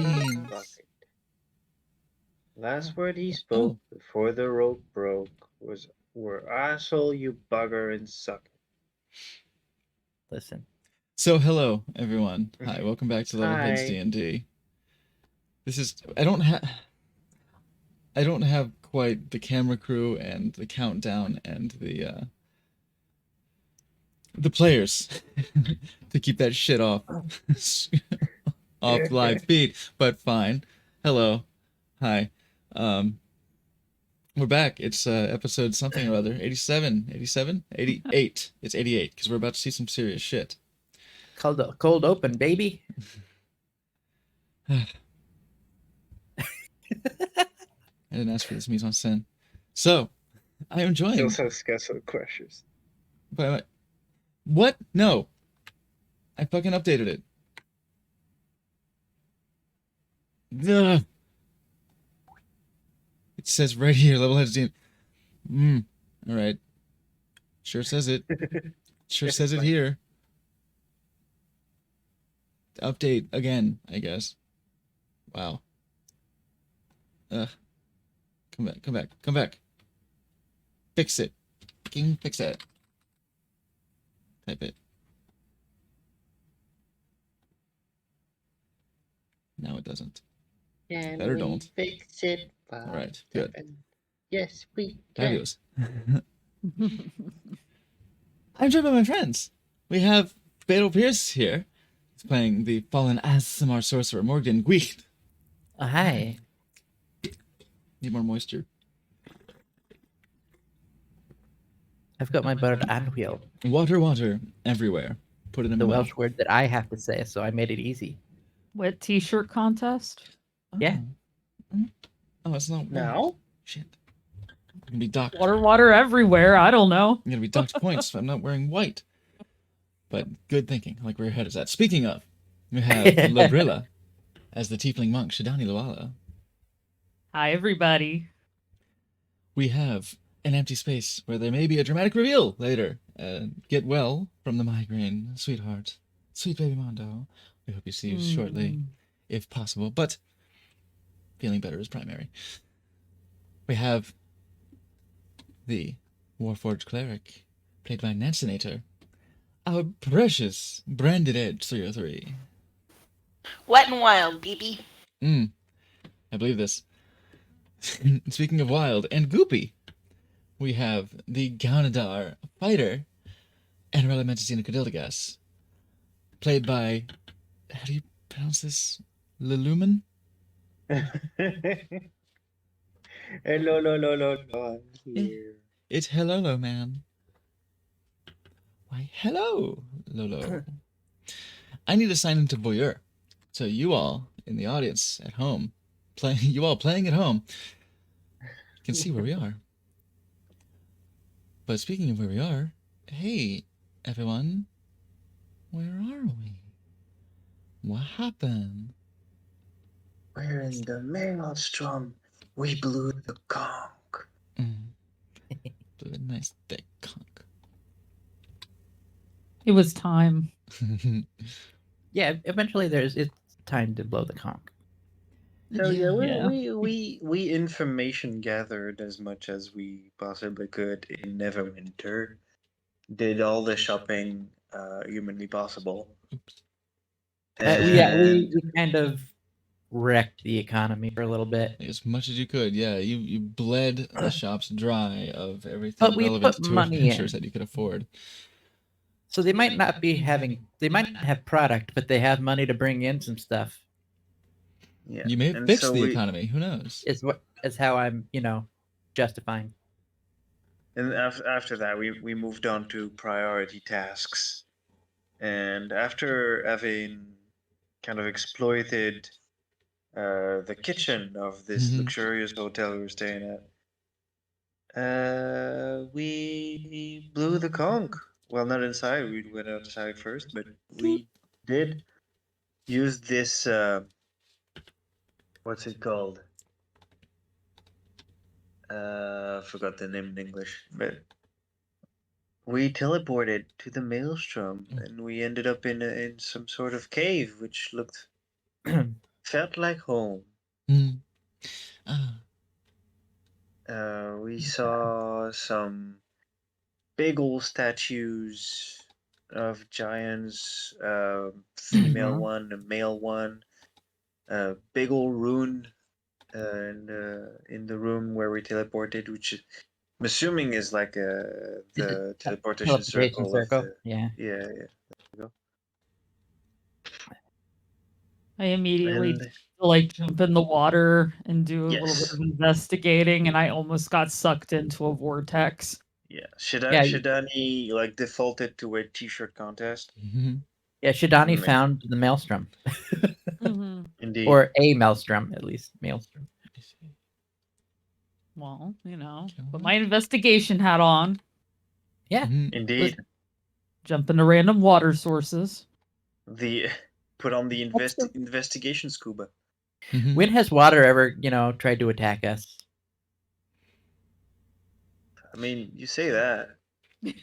beans. Right. Last word he Oh, spoke before the rope broke was, "We're asshole, you bugger, and suck Listen. so hello everyone. it." Hi, welcome back to Levelheads Hi. D&D. This is I don't have quite the camera crew and the countdown and the players to keep that shit off off live feed, but fine. Hello. Hi. Um we're back. It's episode something or other. 87, 87, 88. It's 88 because we're about to see some serious shit. Cold open, baby. I didn't ask for this mise en scène. So, I am joined Also, Skesso Crushers. by my... What? No. I fucking updated it. Ugh. It says right here, Levelheads D. Alright. Sure says it. Sure says it here. Update again, I guess. Wow. Ugh. Come back, come back, come back. Fix it. Fucking fix it. Type it. No, it doesn't. Can Better we don't. fix it? All right, good. Yes, we can. Fabulous. I'm joined by my friends. We have Beto Pierce here. He's playing the fallen ASMR sorcerer Morgan Gwicht. Hi. Need more moisture. I've got my bird and wheel. Water, water, everywhere. Put it in The my mouth. Welsh word that I have to say, so I made it easy. Wet t-shirt contest? Yeah. Oh, it's not. Now? Shit. I'm gonna be docked. Water everywhere. I don't know. I'm gonna be docked points if I'm not wearing white. But good thinking. I like where your head is at. Speaking of, we have Labrilla as the tiefling monk Shadani Luala. Hi, everybody. We have an empty space where there may be a dramatic reveal later. Get well from the migraine, sweetheart. Sweet baby Mondo. We hope you see you shortly, if possible. But feeling better is primary. We have the Warforged Cleric, played by Nancinator. Our precious Branded Edge 303. Wet and wild, baby. I believe this. Speaking of wild and goopy, we have the Gaunadar fighter, Anarella Menticina Cadildagas, played by, how do you pronounce this? Lelumen? Hello, I'm here. It's hello, man. Why, hello, Lolo. I need to sign into Voyeur, so you all in the audience at home, playing at home, can see where we are. But speaking of where we are, hey, everyone, where are we? What happened? We're in the maelstrom. We blew the conch. Blew a nice thick conch. It was time. Yeah, eventually it's time to blow the conch. So Yeah. we information gathered as much as we possibly could in Neverwinter. Did all the shopping humanly possible. Oops. We kind of wrecked the economy for a little bit. As much as you could, yeah. You bled the shops dry of everything But we relevant put to money adventures in. that you could afford. So they might not have product, but they have money to bring in some stuff. Yeah. You may have and fixed so the we- economy. Who knows? Is how I'm, justifying. And after that, we moved on to priority tasks. And after having kind of exploited the kitchen of this luxurious hotel we were staying at, we blew the conch. Well, not inside. We went outside first, but we did use this. What's it called? Forgot the name in English, but we teleported to the maelstrom, and we ended up in some sort of cave, which looked felt like home. Mm. Ah. We saw some big old statues of giants, female Mhm. one, a male one, a big old rune in the room where we teleported, which I'm assuming is like the teleportation circle of circle. the Yeah. yeah. I immediately And like jump in the water and do a little bit yes, of investigating, and I almost got sucked into a vortex. yeah. Yeah. Shidani like defaulted to a t-shirt contest. Mhm. Yeah. Shidani Mm, found the maelstrom, Mm-hmm. Indeed. or a maelstrom at least. Maelstrom. Let me see. Well, you know, Kill put it. my investigation hat on, Yeah. Mhm. Indeed. jump into random water sources. The put on the What's the- investigation scuba. Mhm. When has water ever, tried to attack us? I mean, you say that.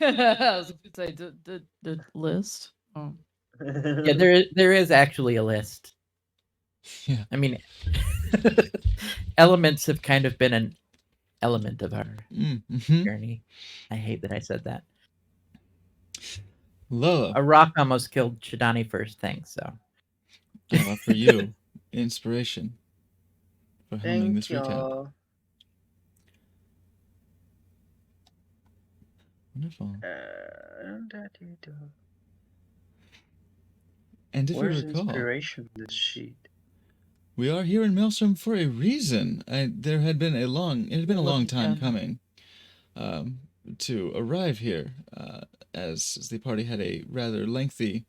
I was gonna say the list. Oh. Yeah, there is actually a list. Yeah. I mean, elements have kind of been an element of our Mhm. journey. I hate that I said that. Lola, A rock almost killed Shidani first thing, so. how about for you? Inspiration for helming this Thank recap. y'all. Wonderful. Da-dee-da. And if you Where's recall, inspiration in this sheet? we are here in Maelstrom for a reason. It had been a long time again. coming to arrive here, as the party had a rather lengthy.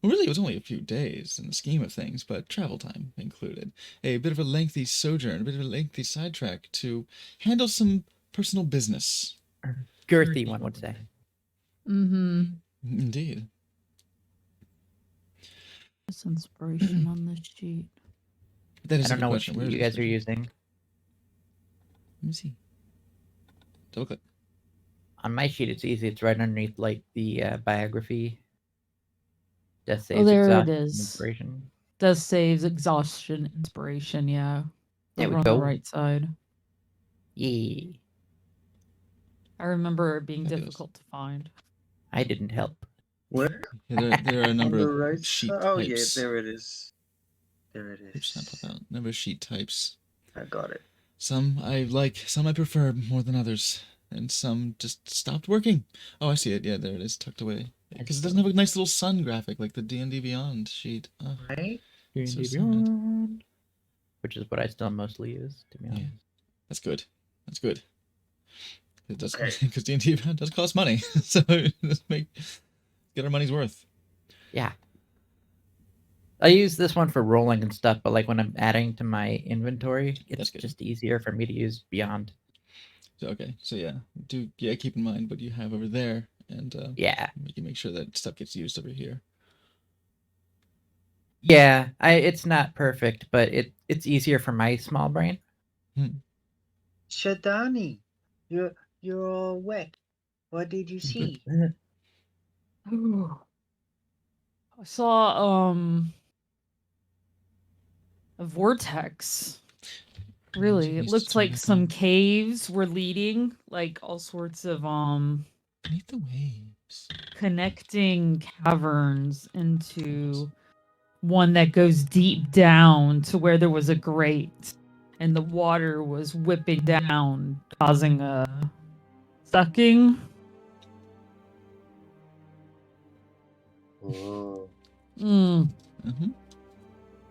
Well, really, it was only a few days in the scheme of things, but travel time included. A bit of a lengthy sojourn, a bit of a lengthy sidetrack to handle some personal business. Girthy, one would say. Mm-hmm. Indeed. This inspiration on this sheet. That I is a don't good know what question. Where is you guys are inspiration? using. Let me see. Double click. On my sheet, it's easy. It's right underneath, like, the biography. Death saves, Oh, there it exhaustion, is. inspiration. Does saves, exhaustion, inspiration. Yeah. There we Over on go. the right side. Yeah. I remember it being Fabulous. difficult to find. I didn't help. Where? Yeah, there are a On number the of right sheet side? Oh yeah, types. there it is. There it Oops, not pop is. out. Number of sheet types. I got it. Some I like, some I prefer more than others, and some just stopped working. Oh, I see it. Yeah, there it is, tucked away. Because it doesn't have a nice little sun graphic like the D&D Beyond sheet. Oh, Right? so D&D sad. Beyond, which is what I still mostly use, to be honest. Yeah. That's good. That's good. It does, Okay. because D&D Beyond does cost money, so let's get our money's worth. Yeah. I use this one for rolling and stuff, but like when I'm adding to my inventory, That's it's good. just easier for me to use Beyond. So, okay, so yeah, keep in mind what you have over there, and Yeah. we can make sure that stuff gets used over here. Yeah, it's not perfect, but it's easier for my small brain. Shadani, you're all wet. What did you see? Ooh. I saw a vortex. Really, it looked like some caves were leading, like all sorts of Beneath the waves. connecting caverns into one that goes deep down to where there was a grate and the water was whipping down, causing a sucking. Oh. Mm. Mm-hmm.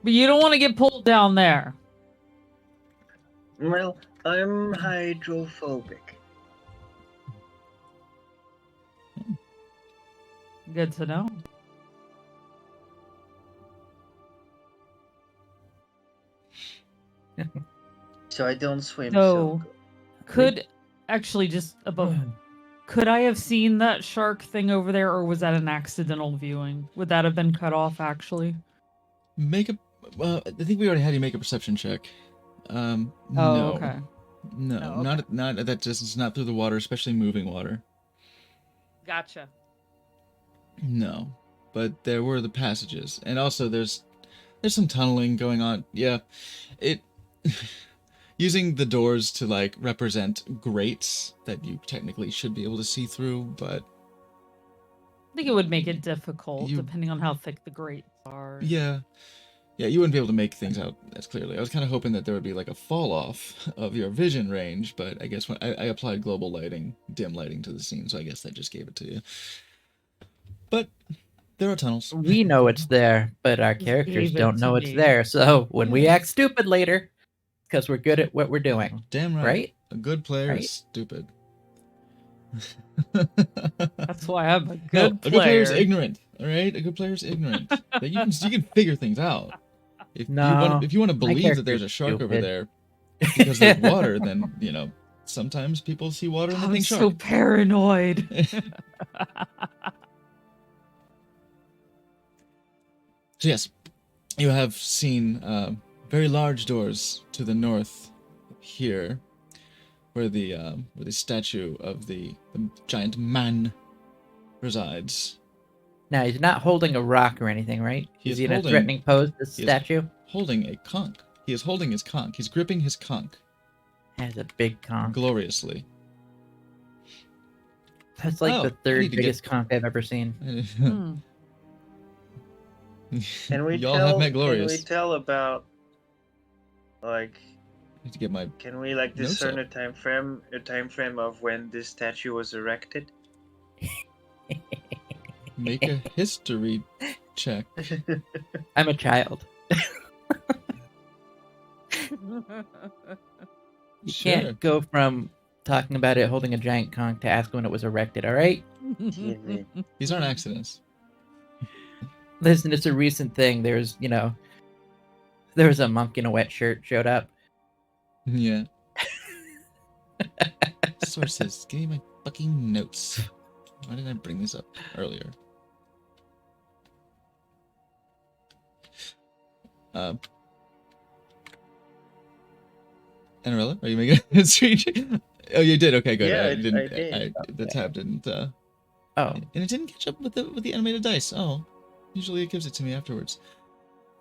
But you don't want to get pulled down there. Well, I'm hydrophobic. Good to know. So I don't swim So, so good. could actually just above. Could I have seen that shark thing over there, or was that an accidental viewing? Would that have been cut off, actually? Make a. Well, I think we already had you make a perception check. Oh, No. okay. No, Oh, okay. not at that distance, not through the water, especially moving water. Gotcha. No, but there were the passages, and also there's There's some tunneling going on. Yeah, it using the doors to like represent grates that you technically should be able to see through, but I think it would make it difficult You- depending on how thick the grates are. yeah, you wouldn't be able to make things out as clearly. I was kind of hoping that there would be like a fall off of your vision range, but I guess when I applied global lighting, dim lighting to the scene, so I guess that just gave it to you. But there are tunnels. We know it's there, but our Just characters gave it don't to know it's me. there. So when we Yeah. act stupid later, because we're good at what we're doing, Damn right. right? A good player Right? is stupid. That's why I'm a No, good a good player is player. ignorant. All right, a good player is ignorant. That you can figure things out. If you No, want to my believe that there's a character's shark over stupid. there because there's water, then sometimes people see water and they I'm think so shark. paranoid. So yes, you have seen very large doors to the north here, where the statue of the giant man resides. Now he's not holding a rock or anything, right? He Is is he in a holding- threatening pose? This he is- statue Holding a conch. He is holding his conch. He's gripping his conch has a big conch. gloriously. That's like Oh, the I third need to get- biggest conch I've ever seen. Hmm. Can we Y'all tell? have met Can glorious. we tell about like? Need to get my Can we like Notes discern up. a time frame of when this statue was erected? make a history check. I'm a child. You Sure. can't go from talking about it holding a giant conch to ask when it was erected, all right? These aren't accidents. Listen, it's a recent thing. There was a monk in a wet shirt showed up. Yeah. Sources. Give me my fucking notes. Why didn't I bring this up earlier? Anarella, are you making a history check? Oh, you did. Okay, good. Yeah, I didn't. did. The tab didn't. Oh, And it didn't catch up with the animated dice. Oh, usually it gives it to me afterwards.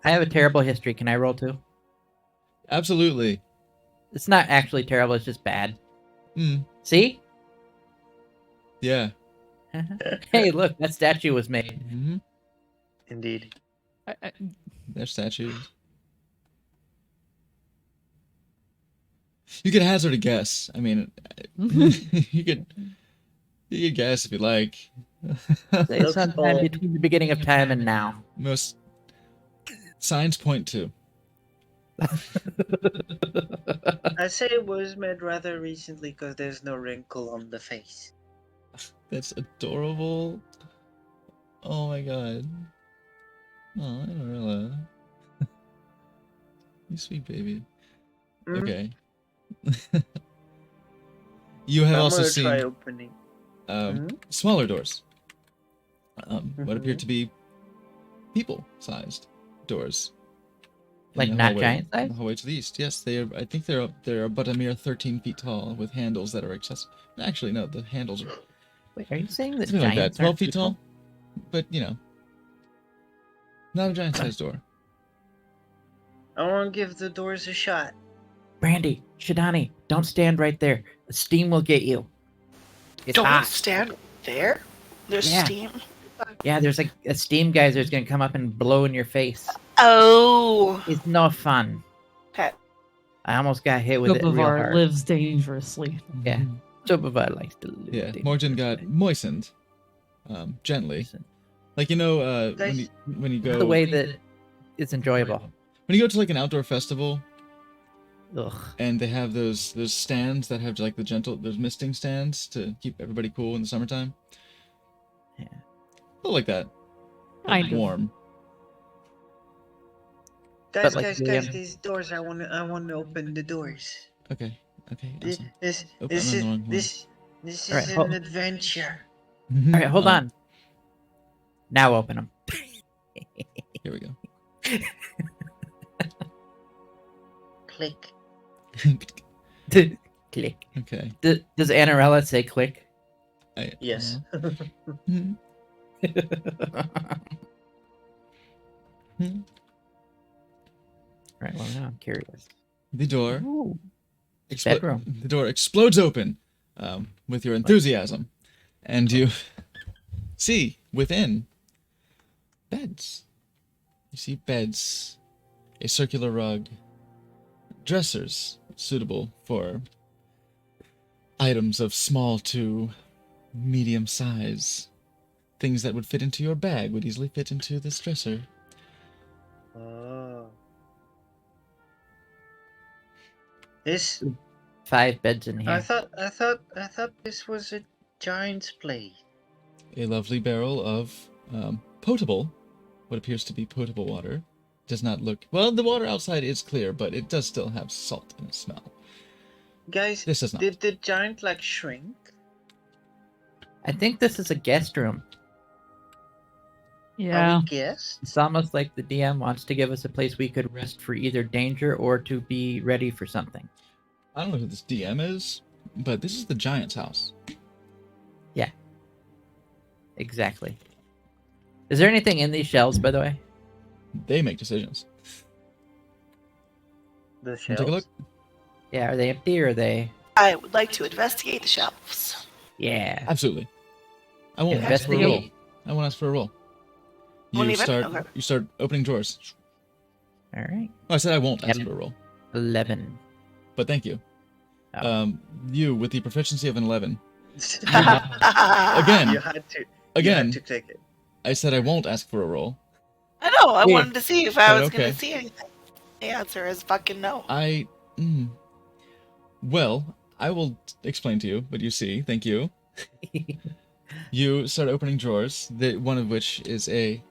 I have a terrible history. Can I roll too? Absolutely. It's not actually terrible. It's just bad. Hmm. See? Yeah. Hey, look, that statue was made. Mm-hmm. Indeed. Their statues. You could hazard a guess. I mean, you could guess if you like. Say Looks sometime old. between the beginning of time and now. Most signs point to. I say it was made rather recently because there's no wrinkle on the face. That's adorable. Oh my god. Oh, Anarella. You sweet baby. Mm, Okay. You have I'm also gonna seen try opening. Mhm. smaller doors. What appear Mhm. to be people-sized doors. in Like the not hallway- giant in size? the hallway to the east. Yes, they are. I think they're but a mere 13 feet tall, with handles that are accessible. Actually, no, the handles are Wait, are you saying that something like that, giants 12 aren't feet people? tall. But not a giant-sized door. I want to give the doors a shot. Brandy, Shidani, don't stand right there. The steam will get you. It's Don't hot. stand there. There's Yeah. steam. Yeah, there's like a steam geyser is gonna come up and blow in your face. Oh. It's no fun. Okay. I almost got hit with it real Gobavar hard. lives dangerously. Yeah. Sobavar likes to live. Yeah, dangerously. Morgan got moistened, gently. Like when you go The way that it's enjoyable. when you go to like an outdoor festival Ugh. and they have those stands that have like those misting stands to keep everybody cool in the summertime. Yeah. A little like that. but Kind of. warm. Guys, like guys, the, guys! um, These doors. I want to open the doors. Okay. This Awesome. this Oh, this I'm in is the wrong one. this Alright, is hold- an adventure. All right, hold Uh, on. Now open them. Here we go. Click. Click. Okay. Does Anarella say click? Yes. Mhm. Right. Well, now I'm curious. The door, Ooh. Bedroom. the door explodes open with your enthusiasm, and you see within beds. You see beds, a circular rug, dressers suitable for items of small to medium size. Things that would fit into your bag would easily fit into this dresser. Oh. This 5 beds in here. I thought this was a giant's play. A lovely barrel of potable, what appears to be potable water. Does not look well. The water outside is clear, but it does still have salt in its smell. Guys, This does not. did the giant like shrink? I think this is a guest room. Yeah. Are we guests? It's almost like the DM wants to give us a place we could rest for either danger or to be ready for something. I don't know who this DM is, but this is the giant's house. Exactly. Is there anything in these shelves, by the way? They make decisions. The Wanna shelves. take a look? Yeah, are they empty or are they? I would like to investigate the shelves. Yeah. Absolutely. I won't ask for a roll. Investigate. I won't ask for a roll. Won't You even? start. Okay. You start opening drawers. All right. Oh, I said I won't ask Yep. for a roll, 11. but thank you. Oh. You with the proficiency of an 11. Again. Again, You had to. You again. had to take it. I said I won't ask for a roll. I know. I Yeah. wanted to see if I But was going okay. to see anything. The answer is fucking no. Well, I will explain to you what you see. Thank you. You start opening drawers. One of which is a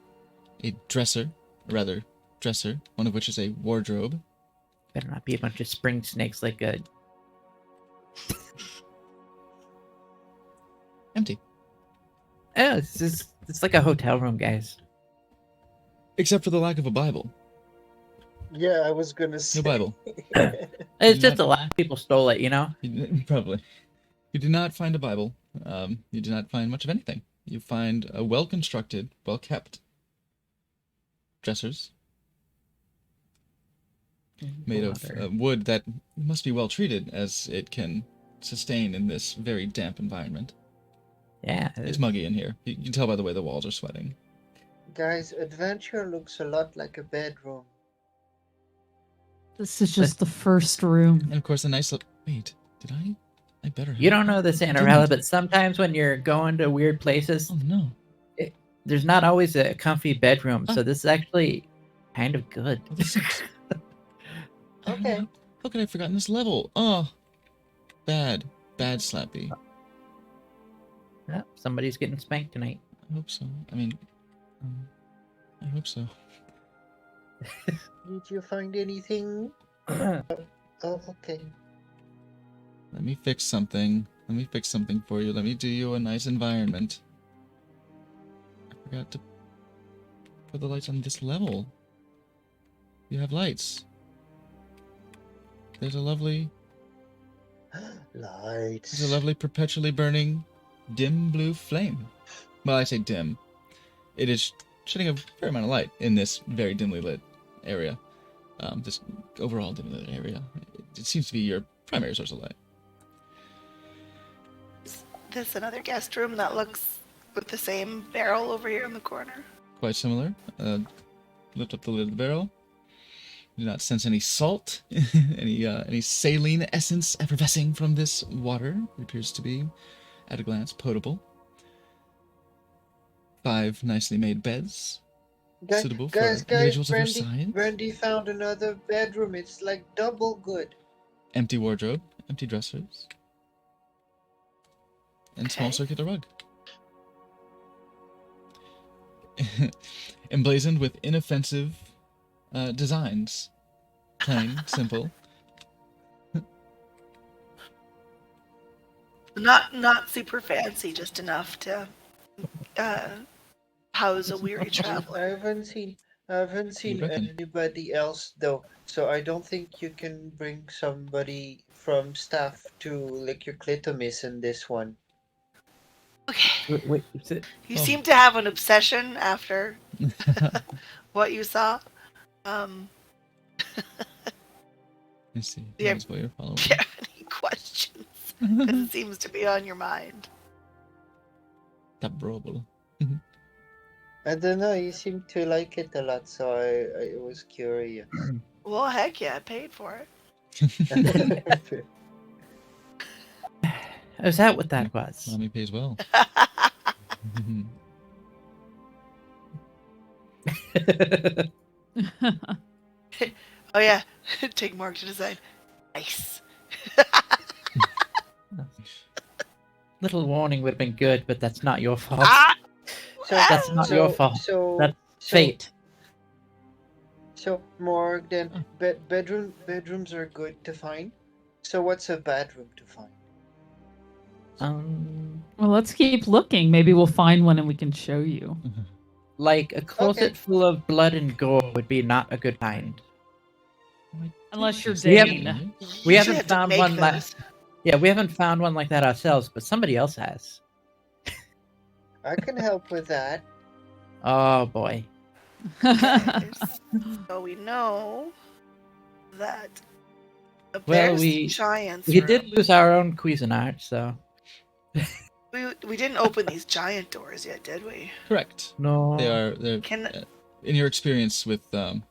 dresser, one of which is a wardrobe. Better not be a bunch of spring snakes like a. Empty. Oh, it's like a hotel room, guys. Except for the lack of a Bible. Yeah, I was gonna say. No Bible. It's just a lot of people stole it, you know? Probably. You do not find a Bible. You do not find much of anything. You find a well-constructed, well-kept dressers made of Water. wood that must be well-treated as it can sustain in this very damp environment. Yeah. It's muggy in here. You can tell by the way the walls are sweating. Guys, adventure looks a lot like a bedroom. This is just the first room. And of course, a nice... Wait, did I? I better have... You don't know this, Annabella, but sometimes when you're going to weird places, Oh, no. there's not always a comfy bedroom. Oh. So this is actually kind of good. Oh, this sucks. Okay. How could I have forgotten this level? Oh. Bad. Bad Slappy. Yeah, somebody's getting spanked tonight. I hope so. I mean... I hope so. Did you find anything? Yeah. Oh, okay. Let me fix something. Let me fix something for you. Let me do you a nice environment. I forgot to put the lights on this level. You have lights. There's a lovely Lights. perpetually burning dim blue flame. Well, I say dim. It is shedding a fair amount of light in this very dimly lit area. This overall dimly lit area. It seems to be your primary source of light. This another guest room that looks with the same barrel over here in the corner. Quite similar. Lift up the lid of the barrel. Do not sense any salt, any saline essence effervescing from this water. It appears to be, at a glance, potable. 5 nicely made beds, suitable for individuals of your size. Brandy found another bedroom. It's like double good. Empty wardrobe, empty dressers, and small Okay. circular rug. Emblazoned with inoffensive designs. Plain, simple. Not super fancy, just enough to house a weary traveler. I haven't seen reckon? anybody else though, so I don't think you can bring somebody from staff to lick your clitoris in this one. Okay. Wait, is it? You Oh. seem to have an obsession after what you saw. I see. Yeah. That's why you're following. Do you have any questions? Because it seems to be on your mind. That brobble. I don't know. You seem to like it a lot, so I was curious. Well, heck yeah, I paid for it. Is that what that was? Mommy pays well. Oh yeah, take Mark to design. Nice. Little warning would have been good, but that's not your fault. Ah! So That's not your fault. So That's so, Fate. So Morg, then bedrooms are good to find. So what's a bad room to find? Well, let's keep looking. Maybe we'll find one and we can show you. Like a closet full of blood and gore would be not a good kind. Unless you're We have- Dane. We You haven't have to found make one those. like yeah, we haven't found one like that ourselves, but somebody else has. I can help with that. Oh boy. Okay, so we know that the Well, Bears Giants we room, did lose our own Cuisinart, so we didn't open these giant doors yet, did we? Correct. no. They're Can in your experience with the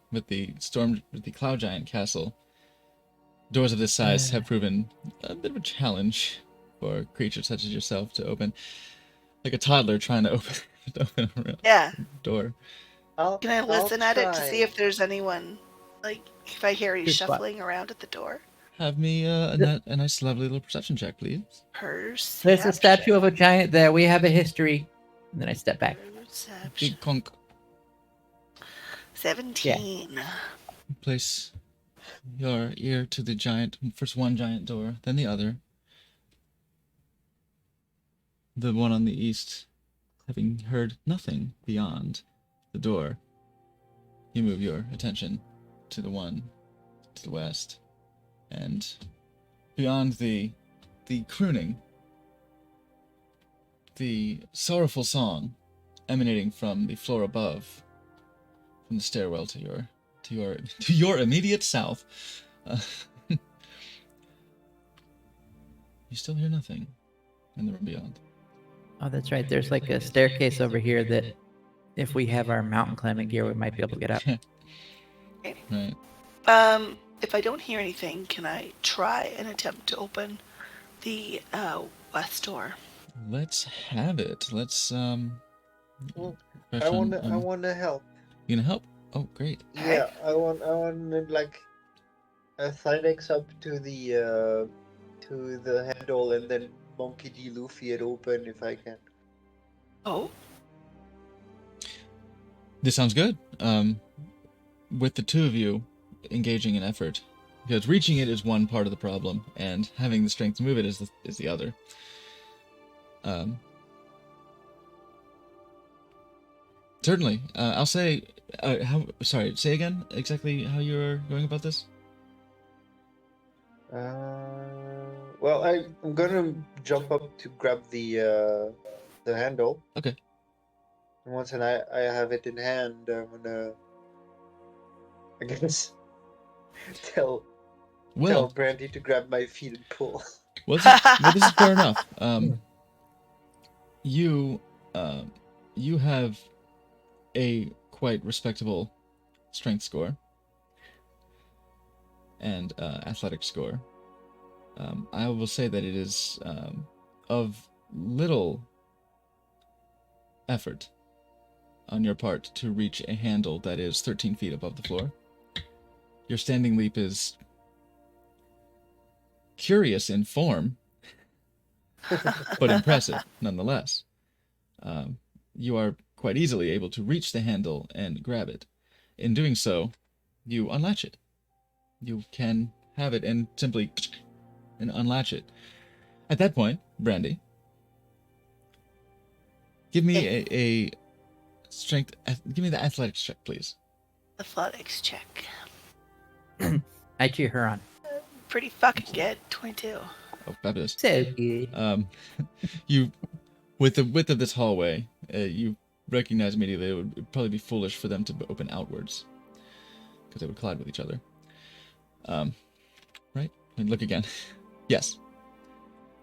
Cloud Giant Castle. Doors of this size have proven a bit of a challenge for creatures such as yourself to open, like a toddler trying to open a yeah? door. Can I listen I'll at it to see try. if there's anyone, like if I hear any Good spot. shuffling around at the door? Have me a nice, lovely little perception check, please. There's a statue of a giant there. We have a history. And then I step back. Perception. Big conk. 17. Place your ear to the giant, first one giant door, then the other. The one on the east, having heard nothing beyond the door, you move your attention to the one to the west, and beyond the crooning, the sorrowful song emanating from the floor above, from the stairwell to your immediate south. You still hear nothing in the room beyond. Oh, that's right. There's like a staircase over here that if we have our mountain climbing gear, we might be able to get up. Right. If I don't hear anything, can I try and attempt to open the west door? Let's have it. Let's Well, I Bertrand, wanna help. You gonna help? Oh, great. Yeah, I want like athletics up to the handle and then Monkey D. Luffy it open if I can. Oh, This sounds good. With the two of you engaging in effort, because reaching it is one part of the problem, and having the strength to move it is the other. Certainly. I'll say. Sorry. Say again exactly how you're going about this. Well, I'm gonna jump up to grab the handle. Okay. And once I have it in hand, I'm gonna, I guess, tell Well, Brandy to grab my feet and pull. this is fair enough. You have a quite respectable strength score and athletic score. I will say that it is of little effort on your part to reach a handle that is 13 feet above the floor. Your standing leap is curious in form, but impressive nonetheless. You are quite easily able to reach the handle and grab it. In doing so, you unlatch it. You can have it and simply unlatch it. At that point, Brandy, give me a strength. Give me the athletics check, please. athletics check. I cheer her on. Pretty fucking good. 22. Oh, fabulous. So good. You, with the width of this hallway, you recognize immediately it would probably be foolish for them to open outwards, because they would collide with each other. Right? And look again. Yes.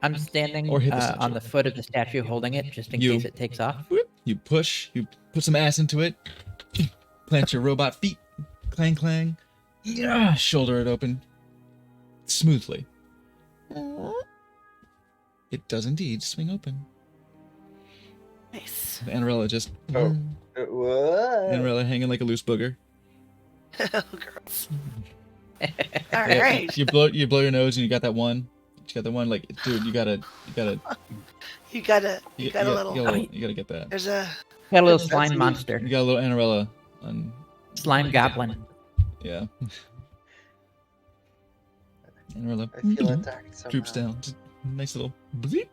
I'm standing Or hit the on statue. the foot of the statue holding it just in You- case it takes off. Whoop. You push. You put some ass into it. Plant your robot feet. Clang, clang. Yeah. Shoulder it open. Smoothly. It does indeed swing open. Nice. Annarella just... Oh. What? Annarella hanging like a loose booger. Oh, girls. All Yeah, right. You blow your nose and you got that one. You got the one like, dude, you gotta You got a little. you gotta get that. There's a. Got a little That's slime me. monster. You got a little Annarella on, Slime goblin. yeah. Annarella I feel attacked somehow. droops down. Just nice little bleep,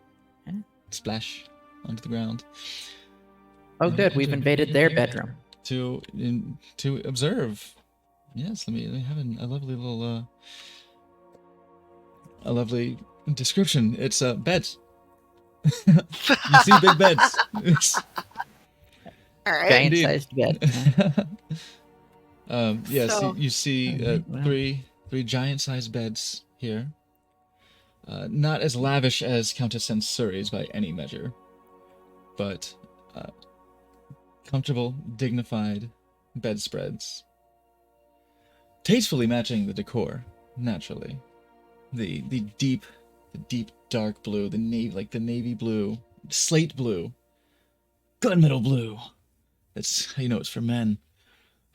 Yeah. splash onto the ground. Oh, good. We've invaded their bedroom. To observe. Yes, let me have a lovely little a lovely description. It's beds. You see big beds. All right. Giant Indeed. sized bed. Yes, So- you see Wow. three giant-sized beds here. Not as lavish as Countess Sensori's by any measure, but comfortable, dignified bedspreads. Tastefully matching the decor, naturally. The deep dark blue, the navy blue, slate blue, gunmetal blue. That's how you know it's for men.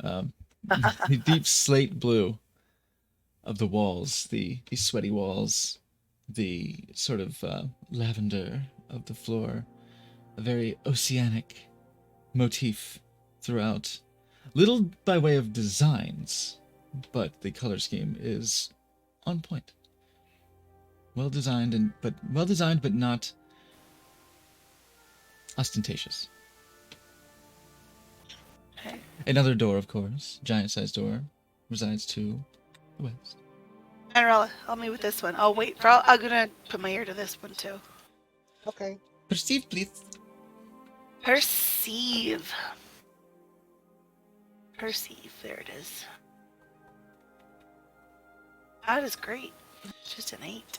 The deep slate blue of the walls, the sweaty walls, the sort of lavender of the floor, a very oceanic motif throughout. Little by way of designs, but the color scheme is on point. Well designed, but not ostentatious. Okay. Another door, of course, giant-sized door, resides to the west. Annarella, help me with this one. Oh wait, I'm gonna put my ear to this one too. Okay. Perceive, please. Perceive. Perceive. There it is. That is great. It's just an 8.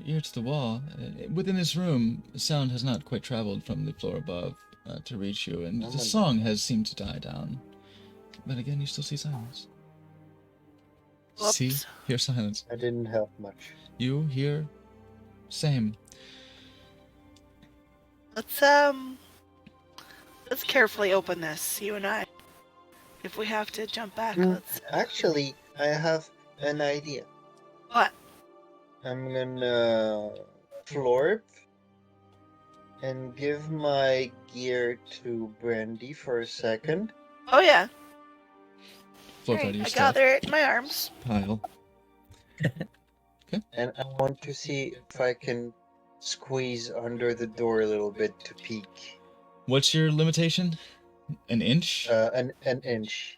Ear to the wall. Within this room, sound has not quite traveled from the floor above to reach you, and the song has seemed to die down. But again, you still see silence. Whoops. See, hear silence. I didn't help much. You hear, same. Let's carefully open this, you and I. If we have to jump back, let's. Actually, I have an idea. What? I'm gonna florp and give my gear to Brandy for a second. Oh yeah. Floor Great. out of your I stuff gather it in my arms. pile. And I want to see if I can squeeze under the door a little bit to peek. What's your limitation? An inch? An inch.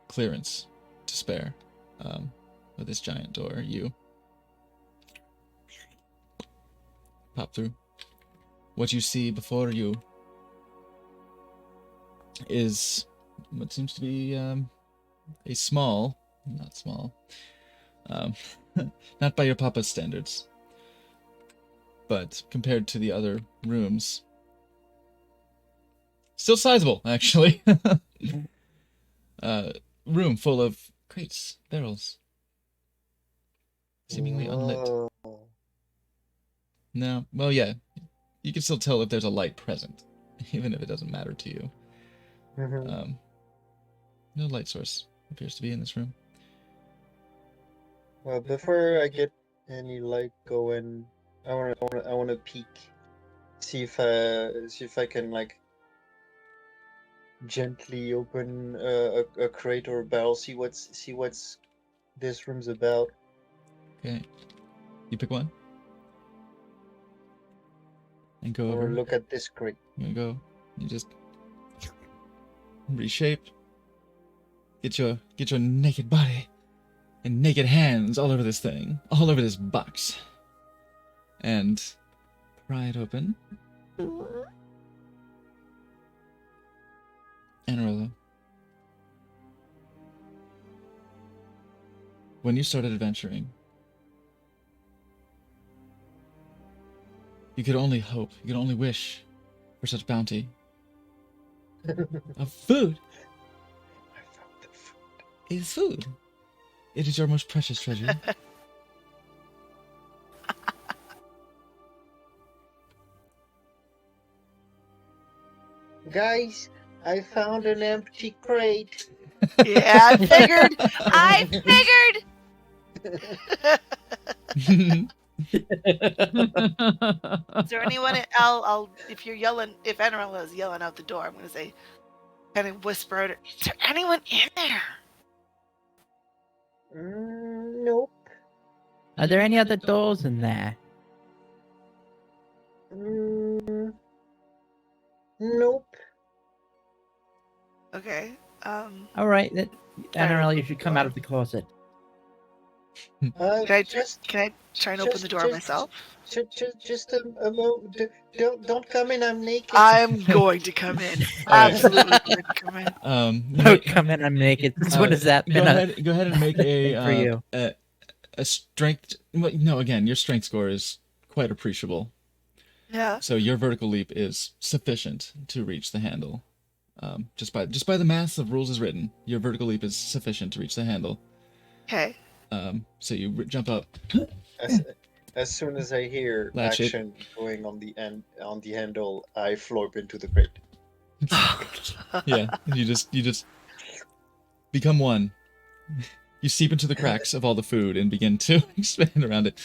Clearance to spare. With this giant door, you pop through. What you see before you is what seems to be a small, not small, not by your papa's standards, but compared to the other rooms, still sizable, actually. Room full of crates, barrels, seemingly unlit. Whoa. No, well, yeah, you can still tell if there's a light present, even if it doesn't matter to you. Mhm. No light source appears to be in this room. Well, before I get any light going, I wanna peek, see if I can like gently open a crate or a barrel, see what's this room's about. Okay, you pick one and go Or over. look at this crate. You go. You just reshape. Get your naked body and naked hands all over this thing, all over this box, and pry it open. Annarella, when you started adventuring, you could only hope, you could only wish for such bounty of food. I found the food. It is food. It is your most precious treasure. Guys, I found an empty crate. Yeah, I figured. I figured. Is there anyone? I'll. If you're yelling, if Anarella is yelling out the door, I'm gonna say, kind of whisper at her. Is there anyone in there? Nope. Are there any other doors in there? Nope. Okay. All right, Annarelle, you open should the come door. out of the closet. Can I Just try and open the door myself? Just a moment. Don't come in. I'm naked. I'm going to come in. Alright. Absolutely going to come in. Don't come in, I'm naked. Since when has that been Go ahead and make for you? a strength. Well, no, again, your strength score is quite appreciable. Yeah. So your vertical leap is sufficient to reach the handle. Just by the math of rules as written, your vertical leap is sufficient to reach the handle. Okay. So you jump up. As soon as I hear Latch it. action going on the handle, I flop into the crate. Yeah, you just become one. You seep into the cracks of all the food and begin to expand around it.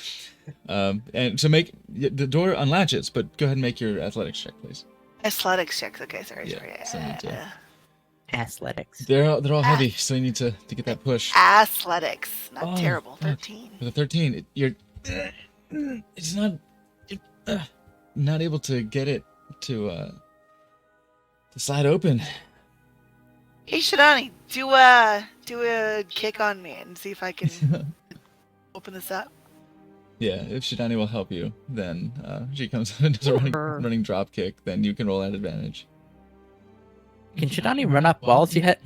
And to make the door unlatches, but go ahead and make your athletics check, please. Athletics checks. Okay, sorry. So you need to- Athletics. They're all heavy, so you need to get that push. Athletics. Not Oh, terrible. fuck. 13. With a 13, it's not able to get it to slide open. Hey, Shadani, do a kick on me and see if I can open this up. Yeah, if Shidani will help you, then she comes up and does a Sure. running drop kick, then you can roll at advantage. Can Shidani run up walls yet?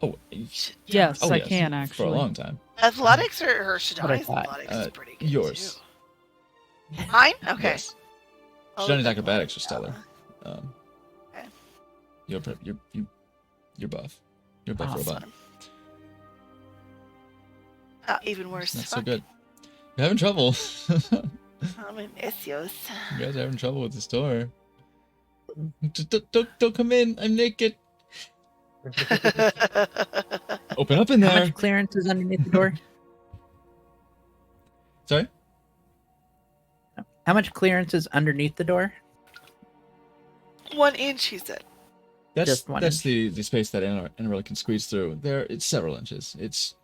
Oh, Yes, oh, I yes, can for a actually. long time. Athletics or her what I Shadani's thought. athletics is pretty good Yours. too. Mine? Okay. Yes. I'll Shidani's look at acrobatics are mine. stellar. Okay. You're buff. You're buff Awesome. robot. Even worse. Not so Fuck. good. You're having trouble. I'm in issues. You guys are having trouble with this door. Just don't come in. I'm naked. Open up in How there. much clearance is underneath the door? Sorry? How much clearance is underneath the door? 1 inch, he said. Just one That's the space that Annabelle can squeeze through. It's several inches. It's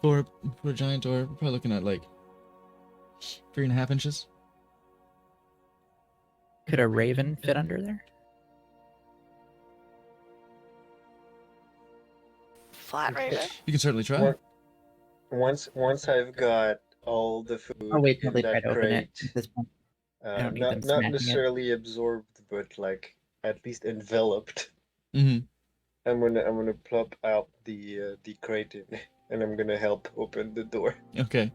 for a giant door. We're probably looking at like 3.5 inches. Could a raven fit under there? Flat raven? You can certainly try. Once I've got all the food Oh wait, in nobody tried that to open it crate, at this point. I don't need them not smacking it. necessarily absorbed, but like at least enveloped, Mm-hmm. I'm gonna plop out the crate in, and I'm gonna help open the door. Okay.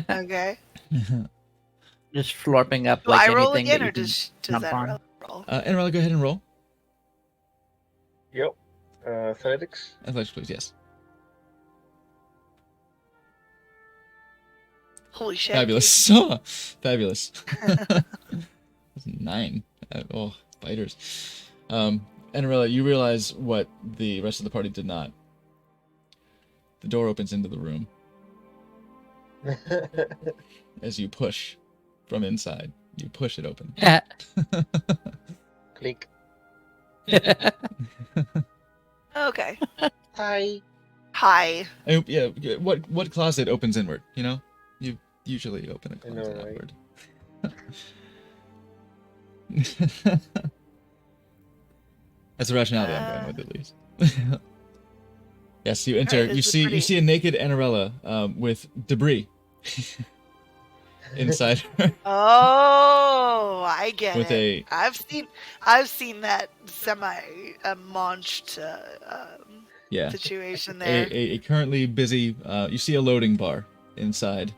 Okay. Just florping up Do like I roll anything again, that or you can does jump that on. roll? Annabelle, go ahead and roll. Yep. Athletics. Athletics, please. Yes. Holy shit. Fabulous. Fabulous. That's 9. Oh, fighters. Annabella, you realize what the rest of the party did not. The door opens into the room as you push from inside. You push it open. Click. Okay. Hi. Hi. Yeah, what closet opens inward? You know, you usually open a I know, closet right? outward. That's the rationality I'm going with, at least. Yes, you enter. Alright, You this is see pretty- a naked Annarella with debris inside her. Oh, I get With it. a- I've seen that semi launched Yeah. situation A, there. a currently busy. You see a loading bar inside.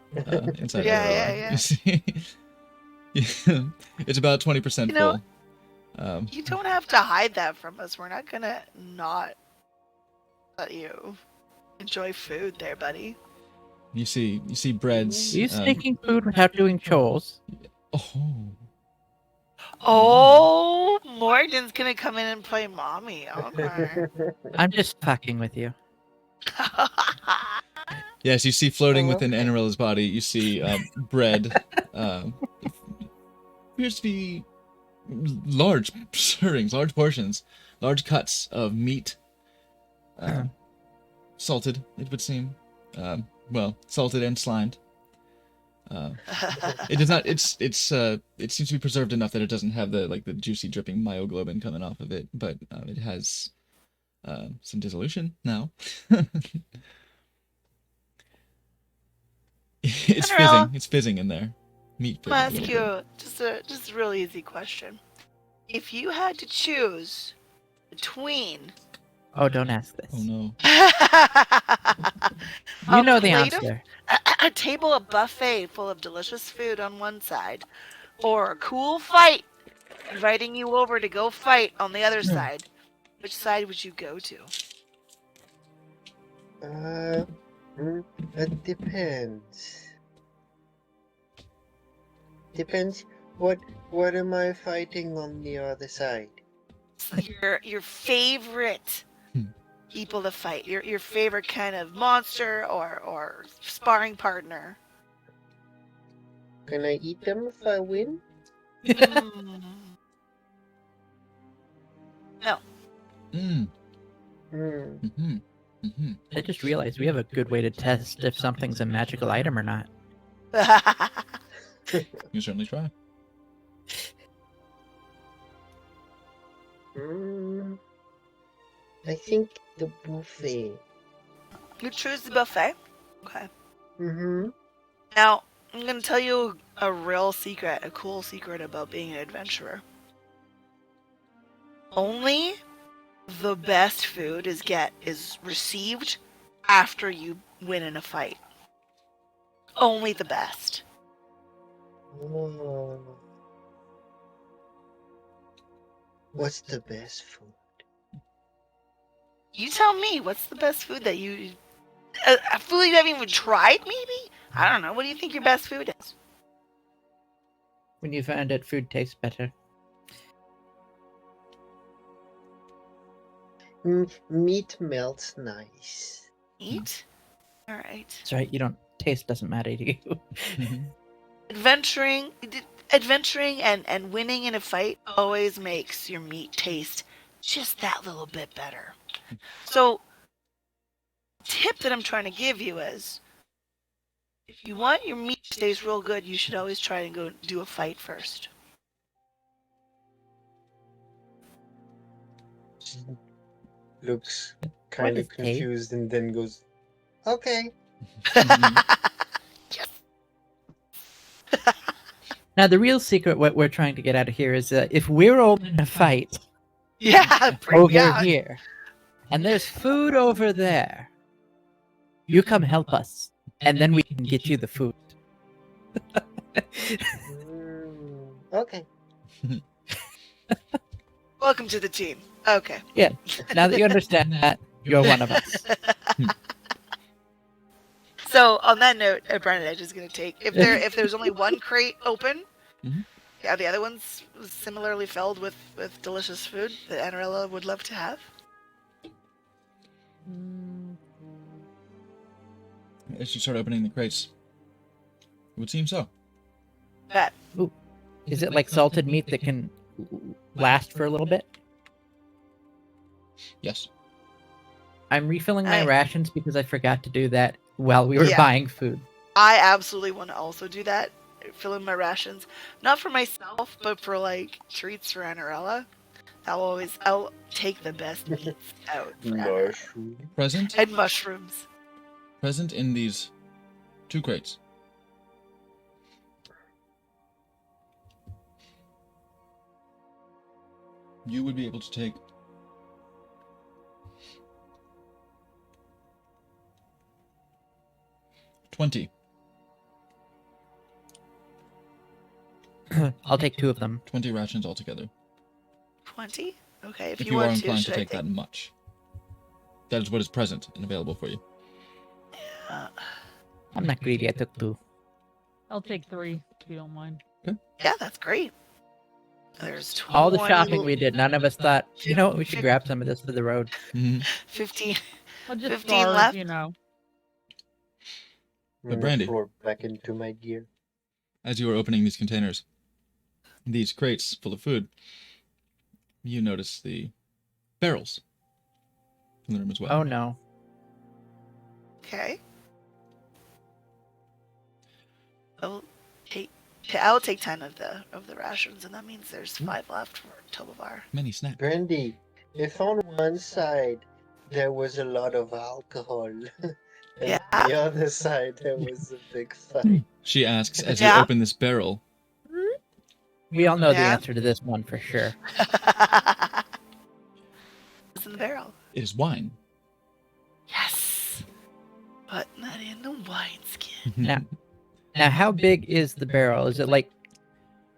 Inside Yeah, Arilla. yeah. You see. It's about 20% You know, full. you don't have to hide that from us. We're not gonna not let you enjoy food there, buddy. You see breads. Are you sneaking food without doing chores? Oh. Oh, Morgan's gonna come in and play mommy. Okay. I'm just fucking with you. Yes, you see floating Oh, within okay. Enrilla's body. You see bread. Appears to be large servings, large portions, large cuts of meat. Salted, it would seem. Well, salted and slimed. It does not. It seems to be preserved enough that it doesn't have the juicy dripping myoglobin coming off of it, but it has some dissolution now. It's Cinderella, fizzing. It's fizzing in there. Meat I'm gonna fizzing. ask you just a really easy question. If you had to choose between Oh, don't ask this. Oh no. You a know the plate of- answer. a table of buffet full of delicious food on one side, or a cool fight inviting you over to go fight on the other side, which side would you go to? It depends. Depends. What am I fighting on the other side? Your favorite people to fight, your favorite kind of monster or sparring partner. Can I eat them if I win? Mm. No. Mm. Hmm. Mm-hmm. Mm-hmm. I just realized we have a good way to test if something's a magical item or not. You certainly try. I think the buffet. You choose the buffet. Okay. Mm-hmm. Now, I'm going to tell you a real secret, a cool secret about being an adventurer. Only the best food is received after you win in a fight. Only the best. Oh. What's the best food? You tell me, what's the best food that you... A food you haven't even tried, maybe? I don't know. What do you think your best food is? When you find out food tastes better. Meat melts nice. Eat? Alright. That's right, you don't taste doesn't matter to you. Adventuring and winning in a fight always makes your meat taste just that little bit better. So, tip that I'm trying to give you is, if you want your meat to taste real good, you should always try and go do a fight first. Looks kind is of confused and then goes, okay. Yes. Now, the real secret, what we're trying to get out of here is that if we're all in a fight Yeah. over yeah. here, and there's food over there, you come help us, and then we can get you the food. Okay. Welcome to the team. Okay. Yeah, now that you understand that, you're one of us. So on that note, Brennan, I'm just gonna take if there's only one crate open, Mhm. yeah, the other one's similarly filled with delicious food that Anarella would love to have. As you start opening the crates, it would seem so. Bet. Is it like salted meat that can last for a little bit? Yes. I'm refilling my I- rations because I forgot to do that while we were Yeah. buying food. I absolutely want to also do that. Fill in my rations, not for myself, but for like treats for Anarella. I'll take the best meats out for Anarella. Mushroom. Present And mushrooms. in these 2 crates. You would be able to take 20. I'll take 2 of them. 20 rations altogether. 20? Okay, if If you you are want to, inclined should to I take that much. That is what is present and available for you. I'm not greedy. I took 2. I'll take 3 if you don't mind. Yeah, that's great. There's 20, All the shopping we did, none of us thought, you know what, we should grab some of this for the road. 15. I'll just 15 starve, left? you know. But Brandy. Floor back into my gear. As you are opening these containers, these crates full of food, you notice the barrels in the room as well. Oh no. Okay. I'll take 10 of the rations, and that means there's 5 left for Tobovar. Many snacks. Brandy, if on one side there was a lot of alcohol, and Yeah. on the other side there was a big fight. She asks as Yeah. you open this barrel. We all know the Yeah. answer to this one for sure. It's in the barrel. It is wine. Yes. Putting that in the wineskin. Now, now, how big is the barrel? Is it like,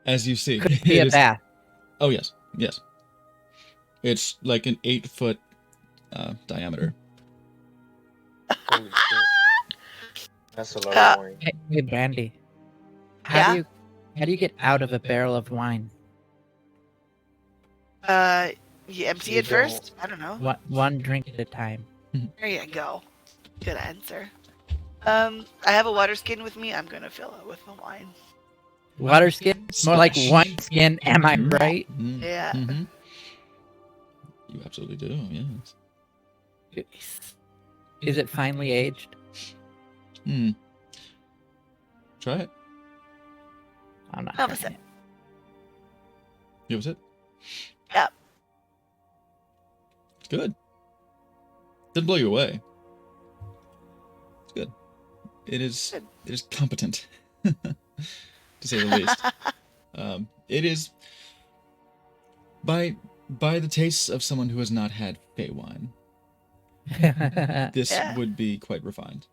As you see, could it be a is- bath? Oh yes, yes. It's like an 8-foot diameter. Holy shit. That's a lot of wine. Hey, Brandy. Yeah? How do you get out of a barrel of wine? You empty You it first? I don't know. One drink at a time. There you go. Good answer. I have a water skin with me. I'm gonna fill it with the wine. Water skin? More like wine skin, am I right? Yeah. Mm-hmm. You absolutely do, yes. Is it finely aged? Try it. I'm not Have a trying sip. it. You have a sip? Yeah. It's good. Didn't blow you away. It's good. It is competent, to say the least. It is by the tastes of someone who has not had Fey wine. This Yeah. would be quite refined.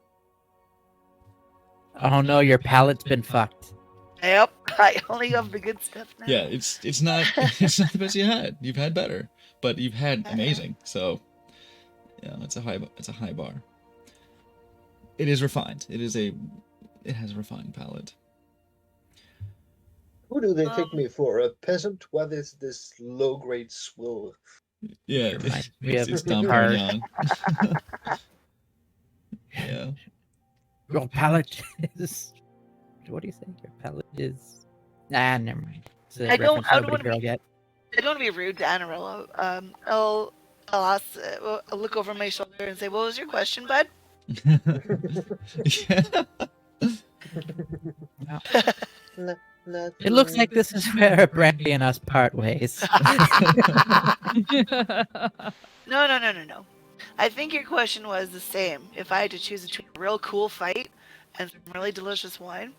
Oh no, your palate's been fucked. Yep. I only have the good stuff now. Yeah, it's not it's not the best you had. You've had better, but you've had amazing. So, yeah, it's a high bar. It is refined. It has a refined palate. Who do they take me for? A peasant? What is this low-grade swill? Yeah, Reminds me of it's Dom cars. Perignon. Yeah. Your palate is. What do you say? Your palate is. Never mind. It's a I don't- reference I don't nobody wanna girl be- yet. I don't want to be rude to Amarillo. I'll ask. I'll look over my shoulder and say, "What was your question, bud?" Yeah. It looks like this is where Brandy and us part ways. No. I think your question was the same. If I had to choose between a real cool fight and some really delicious wine,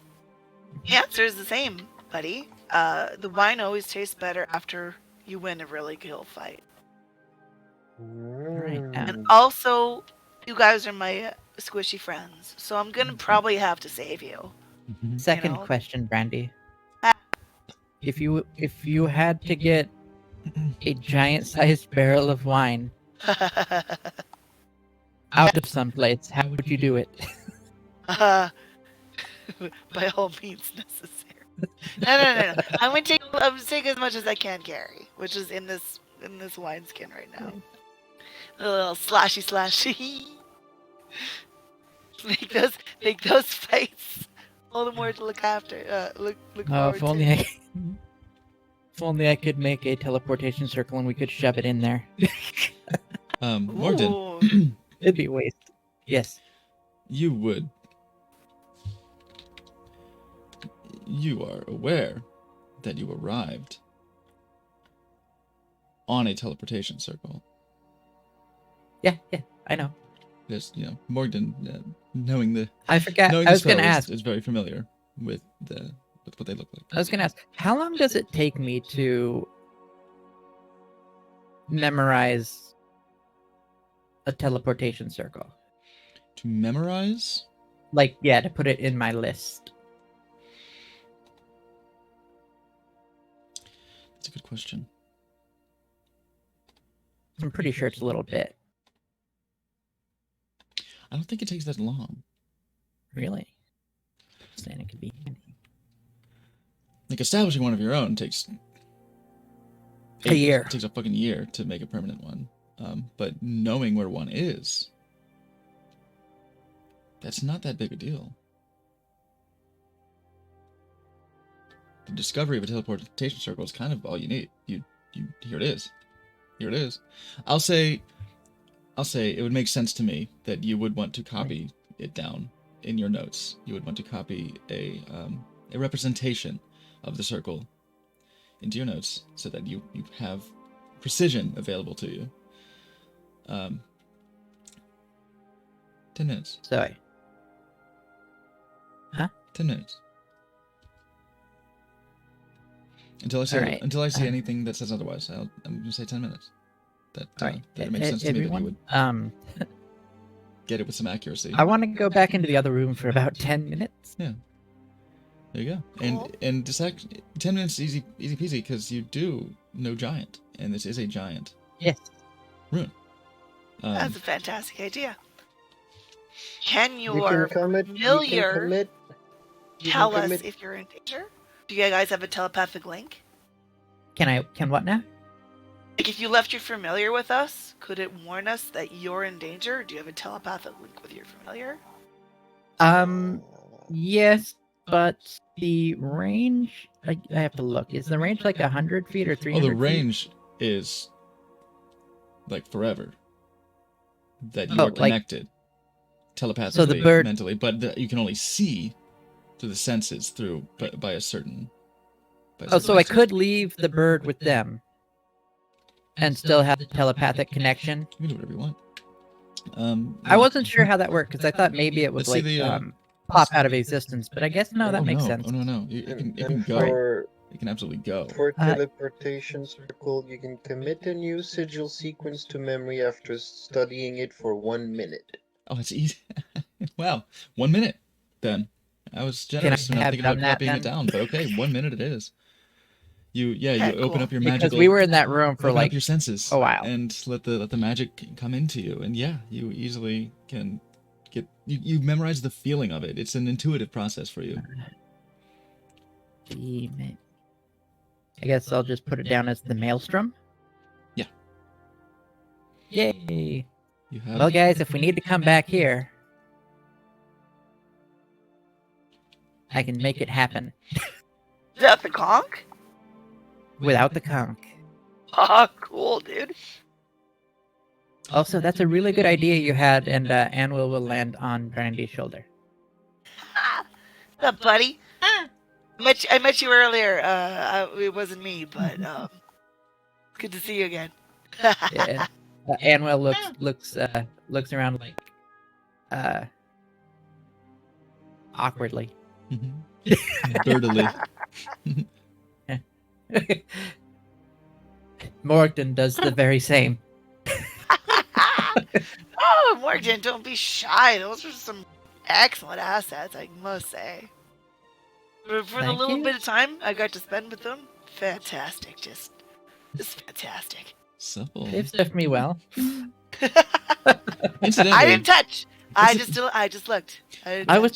the answer is the same, buddy. The wine always tastes better after you win a really cool fight. Right. And also, you guys are my squishy friends, so I'm gonna probably have to save you. Second know? question, Brandy. If you had to get a giant-sized barrel of wine out of someplace, how would you do it? By all means necessary. No. I'm gonna take as much as I can carry, which is in this wineskin right now. A little slashy. make those fights all the more to look after. Look forward If to. only I could make a teleportation circle and we could shove it in there. Morgan, Ooh. It'd be a waste. Yes. you are aware that you arrived on a teleportation circle. Yeah, I know. There's, Morgan, knowing the I forgot. knowing I the was gonna spells ask. is very familiar with what they look like. I was gonna ask. How long does it take me to memorize a teleportation circle? To memorize, Like, yeah, to put it in my list. That's a good question. I'm pretty sure it's a little bit. I don't think it takes that long. Really? Saying it could be handy. Like, establishing one of your own takes A year. It takes a fucking year to make a permanent one. But knowing where one is, that's not that big a deal. The discovery of a teleportation circle is kind of all you need. You here it is. Here it is. I'll say it would make sense to me that you would want to copy it down in your notes. You would want to copy a representation of the circle into your notes so that you have precision available to you. 10 minutes. Sorry. 10 minutes. Until I see Alright. anything that says otherwise, I'm going to say 10 minutes. That Alright. it makes sense to me that you would get it with some accuracy. I want to go back into the other room for about 10 minutes. Yeah. There you go. Cool. And just 10 minutes easy peasy because you do know giant, and this is a giant Yes. rune. That's a fantastic idea. Can You your can commit. familiar You tell can us commit. if you're in danger? Do you guys have a telepathic link? Can what now? Like, if you left your familiar with us, could it warn us that you're in danger? Do you have a telepathic link with your familiar? Yes, but the range. I have to look. Is the range like 100 feet or 300 the feet? range is like forever. That you Oh, are like- connected telepathically, bird- mentally, but you can only see through the senses by a certain. Oh, so I could leave the bird with them and still have the telepathic connection? You can do whatever you want. I wasn't sure how that worked because I thought maybe it would Let's see like the, pop out of existence, but I guess no, that makes sense. Oh no! It And, can and go. for It can absolutely go. teleportation circle, you can commit a new sigil sequence to memory after studying it for 1 minute. Oh, that's easy. Wow, 1 minute. Then I was generous I in not have thinking about done that copying it then? down, but okay, 1 minute it is. You Okay, open cool. up your Because magical. we were in that room for open up like your senses a while. and let the magic come into you, and yeah, you easily can get you memorize the feeling of it. It's an intuitive process for you. I guess I'll just put it down as the maelstrom. Yeah. Yay! You have. Well, guys, if we need to come back here, I can make it happen Is that the conch? without the conch. Ah, cool, dude. Also, that's a really good idea you had, and Anwil will land on Brandy's shoulder. What's up, buddy? I met you earlier. It wasn't me, but good to see you again. Yeah. Anwil looks around like awkwardly. Birdily. Morgan does the very same. Oh, Morgan, don't be shy. Those are some excellent assets, I must say. For the Thank little you. bit of time I got to spend with them, fantastic. Just fantastic. Supple. They've served me well. Incidentally, I didn't touch. I just looked. I was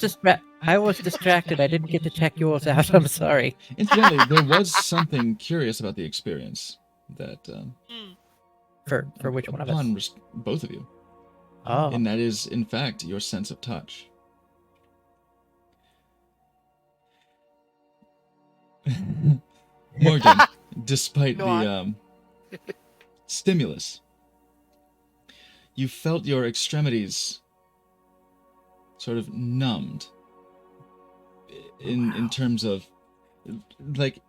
distracted. I didn't get to check yours out. I'm sorry. Incidentally, there was something curious about the experience that For which one of us? upon both of you, Oh, and that is, in fact, your sense of touch. Morgan, despite Go the stimulus, you felt your extremities sort of numbed in terms of like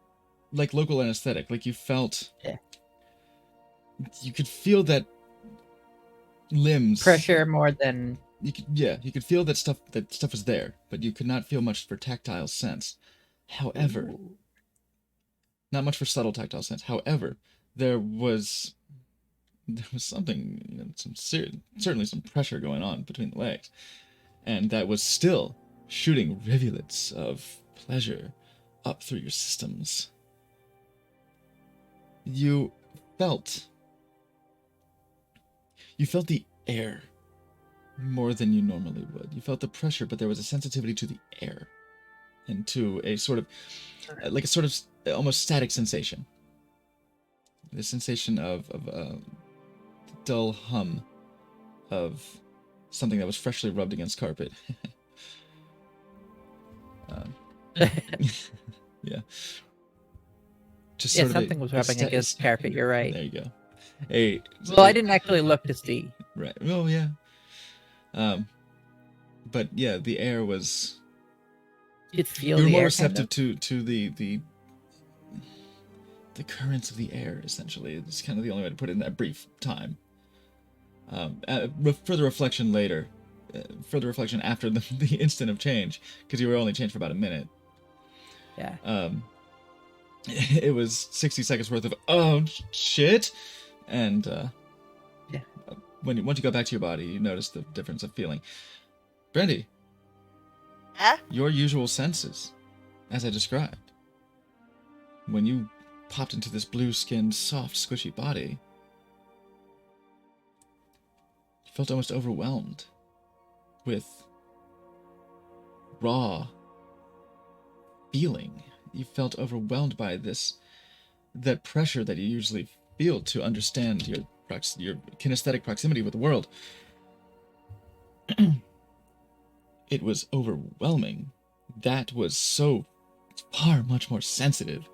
local anesthetic. Like you felt, Yeah. you could feel that limbs pressure more than You could feel that stuff was there, but you could not feel much for tactile sense. However, not much for subtle tactile sense. However, there was something, certainly some pressure going on between the legs, and that was still shooting rivulets of pleasure up through your systems. You felt the air more than you normally would. You felt the pressure, but there was a sensitivity to the air and to a sort of almost static sensation. The sensation of a dull hum of something that was freshly rubbed against carpet. Yeah. Just Yeah, sort something of was rubbing against carpet. You're right. There you go. Well, I didn't actually look to see. Right. Oh yeah. But yeah, the air was. You'd feel You were the more air, receptive kind of? to the currents of the air. Essentially, it's kind of the only way to put it in that brief time. Further reflection later, further reflection after the instant of change, because you were only changed for about a minute. Yeah. It was 60 seconds worth of oh shit, and Yeah. once you got back to your body, you noticed the difference of feeling. Brandy, Huh? your usual senses, as I described, when you popped into this blue-skinned, soft, squishy body, you felt almost overwhelmed with raw feeling. You felt overwhelmed by that pressure that you usually feel to understand your kinesthetic proximity with the world. It was overwhelming. That was so far much more sensitive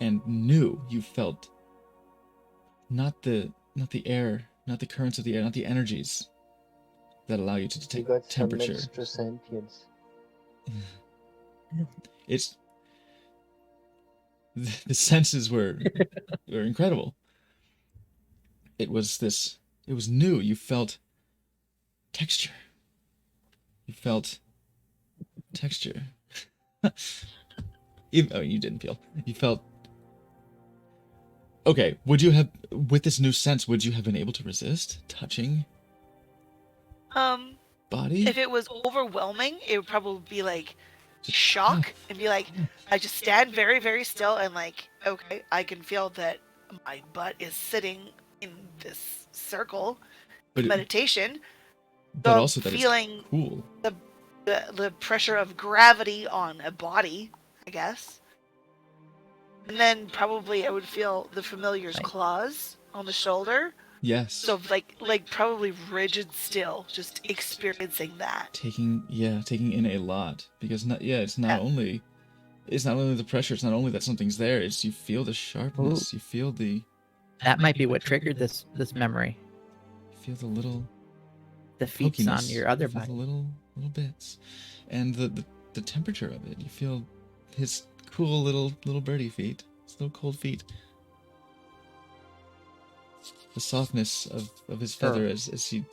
and new. You felt not the air, not the currents of the air, not the energies that allow you to You detect got some temperature. extra sentience. It's the senses were incredible. It was new. You felt texture. You felt texture. You didn't feel. You felt. Okay, with this new sense, would you have been able to resist touching body? If it was overwhelming, it would probably be like shock and be like, I just stand very, very still and like, okay, I can feel that my butt is sitting in this circle But of meditation. but So also that it's feeling cool. the pressure of gravity on a body, I guess. And then probably I would feel the familiar's claws on the shoulder. Yes. So like probably rigid still, just experiencing that. Taking in a lot, because it's not only the pressure, it's not only that something's there, it's you feel the sharpness, you feel That might be what triggered this memory. you feel the little The feats on pokiness, your other you feel body. the little bits, and the temperature of it. You feel his cool little birdie feet, his little cold feet. The softness of his feather as he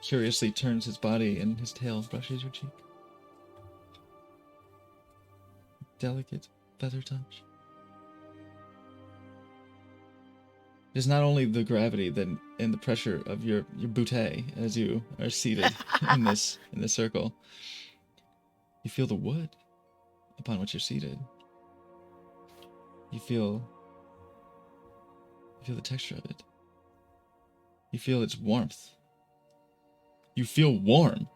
curiously turns his body and his tail brushes your cheek. Delicate feather touch. It's not only the gravity and the pressure of your bootay as you are seated in this circle. You feel the wood upon which you're seated. You feel the texture of it. You feel its warmth. You feel warm.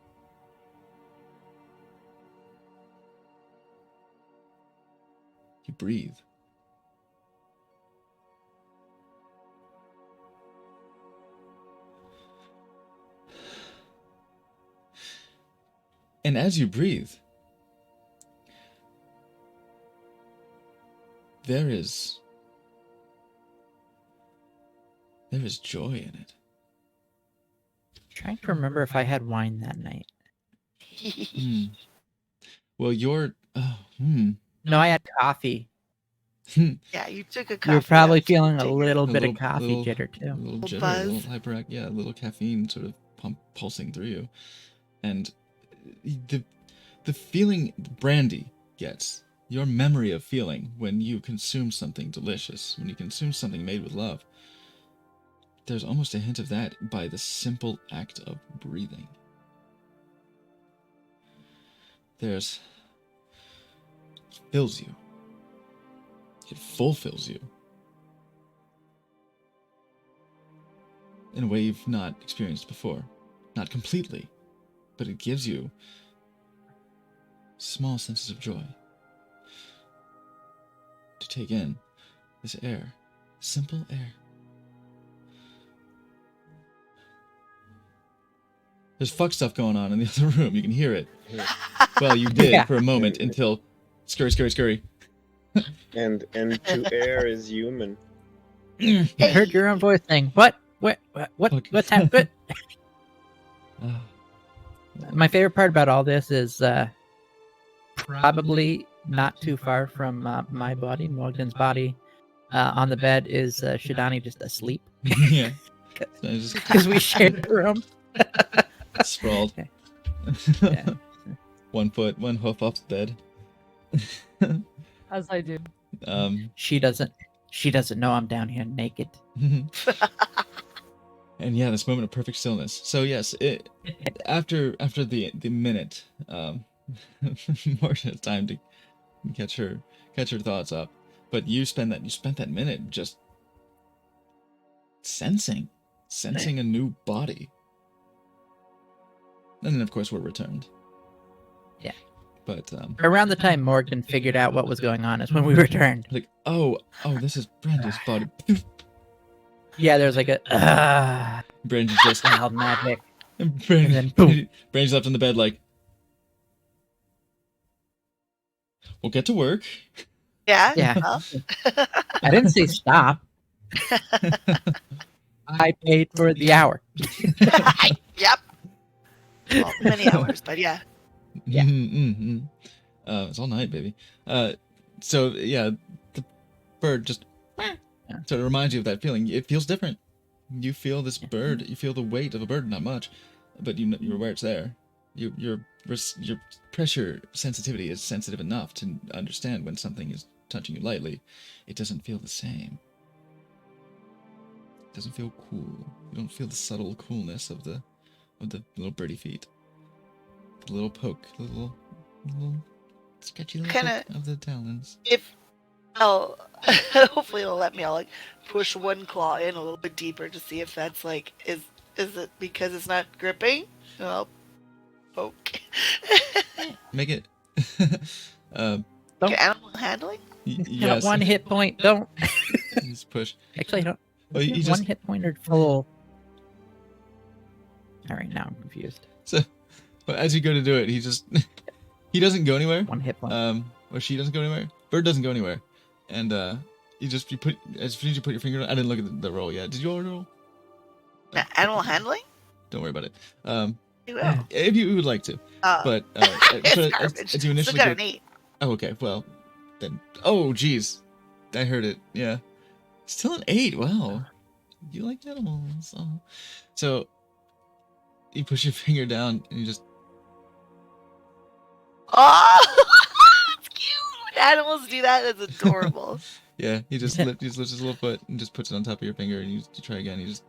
You breathe. And as you breathe, there is joy in it. Trying to remember if I had wine that night. Well, No, I had coffee. Yeah, you took a coffee. You were probably after you feeling a take little bit little- of coffee little- jitter a too. little jitter, buzz. a little hyperact, a little caffeine sort of pulsing through you, and the feeling Brandy gets, your memory of feeling when you consume something delicious, when you consume something made with love. There's almost a hint of that by the simple act of breathing. there's fills you. It fulfills you in a way you've not experienced before. Not completely, but it gives you small senses of joy to take in this air, simple air. There's fuck stuff going on in the other room. You can hear it. Well, you did Yeah. for a moment until scurry, scurry, scurry. And to air is human. You heard your own voice saying, "What? What's happened?" Ah, My favorite part about all this is probably not too far from my body, Morgan's body. On the bed is Shidani just asleep yeah. So I just because we shared a room. sprawled. Yeah. 1 foot, 1 hoof off the bed. As I do. She doesn't know I'm down here naked. And yeah, this moment of perfect stillness. So yes, after the minute, Morgan has time to catch her thoughts up. But you spent that minute just sensing a new body. And then of course we're returned. Yeah. But Around the time Morgan figured out what was going on is when we returned. like, oh, this is Brandy's body. Yeah, there's like a Brandy just wild magic. and And then boom. Brandy's left in the bed like, we'll get to work. Yeah. Yeah. Well, I didn't say stop. I paid for the hour. yep. Well, many hours, but yeah. Yeah. Mm-hmm. It's all night, baby. So yeah, the bird just so it reminds you of that feeling. It feels different. You feel this bird. You feel the weight of a bird. Not much, but you're aware it's there. Your pressure sensitivity is sensitive enough to understand when something is touching you lightly. It doesn't feel the same. It doesn't feel cool. You don't feel the subtle coolness of the little birdie feet. The little poke, the little sketchy little Kinda- poke of the talons. If hopefully it'll let me. I'll like push one claw in a little bit deeper to see if that's like is it because it's not gripping? I'll poke. Make it. Don't- Okay, animal handling. Yes. One hit point. Don't. Just push. Actually, I don't. Oh, you One just hit point or full. All right, now I'm confused. so. But as you go to do it, he just he doesn't go anywhere. One hit point. Or she doesn't go anywhere. Bird doesn't go anywhere, and you put as soon as you put your finger. I didn't look at the roll yet. Did you already roll? Animal handling. Don't worry about it. You will. If you would like to, but It's but garbage. as you Still initially got go, an 8. oh okay, well then. Oh geez, I heard it. Yeah, still an 8. Wow, you like animals. Oh. So you push your finger down and you just Oh, it's cute. When animals do that, that's adorable. yeah. He just lifts his little foot and just puts it on top of your finger and you try again. You just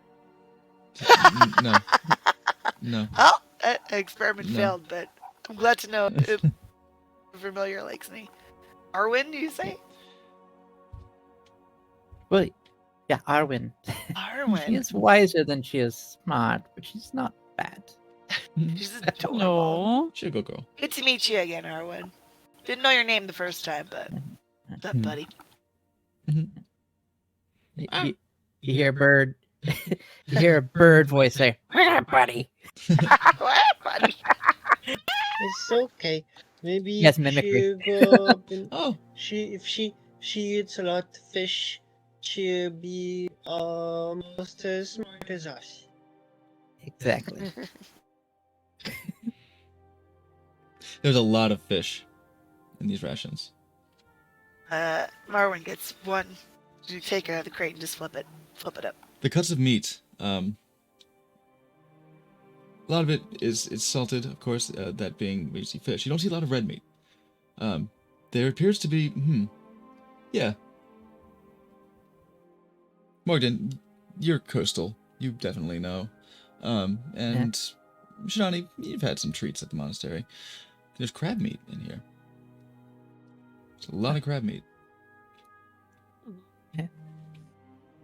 no. Oh, experiment No. failed, but I'm glad to know if familiar likes me. Arwen, do you say? Well, yeah, Arwen. She Arwen. is wiser than she is smart, but she's not bad. She's adorable. No. She'll go girl. Good to meet you again, Arwen. Didn't know your name the first time, but what's up, buddy? You hear a bird. You hear a bird voice say, "Buddy." What, buddy? It's okay. Maybe Yes, if mimicry. she go up and Oh, if she eats a lot of fish, she'll be almost as smart as us. Exactly. there's a lot of fish in these rations. Marwin gets one. You take her out of the crate and just flip it up. The cuts of meat, a lot of it is salted, of course. That being where you see fish, you don't see a lot of red meat. There appears to be, yeah. Morgan, you're coastal. You definitely know. And Shidani, you've had some treats at the monastery. There's crab meat in here. There's a lot of crab meat.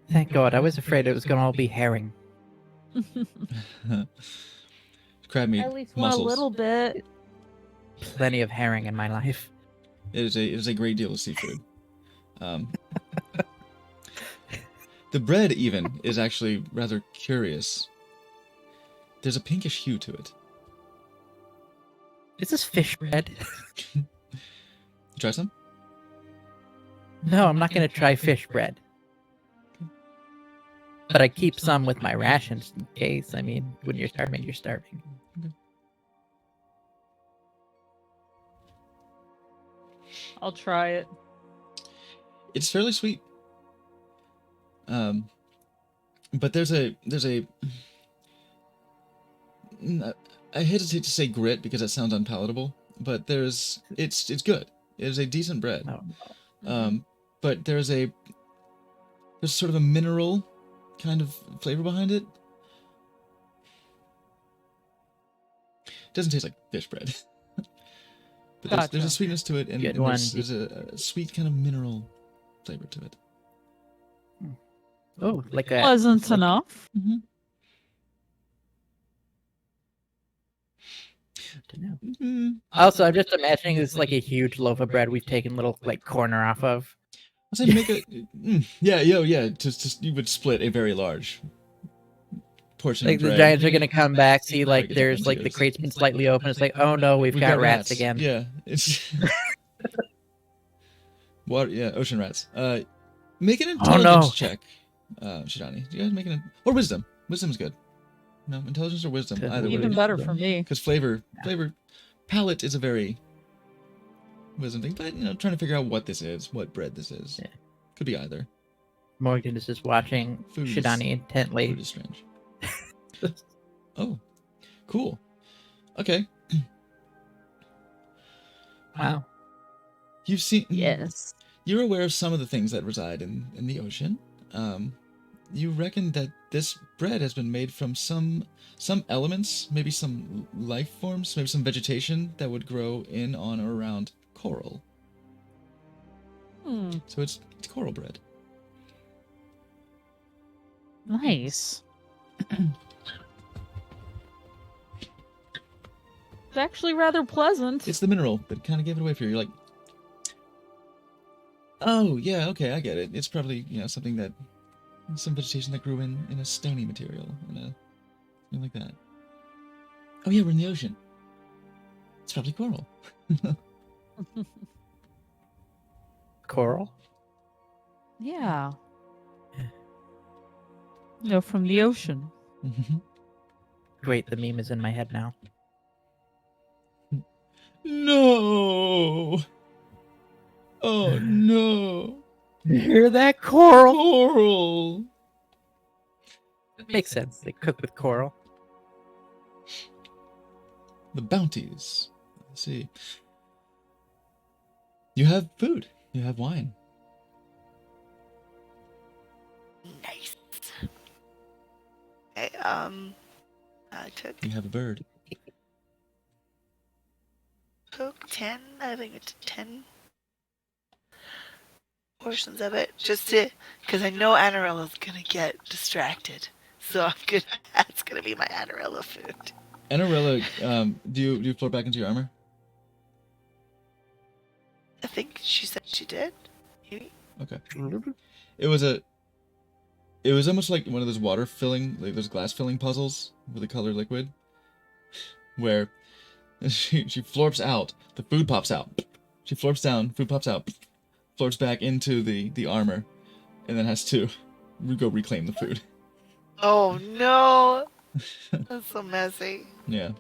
Thank God. I was afraid it was going to all be herring. Crab meat, At least want a mussels. little bit. Plenty of herring in my life. It is a great deal of seafood. The bread even is actually rather curious. There's a pinkish hue to it. Is this fish bread? Try some? No, I'm not going to try fish bread. But I keep some with my rations in case. I mean, when you're starving, you're starving. I'll try it. It's fairly sweet. But there's a I hesitate to say grit because that sounds unpalatable, but it's good. It is a decent bread. Oh, But there's sort of a mineral kind of flavor behind it. Doesn't taste like fish bread. But there's a Gotcha. sweetness to it, and Good there's a sweet kind of mineral flavor to it. oh, like a Pleasant enough. Mm-hmm. to know. Mm-hmm. Also, I'm just imagining this like a huge loaf of bread we've taken little like corner off of. I'll say make a yeah. Just you would split a very large portion Like of the bread. giants are gonna come back, see Break like it up there's into like the yours. crate's been slightly open. It's like, oh no, we've got rats again. Yeah, it's water. Yeah, ocean rats. Make an intelligence check, Shidani. Do you guys make an or wisdom? Wisdom is good. No, intelligence or wisdom, either Even way. better for me. Because flavor, palate is a very wisdom thing. But trying to figure out what this is, what bread this is. Yeah. Could be either. Morgan is just watching Food is- Shidani intently. Food is strange. Oh, cool. Okay, Wow. you've seen. Yes. You're aware of some of the things that reside in the ocean. You reckon that this bread has been made from some elements, maybe some life forms, maybe some vegetation that would grow in, on, or around coral. Hmm. So it's coral bread. Nice. It's actually rather pleasant. It's the mineral that kind of gave it away for you. You're like, oh yeah, okay, I get it. It's probably something that some vegetation that grew in a stony material, something like that. Oh yeah, we're in the ocean. It's probably coral. Coral? Yeah. From the ocean. Great, the meme is in my head now. No. Oh no. You hear that, coral? Coral. Makes sense. They cook with coral. The bounties. Let's see. You have food. You have wine. Nice. Okay, I took You have a bird. 10, I think it's 10 portions of it, just to, because I know Anarella's gonna get distracted, so that's gonna be my Anarella food. Anarella, do you float back into your armor? I think she said she did. Maybe. Okay. It was almost like one of those water filling, like those glass filling puzzles with a color liquid, where she florps out, the food pops out. She florps down, food pops out, florps back into the armor, and then has to go reclaim the food. Oh no! That's so messy. Yeah.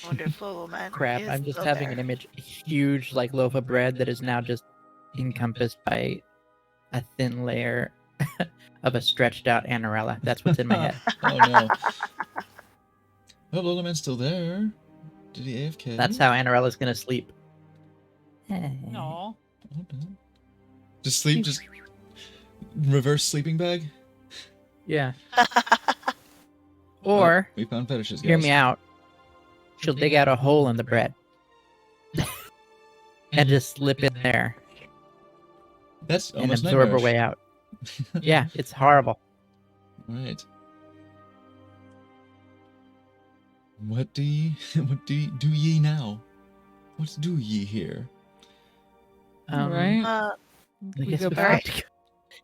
Wonderful, man. Crap, is I'm just still having there. an image. A huge like loaf of bread that is now just encompassed by a thin layer of a stretched out Anarella. That's what's in my head. Oh no. Oh, Lola Man's still there. Did he AFK? That's how Anarella's gonna sleep. No. Oh, no. Just sleep, just reverse sleeping bag. Yeah. Or We found fetishes. hear guys. me out. she'll dig out a hole in the bread and just slip in there That's and almost absorb her nightmarish. way out. Yeah, it's horrible. All right. What do ye now? What do ye here? Right. I We guess go we back. have to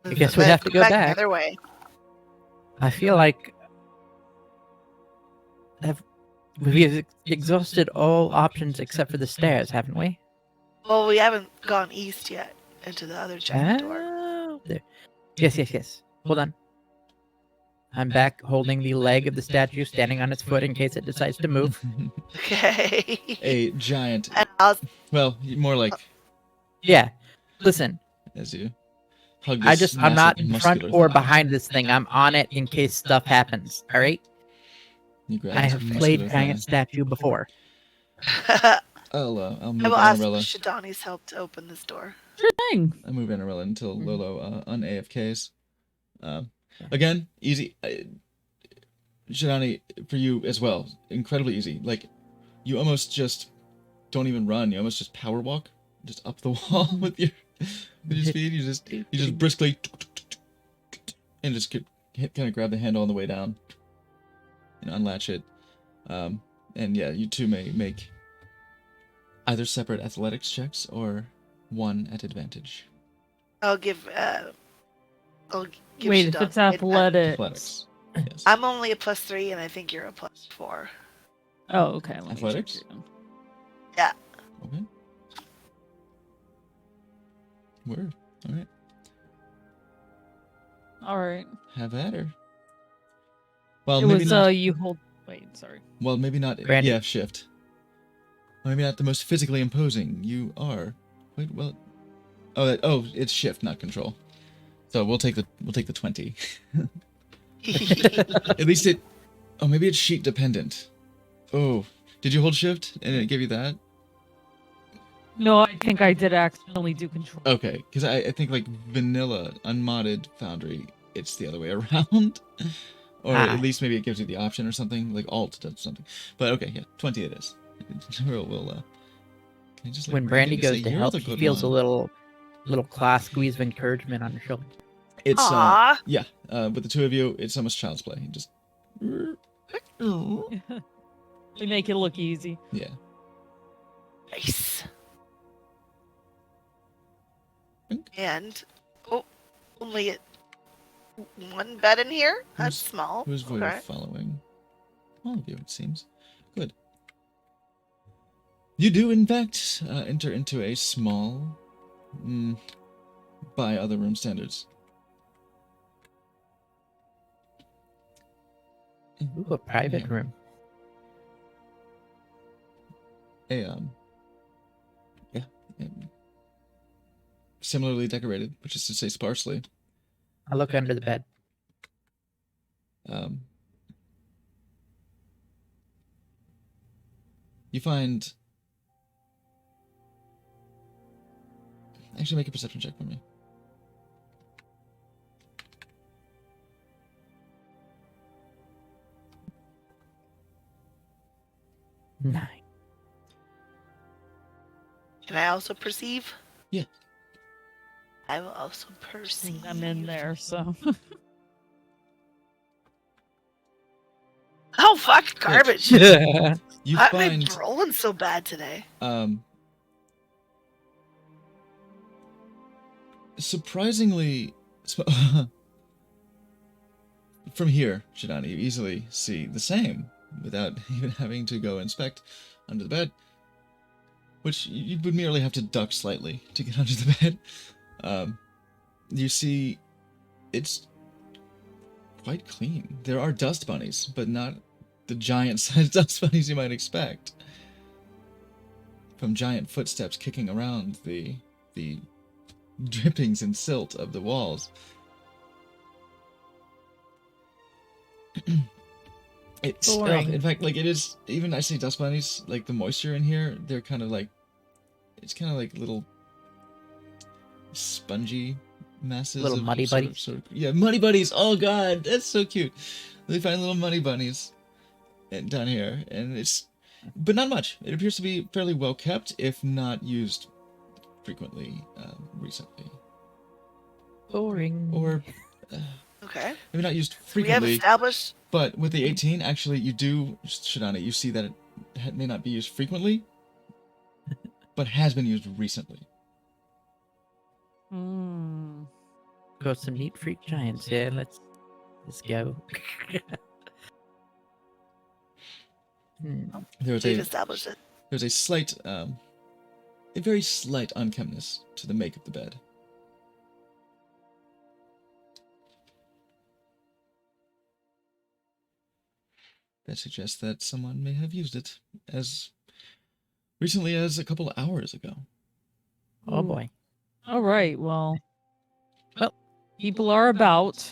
I guess we have to go the back. other way. I feel like we've exhausted all options except for the stairs, haven't we? Well, we haven't gone east yet into the other giant door. Oh, there. Yes. Hold on. I'm back holding the leg of the statue, standing on its foot in case it decides to move. Okay. A giant. And I'll, Well, more like Yeah. Listen, as you hug this I'm not massive in front muscular or thigh. behind this thing. I'm on it in case stuff happens. All right? You grab I this have muscular played thigh. giant statue before. I'll I move will ask Annarella. Shadani's help to open this door. Sure thing. I move Annarella until Mhm. Lolo un-AFKs. Again, easy. Shadani, for you as well, incredibly easy. Like, you almost just don't even run. You almost just power walk, just up the wall with your speed. You just briskly and just kind of grab the handle on the way down and unlatch it. And yeah, you two may make either separate athletics checks or one at advantage. I'll give. Wait, if Shadani it's advantage. Athletics. Yes. I'm only a +3, and I think you're a +4. Oh, okay. Let me check Athletics? you. Okay. Word. All right. All right. Have at her. Well, It maybe was not. you hold. Wait, sorry. Well, maybe not. Brandy. Yeah, shift. Maybe not the most physically imposing. You are quite well. Oh, it's shift, not control. So we'll take the 20. At least it. Oh, maybe it's sheet dependent. Oh, did you hold shift and it gave you that? No, I think I did accidentally do control. Okay, because I think like vanilla unmodded Foundry, it's the other way around. Or Ah. at least maybe it gives you the option or something, like Alt does something. But okay, yeah, 20 it is. We'll can I just, like, When Brandy randomly goes say, to "You're help, the she good feels one." a little claw squeeze of encouragement on her shoulder. It's Aww. yeah, with the two of you, it's almost child's play. You just We make it look easy. yeah. Nice. Think. And only one bed in here. That's Who's- small. Who's void Okay. of following? All of you, it seems. Good. You do, in fact, enter into a small, by other room standards. Ooh, a private Yeah. room. Yeah, similarly decorated, which is to say sparsely. I look under the bed. You find. Actually, make a perception check for me. Nine. Can I also perceive? Yeah. I will also perceive. I'm in there, so. Oh fuck, garbage. You Why am I find rolling so bad today? Surprisingly, from here, Shadani, you easily see the same without even having to go inspect under the bed, which you would merely have to duck slightly to get under the bed. You see, it's quite clean. There are dust bunnies, but not the giant-sized dust bunnies you might expect. From giant footsteps kicking around the drippings and silt of the walls. It's Boring. in fact, like, it is, even I say dust bunnies, like the moisture in here, they're kind of like, it's kind of like little spongy masses Little of muddy buddies? yeah, muddy buddies. Oh god, that's so cute. They find little muddy bunnies and down here, and it's but not much. It appears to be fairly well kept, if not used frequently recently. Boring. Or Okay. maybe not used So we have frequently, established. but with the 18, actually, you do, Shadani, you see that it may not be used frequently, but has been used recently. Mm. Got some neat freak giants here. Let's go. There We've established it. was a slight, a very slight unkemness to the make of the bed. That suggests that someone may have used it as recently as a couple of hours ago. Oh boy. All right. Well, people are about.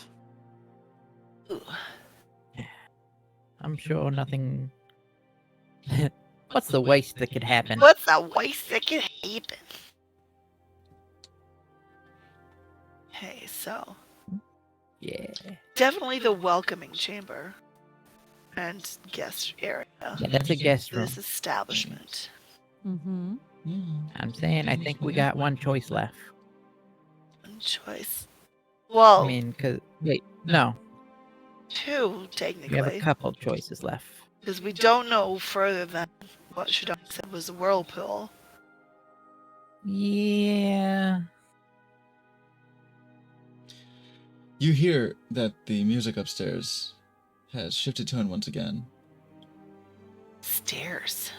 Ooh. I'm sure nothing. What's the worst that could happen? What's the worst that can happen? Okay, so Yeah. definitely the welcoming chamber and guest area. Yeah, that's a guest room. This establishment. Mm-hmm. Yeah. I'm saying I think we got one choice left. One choice. Well, I mean, wait, no, two we have a technically, couple choices left. because we don't know further than what Shadani said was the whirlpool. Yeah. You hear that the music upstairs has shifted tone once again. Stairs.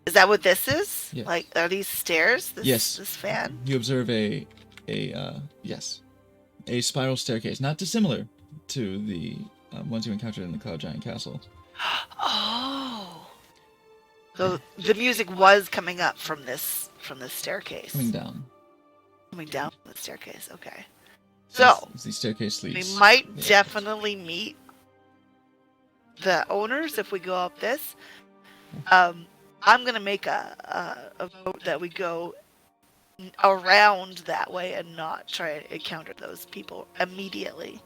Is that what this is? Yes. Like, are these stairs? Yes. This fan? You observe a spiral staircase, not dissimilar to the ones you encountered in the Cloud Giant Castle. Oh. So the music was coming up from this staircase. Coming down. Coming down the staircase. Okay. So As the staircase we leads. might Yeah. definitely meet the owners if we go up this. I'm gonna make a vote that we go around that way and not try to encounter those people immediately.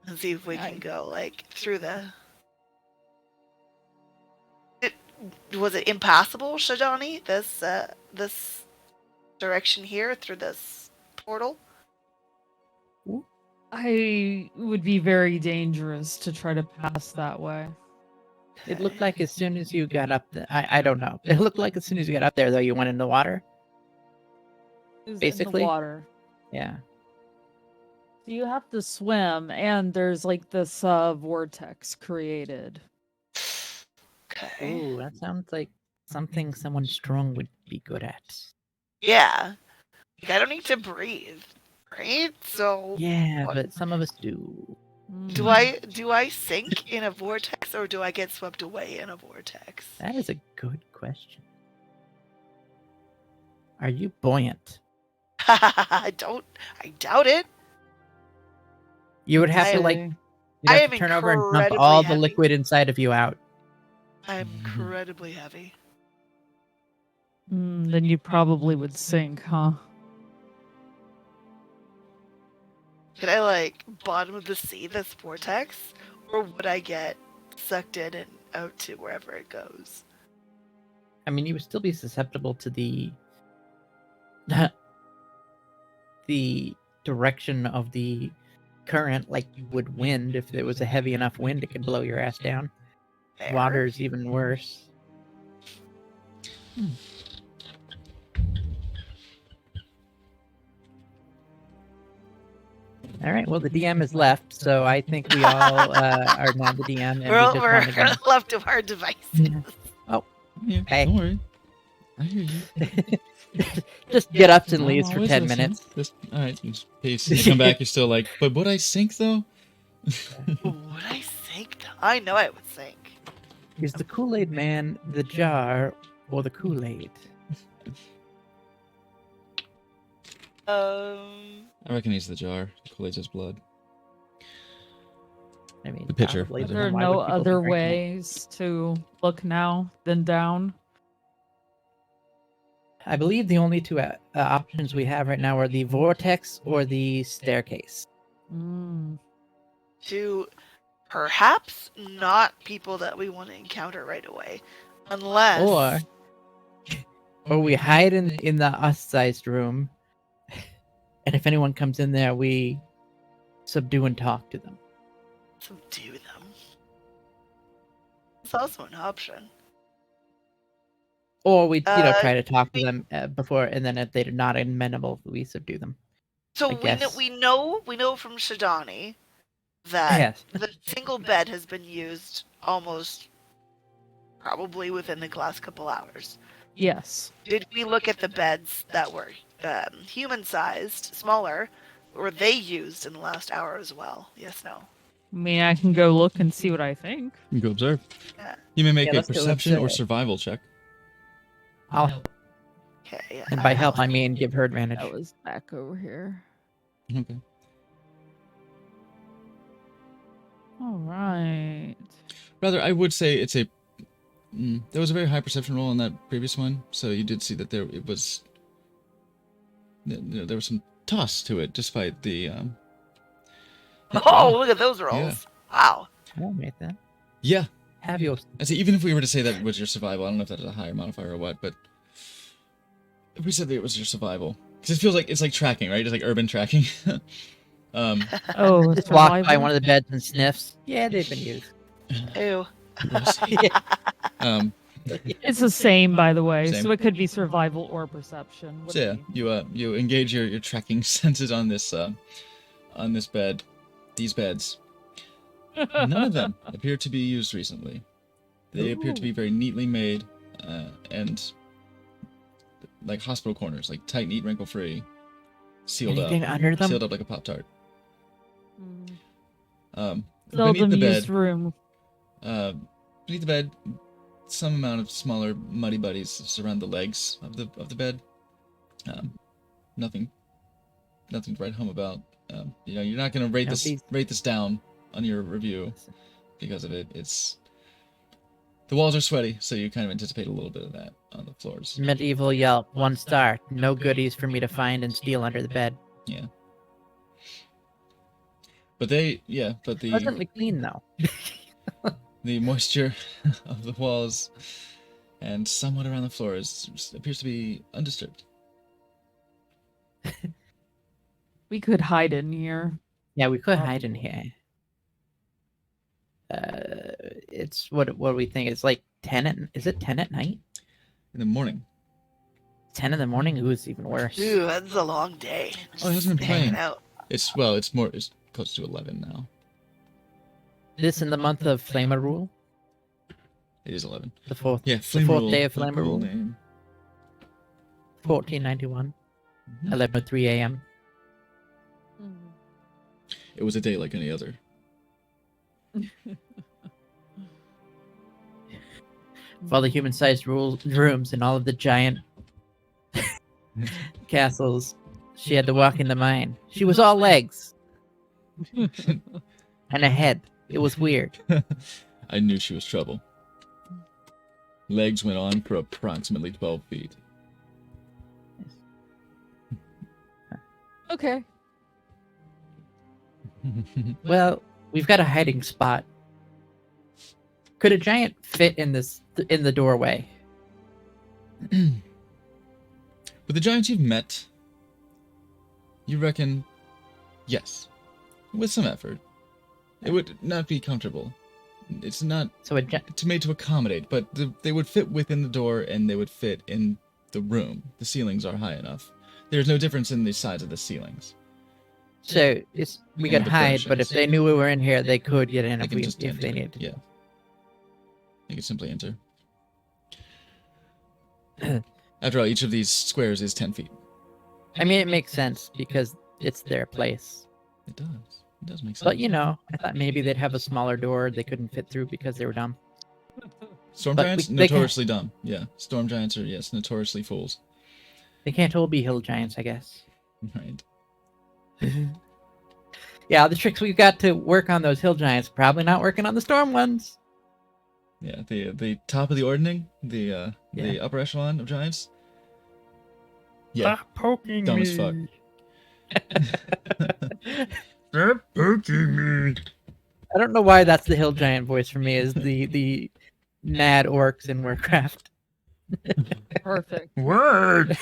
And see if we can go like through the. Was it impassable, Shadani? This direction here through this portal? I would be very dangerous to try to pass that way. It looked like as soon as you got up there, I don't know. It looked like as soon as you got up there, though, you went in the water. It was in Basically. the water. Yeah. So you have to swim, and there's like this vortex created. Okay. Ooh, that sounds like something someone strong would be good at. Yeah. Like, I don't need to breathe, right? So Yeah, but some of us do. do I sink in a vortex or do I get swept away in a vortex? That is a good question. Are you buoyant? I doubt it. You would have to like. Okay. You'd I have am to turn over and dump incredibly all the heavy. liquid inside of you out. I'm incredibly heavy. Then you probably would sink, huh? Could I like bottom of the sea this vortex? Or would I get sucked in and out to wherever it goes? I mean, you would still be susceptible to the the direction of the current, like you would wind. If there was a heavy enough wind, it could blow your ass down. Fair. Water's even worse. All right. Well, the DM is left, so I think we all are now the DM, and we just want to go. We're left to our devices. Yeah, Hey. don't worry. I hear you. Just get up and I'm leaves for always 10 listening. minutes. Just, all right, you just peace. You come back, you're still like, but would I sink though? Would I sink? I know I would sink. Is the Kool-Aid man the jar or the Kool-Aid? I reckon he's the jar. Kool-Aid's just blood. I mean, The pitcher. probably, I but don't There are why no would people be other drinking it? ways to look now than down. I believe the only two options we have right now are the vortex or the staircase. Mm. perhaps not people that we want to encounter right away. Unless... Or we hide in the us-sized room, and if anyone comes in there, we subdue and talk to them. subdue them. It's also an option. Or we, try to talk to them before, and then if they're not amenable, we subdue them. So I guess. we know from Shadani that Yes. the single bed has been used almost probably within the last couple hours. Yes. Did we look at the beds that were human-sized, smaller? Were they used in the last hour as well? Yes, no. I mean, I can go look and see what I think. You can go observe. Yeah. You may make Yeah, a let's go perception or observe. survival check. I'll help. Okay. And by help, I mean give her advantage. That was back over here. Okay. All right. Rather, I would say it's a. There was a very high perception roll on that previous one, so you did see that there was some toss to it, despite the. Oh, look at those rolls! Wow. I made that. Yeah, Have your I see. Even if we were to say that was your survival, I don't know if that is a higher modifier or what, but if we said that it was your survival, because it feels like it's like tracking, right? It's like urban tracking. Oh, just walk by survival? one of the beds and sniffs. Yeah, they've been used. Ew. It's the same, by the way, Same. so it could be survival or perception. What So do yeah, you mean? you engage your tracking senses on this bed, these beds. None of them appear to be used recently. They appear to be very neatly made, and like hospital corners, like tight, neat, wrinkle-free, sealed Anything under them? sealed up like a Pop-Tart. Beneath Seldom the used bed, room. beneath the bed, some amount of smaller muddy buddies surround the legs of the bed. Nothing to write home about. You're not going to rate No, rate this down on your review because of it. The walls are sweaty, so you kind of anticipate a little bit of that on the floors. Medieval Yelp, 1 star. No goodies for me to find and steal under the bed. Yeah. But the Pleasantly clean though. the moisture of the walls and somewhat around the floors appears to be undisturbed. We could hide in here. Yeah, we could hide in here. It's what do we think? It's like 10 is it 10 at night? In the morning. 10 in the morning? Ooh, it's even worse. Ooh, that's a long day. Oh, it hasn't been Hanging playing. out. It's close to 11 now. This in the month of Flamer Rule? It is 11. The fourth Yeah, the Flame fourth Rule, day of what a Flamer cool Rule? name. 1491. Mhm. 11:03 a.m. It was a day like any other. For all the human-sized rooms and all of the giant castles, she had to walk into mine. She was all legs and a head. It was weird. I knew she was trouble. Legs went on for approximately 12 feet. Okay. Well, we've got a hiding spot. Could a giant fit in the doorway? With the giants you've met, you reckon, yes. With some effort. It would not be comfortable. It's not So made to accommodate, but they would fit within the door and they would fit in the room. The ceilings are high enough. There's no difference in the size of the ceilings. we could the hide, but if furnishings. they knew we were in here, they could get in They can if just they enter. needed to. Yeah. They can simply enter. After all, each of these squares is 10 feet. I mean, it makes sense because it's their place. It does. It does make sense. But I thought maybe they'd have a smaller door they couldn't fit through because they were dumb. Storm but giants, they can- notoriously dumb. Yeah. Storm giants are, yes, notoriously fools. They can't all be hill giants, I guess. Right. Yeah, the tricks we've got to work on those hill giants probably not working on the storm ones. Yeah, the top of the ordning, the upper echelon of giants. Yeah, poking dumb as fuck. Stop poking me. I don't know why that's the hill giant voice for me. Is the mad orcs in Warcraft? Perfect. Word.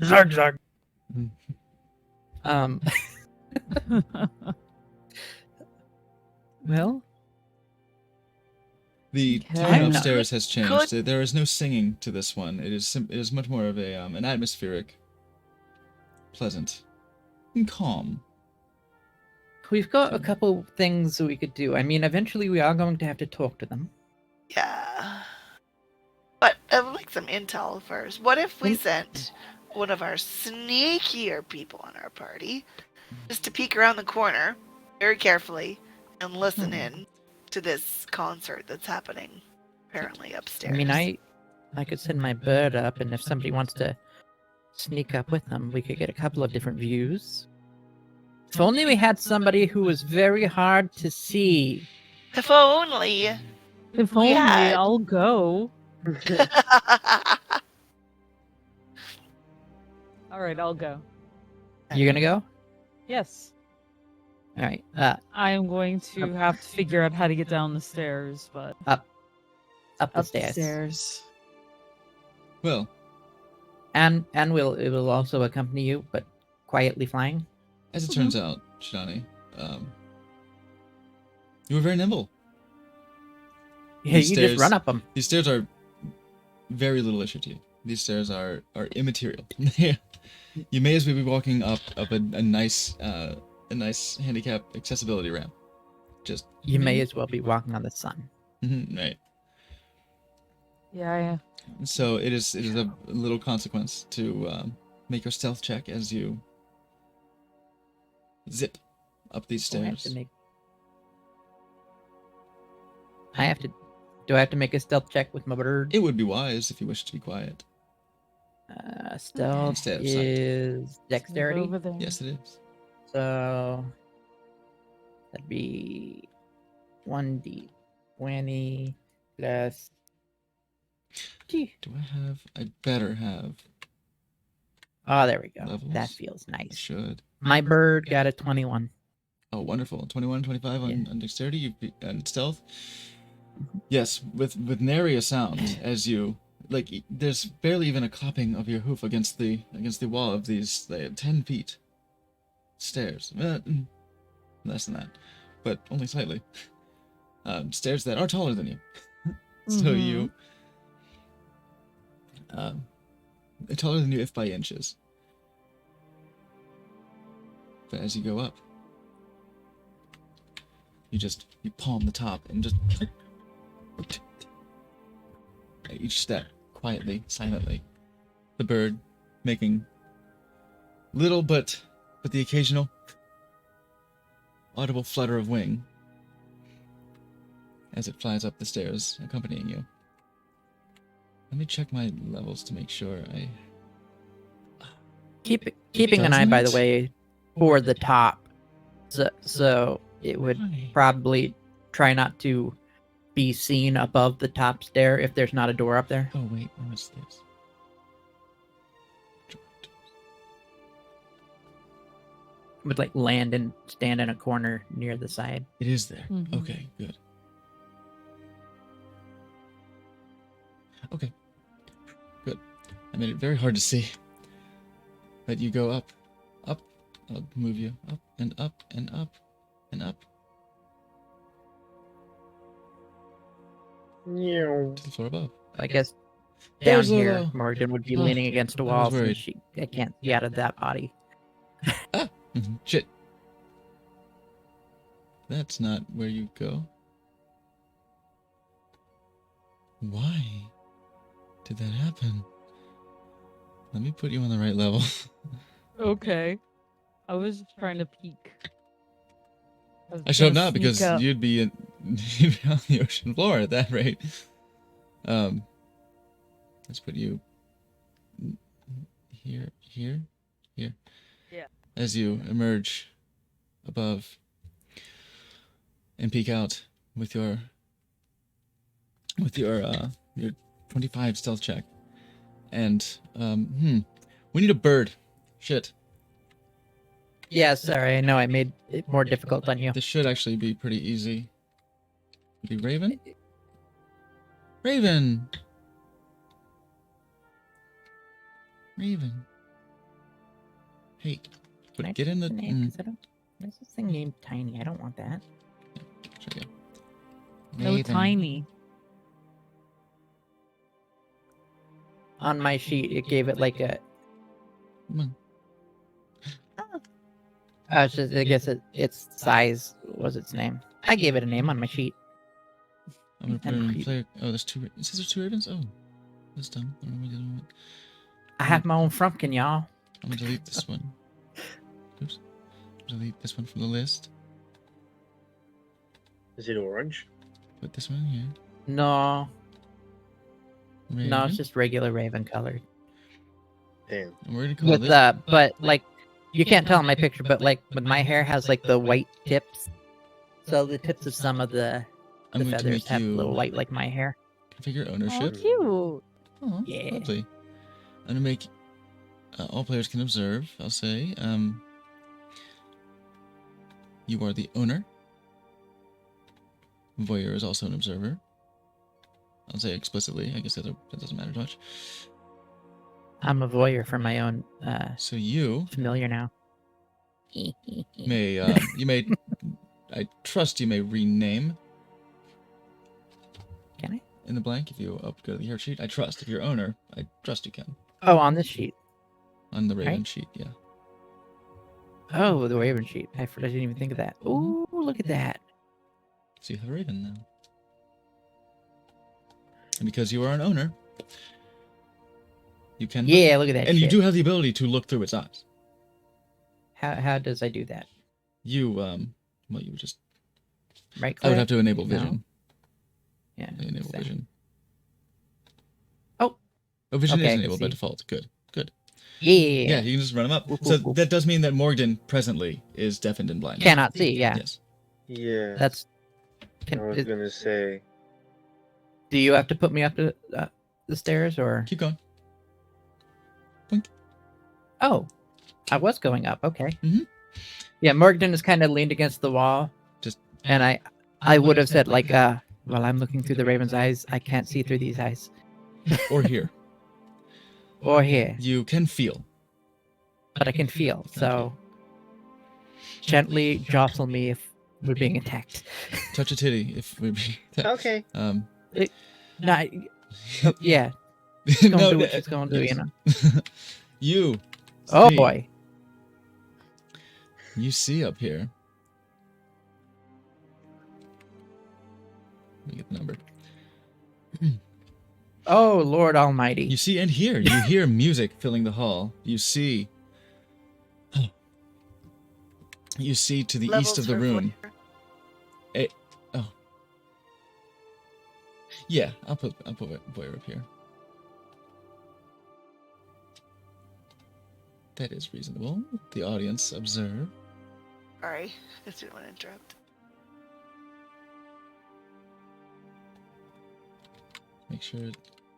Zug zug. Um. Well, The Okay. tone I'm not- upstairs has changed. Could- There is no singing to this one. It is much more of a an atmospheric, pleasant, and calm. we've got a couple things that we could do. I mean, eventually we are going to have to talk to them. Yeah. But I would like some intel first. What if we Mm. sent one of our sneakier people on our party just to peek around the corner very carefully and listen in to this concert that's happening apparently I upstairs? mean, I could send my bird up, and if somebody wants to sneak up with them, we could get a couple of different views. If only we had somebody who was very hard to see. If only. If We only had- I'll go. All right, I'll go. You're gonna go? Yes. All right. I am going to have to figure out how to get down the stairs, but Up the up the stairs. stairs. Well, And it will also accompany you, but quietly flying. as it turns out, Shidani, you were very nimble. Yeah, These you stairs- just run up them. These stairs are very little issue to you. These stairs are immaterial. You may as well be walking up a nice handicap accessibility ramp. Just You may as well be walking on the sun. right. Yeah. So it is a little consequence to make your stealth check as you zip up these Do I have stairs. to make? Do I have to make a stealth check with my bird? It would be wise if you wish to be quiet. Stealth Stay out of sight. is dexterity. Over there. Yes, it is. So that'd be 1d20 plus. Gee. Do I have? I better have. Oh, there we go. Levels? That feels I nice. should. My bird got a 21. Oh, wonderful. 21, 25 on dexterity and stealth. Yes, with nary a sound as you there's barely even a clapping of your hoof against the wall of these 10 feet stairs. Less than that, but only slightly. Stairs that are taller than you. So you taller than you if by inches. But as you go up, you palm the top and just at each step, quietly, silently. The bird making little but the occasional audible flutter of wing as it flies up the stairs, accompanying you. Let me check my levels to make sure I... Keeping an eye, by the Doesn't? way, for the top. So it would probably try not to be seen above the top stair if there's not a door up there. Oh, wait, what's this? Would like land and stand in a corner near the side. It is there. Mhm. Okay, good. Okay. Good. I made it very hard to see. But you go up. Up. I'll move you up and up and up and up Meow. to the floor above. I guess down There's here, Lolo. Morgan would be Oh, leaning against a I was wall, so worried. I can't see out of that body. Shit. That's not where you go. Why did that happen? Let me put you on the right level. Okay. I was just trying to peek. was I showed gonna not because sneak up. you'd be you'd be on the ocean floor at that rate. Let's put you here. Yeah. As you emerge above and peek out with your 25 stealth check. And we need a bird. Shit. Yeah, sorry. I know I made it more difficult on you. This should actually be pretty easy. Be Raven? Raven! Raven. Hey, Can I get in the... change name? 'Cause I don't. There's this thing named Tiny. I don't want that. There you go. No Raven. tiny. On my sheet, it gave it like a. Come on. It's just, I guess its size was its name. I gave it a name on my sheet. I'm gonna put it in And- player... Oh, there's two... It says there's two Ravens? Oh. That's dumb. I don't know what the other one. I have my own frumpkin, y'all. I'm gonna delete this one. Oops. Delete this one from the list. Is it orange? Put this one in here. No, Raven. no, it's just regular raven colored. Damn. And we're gonna call With this... but like, you can't tell in my picture, but like, with my hair has like the white tips. So the tips of some of the I'm going to feathers make have a you little white like my hair. configure Oh, ownership. cute. Oh, Yeah. lovely. I'm gonna make all players can observe. I'll say, you are the owner. Voyeur is also an observer. I'll say explicitly. I guess that doesn't matter much. I'm a voyeur for my own So you familiar now. may I trust you may rename Can I? in the blank if you go to the hero sheet. I trust if you're owner. I trust you can Oh, on this sheet. on the Raven Right? sheet. Yeah. Oh, the raven sheet. I didn't even think of that. Ooh, look at that. So you have a Raven now. And because you are an owner, you can Yeah, look at that. and you shit. do have the ability to look through its eyes. How does I do that? You well you would just Right I would click? have to enable No. vision. Yeah. Enable same. vision. Oh. Oh, vision Okay, I is can enabled by see. default. Good. Yeah. Yeah, you can just run them up. Whoop, So whoop, whoop. that does mean that Morgden presently is deafened and blind. Cannot see. Yeah. Yes. Yeah. That's. I was gonna say. Do you have to put me up to the stairs or? Keep going. Oh, I was going up. Okay. Mhm. Yeah, Morgan is kind of leaned against the wall. Just- And I would have said like, while I'm looking through the raven's eyes, I can't see through these eyes. Or here. Or here, You can feel. but I can feel. So gently jostle me if we're being attacked. Touch a titty if we Okay. Nah, yeah, it's gonna No, do what it's gonna do, you yes. know. You. Oh see- boy. You see up here. Let me get the number. Oh Lord Almighty. You see and hear. You hear music filling the hall. You see. You see to the east Levels of the for room. voyeur. Yeah, I'll put Voyeur up here. That is reasonable. The audience observe. Sorry, I didn't want to interrupt. Make sure it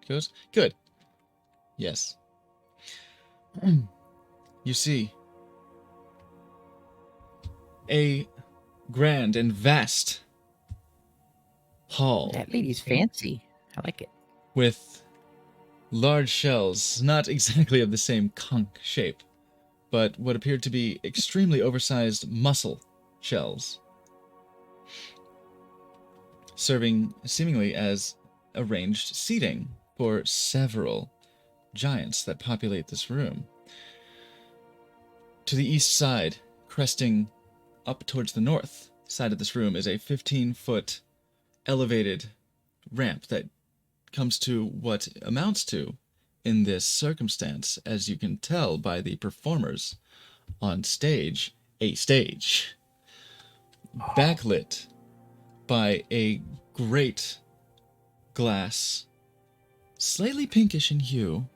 goes. Good. Yes. You see a grand and vast hall That lady's fancy. I like it. with large shells, not exactly of the same conch shape, but what appeared to be extremely oversized mussel shells, serving seemingly as arranged seating for several giants that populate this room. To the east side, cresting up towards the north side of this room, is a 15-foot elevated ramp that comes to what amounts to, in this circumstance, as you can tell by the performers on stage, a stage. Backlit by a great glass, slightly pinkish in hue,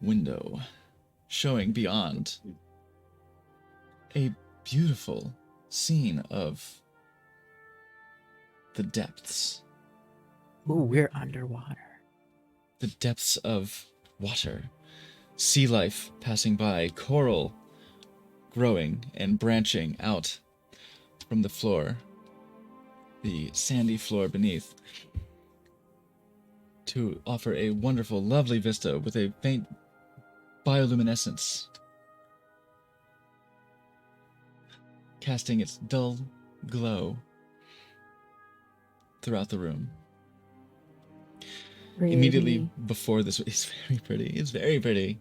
window showing beyond a beautiful scene of the depths. Ooh, we're underwater. The depths of water. Sea life passing by, coral growing and branching out from the floor, the sandy floor beneath, to offer a wonderful, lovely vista with a faint bioluminescence, casting its dull glow throughout the room. Immediately before this, it's very pretty. It's very pretty.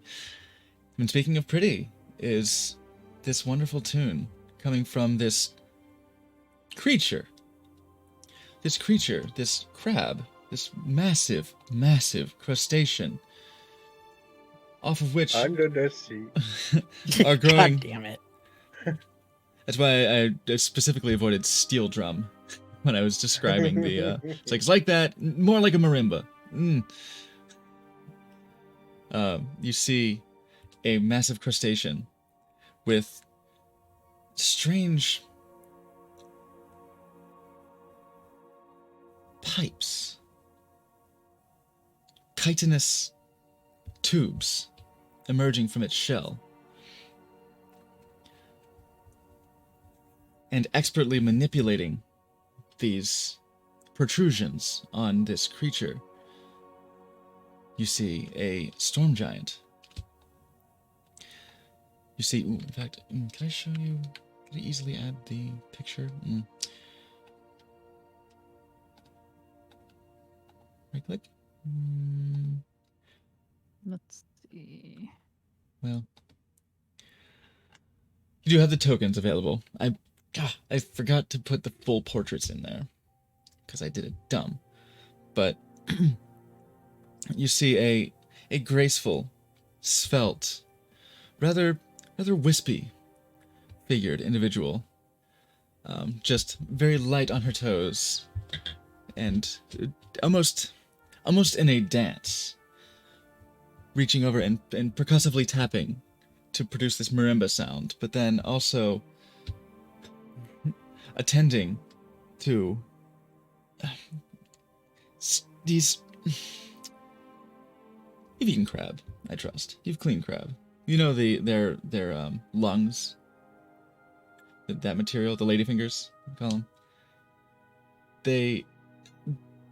And speaking of pretty, is this wonderful tune coming from this creature. This creature, this crab, this massive, massive crustacean, off of which Under the sea. are growing. God damn it. That's why I specifically avoided steel drum when I was describing the. It's like that, more like a marimba. You see a massive crustacean with strange pipes, chitinous tubes emerging from its shell, and expertly manipulating these protrusions on this creature. You see a storm giant. You see, in fact, can I show you? Can I easily add the picture? Right click. Let's see. Well, you do have the tokens available. I forgot to put the full portraits in there because I did it dumb. But you see a graceful, svelte, rather wispy figured individual, just very light on her toes, and almost in a dance, reaching over and percussively tapping to produce this marimba sound, but then also attending to these. You've eaten crab, I trust. You've cleaned crab. You know their lungs. That material, the ladyfingers, we call them.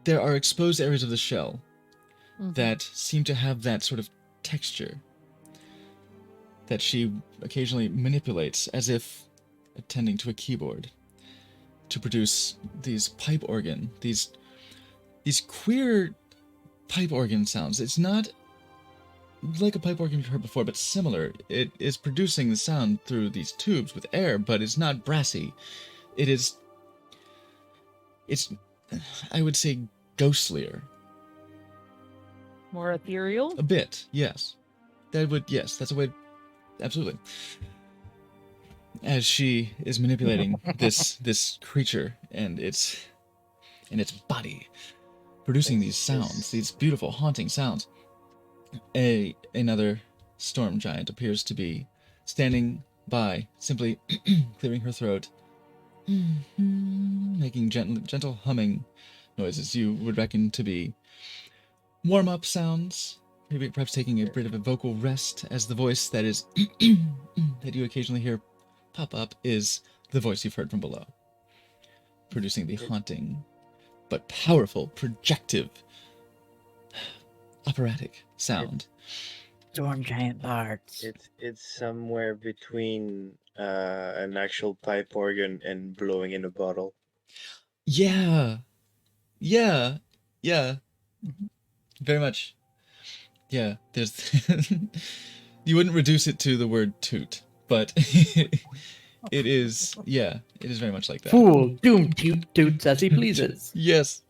There are exposed areas of the shell that seem to have that sort of texture that she occasionally manipulates as if attending to a keyboard to produce these pipe organ, these queer pipe organ sounds. It's not like a pipe organ you've heard before, but similar. It is producing the sound through these tubes with air, but it's not brassy. It's, I would say, ghostlier. More ethereal? A bit, yes. That's a way, absolutely. As she is manipulating this creature and its body, producing these sounds, these beautiful, haunting sounds. Another storm giant appears to be standing by, simply clearing her throat, making gentle humming noises you would reckon to be warm-up sounds, maybe perhaps taking a bit of a vocal rest, as the voice that is that you occasionally hear pop up is the voice you've heard from below, producing the haunting but powerful, projective, operatic sound. Storm giant bards. It's somewhere between an actual pipe organ and blowing in a bottle. Yeah. Very much. Yeah, there's you wouldn't reduce it to the word toot, but it is very much like that. Fool, Doom toots as he pleases. Yes.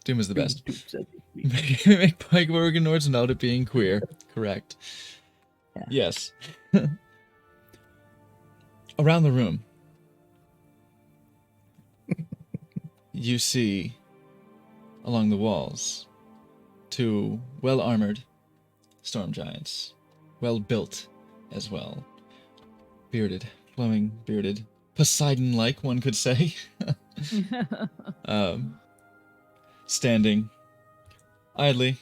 Doom is the best. Toots as he pleases. Make pipe organ noises without it being queer. Correct. Yeah. Yes. Around the room, you see along the walls two well-armored storm giants, well-built as well, flowing bearded, Poseidon-like, one could say. Standing idly,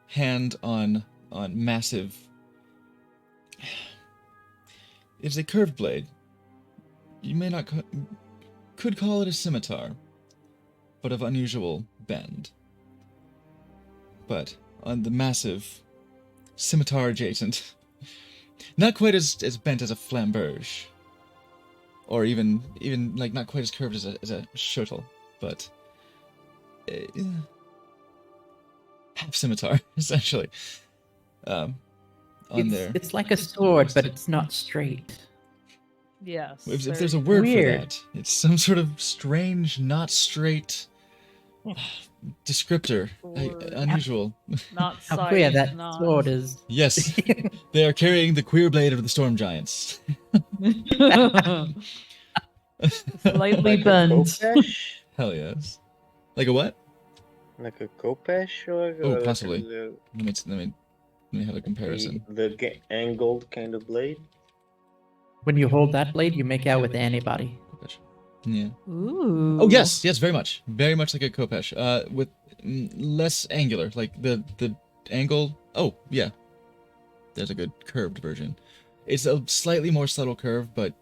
hand on massive It's a curved blade. You may not could call it a scimitar, but of unusual bend. But on the massive scimitar adjacent, not quite as bent as a flamberge, or even like not quite as curved as a shuttle, but half scimitar essentially. On there, It's like a sword, but it's not straight. Yes. if there's a you go. word Weird. for that, it's some sort of strange, not straight descriptor. Or Unusual. not How queer sight, that not sword is. Yes, they are carrying the queer blade of the storm giants. slightly Like a bent. Kopesh? Hell yes. Like a what? Like a Kopesh or Oh, like possibly. the Let me have a comparison. angled kind of blade? When you hold that blade, you make out with anybody. Yeah. Ooh. Oh yes, very much like a Kopesh. With less angular, like the angle. Oh yeah, there's a good curved version. It's a slightly more subtle curve, but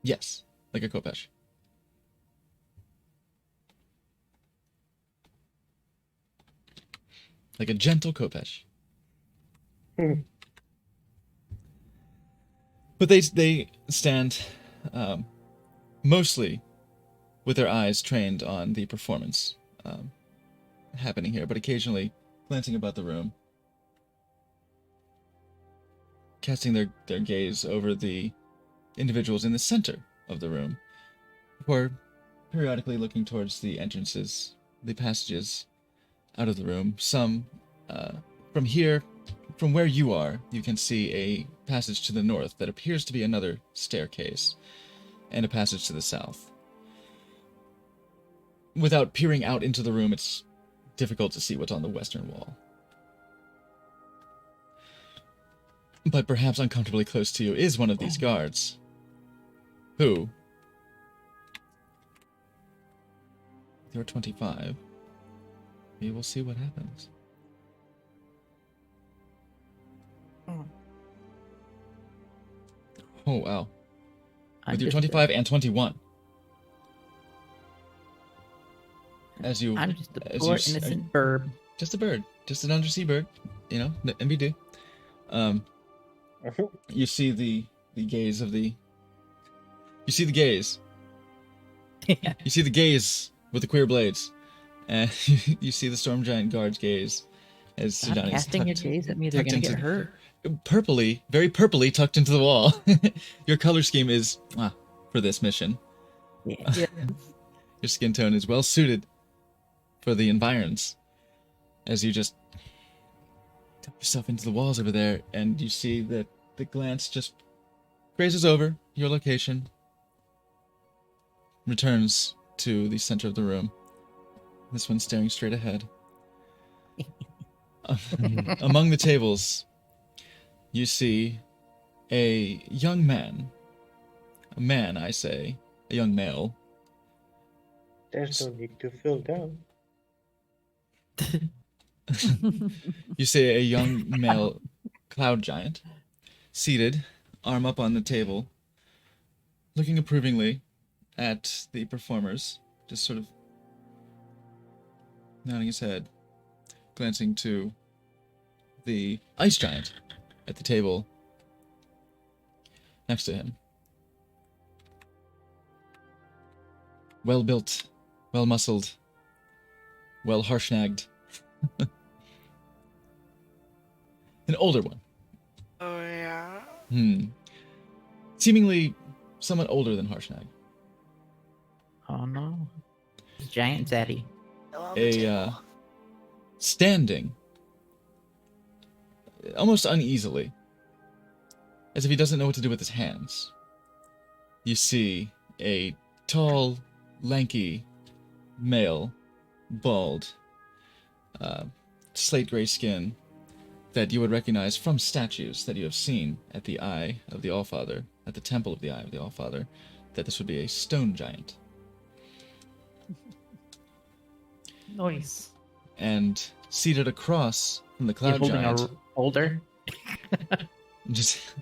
yes, like a Kopesh. Like a gentle Kopesh. But they stand mostly with their eyes trained on the performance happening here, but occasionally glancing about the room, casting their gaze over the individuals in the center of the room, who are periodically looking towards the entrances, the passages out of the room. Some from here, from where you are, you can see a passage to the north that appears to be another staircase, and a passage to the south. Without peering out into the room, it's difficult to see what's on the western wall. But perhaps uncomfortably close to you is one of these guards, who, you're 25, we will see what happens. Oh, wow. With your 25 and 21. As you... I'm just a as poor you s- innocent burb. Just a bird. Just an undersea bird. You know, MBD. You see the gaze of the... You see the gaze. Yeah. You see the gaze with the queer blades. And you see the storm giant guard's gaze as Stop Sudani is casting your tucked, gaze at me, they're tucked gonna into get hurt. purpley, very purpley tucked into the wall. Your color scheme is for this mission. Yeah. Yeah. Your skin tone is well suited for the environs. As you just tuck yourself into the walls over there, and you see that the glance just grazes over your location, returns to the center of the room. This one staring straight ahead. Among the tables, you see a young man. A man, I say. A young male. There's no need to feel down. You see a young male cloud giant, seated, arm up on the table, looking approvingly at the performers, just sort of nodding his head, glancing to the ice giant at the table next to him. Well built, well muscled, well harshnaged. An older one. Oh yeah. Seemingly somewhat older than Harshnag. Oh no. Giant Zaddy. Still on the table. Standing, almost uneasily, as if he doesn't know what to do with his hands. You see a tall, lanky male, bald, slate gray skin that you would recognize from statues that you have seen at the Eye of the Allfather, at the Temple of the Eye of the Allfather, that this would be a stone giant. Nice. And seated across from the He's cloud holding giant, a older. just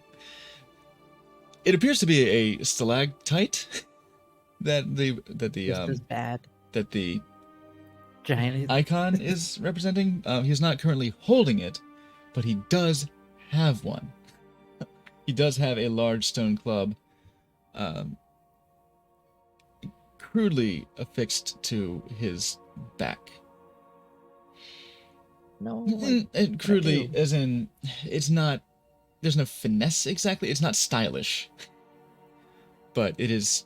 It appears to be a stalactite This is bad. that the Giant is icon is representing. He's not currently holding it, but he does have one. He does have a large stone club, crudely affixed to his back. no. Crudely, as in, it's not. There's no finesse exactly. It's not stylish, but it is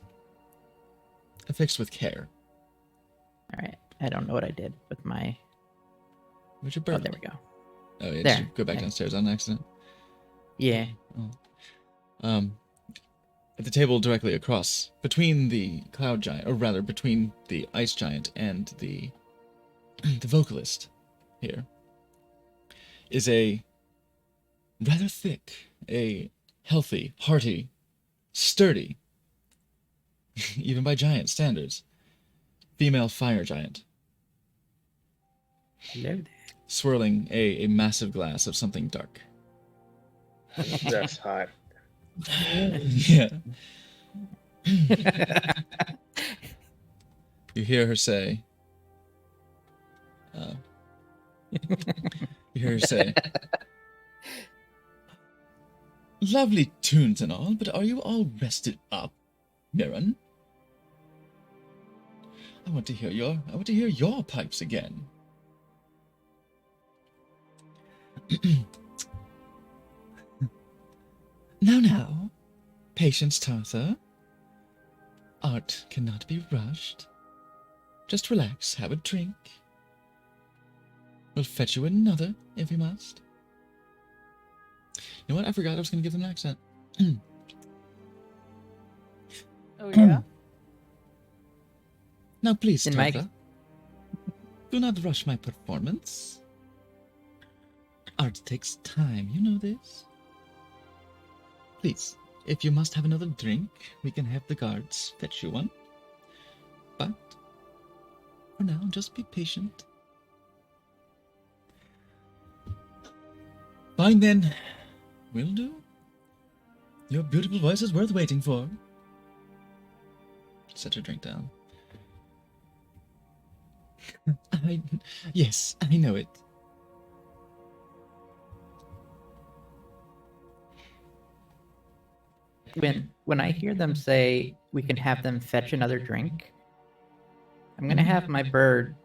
affixed with care. All right. I don't know what I did with my. Where'd your Oh, bird? there we go. Oh, yeah. Did There. you go back Okay. downstairs on accident? Yeah. At the table directly across, between the cloud giant, or rather between the ice giant and the the vocalist here, is a rather thick, a healthy, hearty, sturdy, even by giant standards, female fire giant, Hello there. swirling a massive glass of something dark. That's hot. Yeah. You hear her say, lovely tunes and all, but are you all rested up, Mirren? I want to hear your pipes again. Now, patience, Tartha. Art cannot be rushed. Just relax, have a drink. We'll fetch you another, if we must. You know what? I forgot I was going to give them an accent. Oh yeah. Now, please, In my- Tartha, do not rush my performance. Art takes time, you know this. Please, if you must have another drink, we can have the guards fetch you one. But, for now, just be patient. Fine then. Will do. Your beautiful voice is worth waiting for. Set her drink down. Yes, I know it. When I hear them say we can have them fetch another drink, I'm gonna have my bird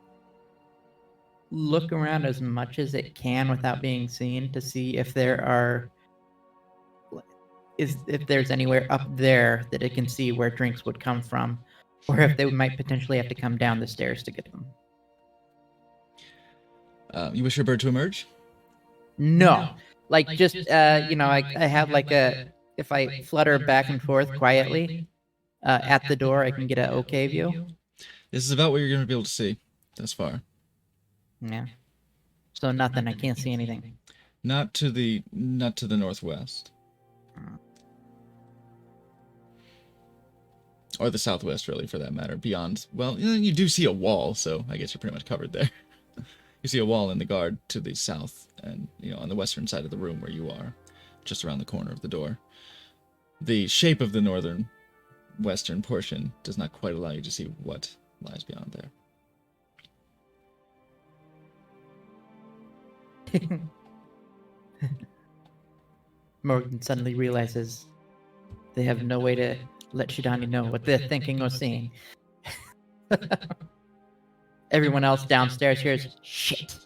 look around as much as it can without being seen to see if if there's anywhere up there that it can see where drinks would come from, or if they might potentially have to come down the stairs to get them. You wish your bird to emerge? No, like just I have like a if I flutter back and forth quietly at the door, I can get an okay view. This is about what you're going to be able to see thus far. Yeah. So nothing. I can't see anything. Not to the northwest. Or the southwest, really, for that matter. Beyond, well, you do see a wall, so I guess you're pretty much covered there. You see a wall in the guard to the south, and on the western side of the room where you are, just around the corner of the door. The shape of the northern western portion does not quite allow you to see what lies beyond there. Morgan suddenly realizes they have no way to let Shidani know what they're thinking or seeing. Everyone else downstairs hears shit.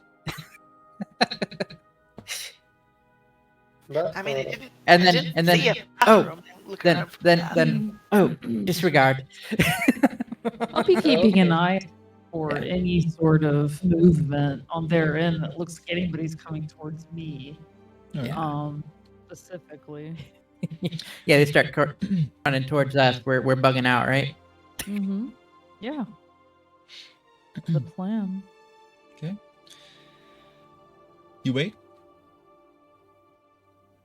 But, I mean, And I then- didn't and then- see a oh, bathroom looking out for that. Disregard. I'll be keeping an eye for Yeah. any sort of movement on their end that looks like anybody's coming towards me. All right. Specifically. Yeah, they start running towards us. We're bugging out, right? Mm-hmm. Yeah. The plan. Okay. You wait.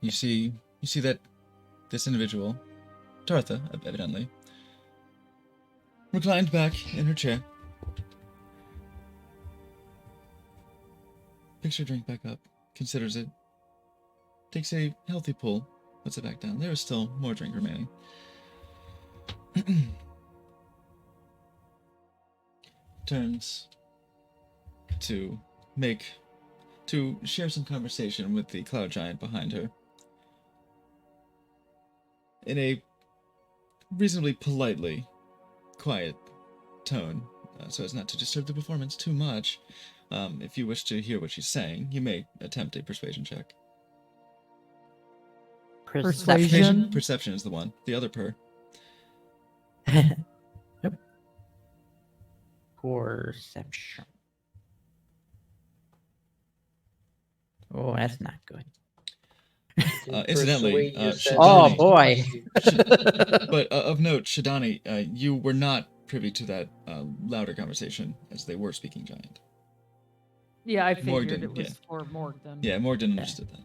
You see that this individual, Tartha, evidently, reclined back in her chair. Picks her drink back up, considers it, takes a healthy pull, puts it back down. There is still more drink remaining. Turns to share some conversation with the cloud giant behind her. In a reasonably politely quiet tone, so as not to disturb the performance too much. If you wish to hear what she's saying, you may attempt a persuasion check. Persuasion? Perception is the one. The other Nope. Perception. Oh, that's not good. Incidentally, Persuade yourself Oh, Shidani, boy. but of note, Shidani, you were not privy to that louder conversation as they were speaking giant. Yeah, I figured Morgan, it was yeah. for Morgan. Yeah, Morgan understood that.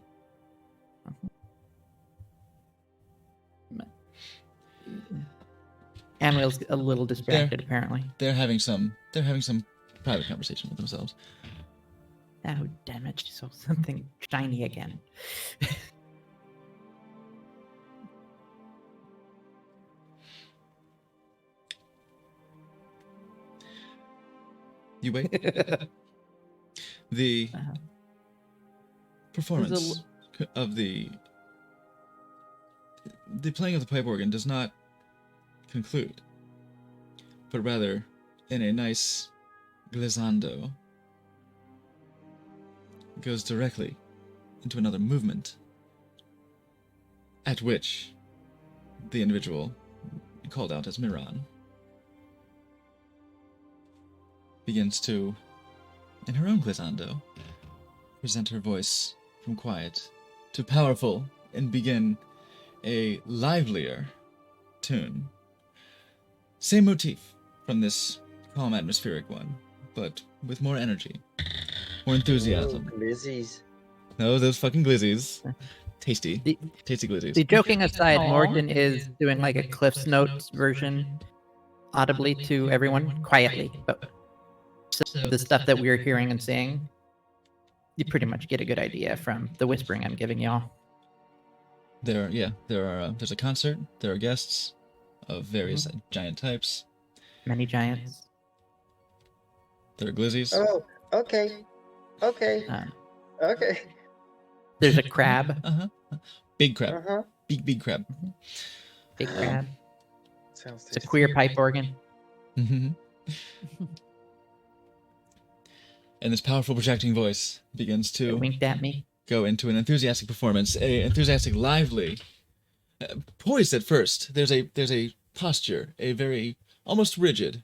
Anwil's a little distracted, apparently. They're having some private conversation with themselves. Oh, damn it. She saw something shiny again. You wait. The Uh-huh. performance of the playing of the pipe organ does not conclude, but rather, in a nice glissando, goes directly into another movement, at which the individual called out as Miran begins to, in her own glissando, present her voice from quiet to powerful and begin a livelier tune. Same motif from this calm atmospheric one, but with more energy, more enthusiasm. Oh, glizzies. No, those fucking glizzies. Tasty. Tasty glizzies. The joking aside, Aw. Morgan is doing like a Cliff's Notes version audibly to everyone, quietly. But so the stuff that we're hearing and saying, you pretty much get a good idea from the whispering I'm giving y'all. There's a concert. There are guests of various giant types. Many giants. There are glizzies. Oh, okay. Okay. Uh, Okay. there's a crab. Big crab. Uh-huh. Big crab. Big crab. Sounds It's a tasty. queer pipe organ. And this powerful projecting voice begins It to winked at me. go into an enthusiastic performance, a enthusiastic, lively, poised at first. There's a posture, a very almost rigid,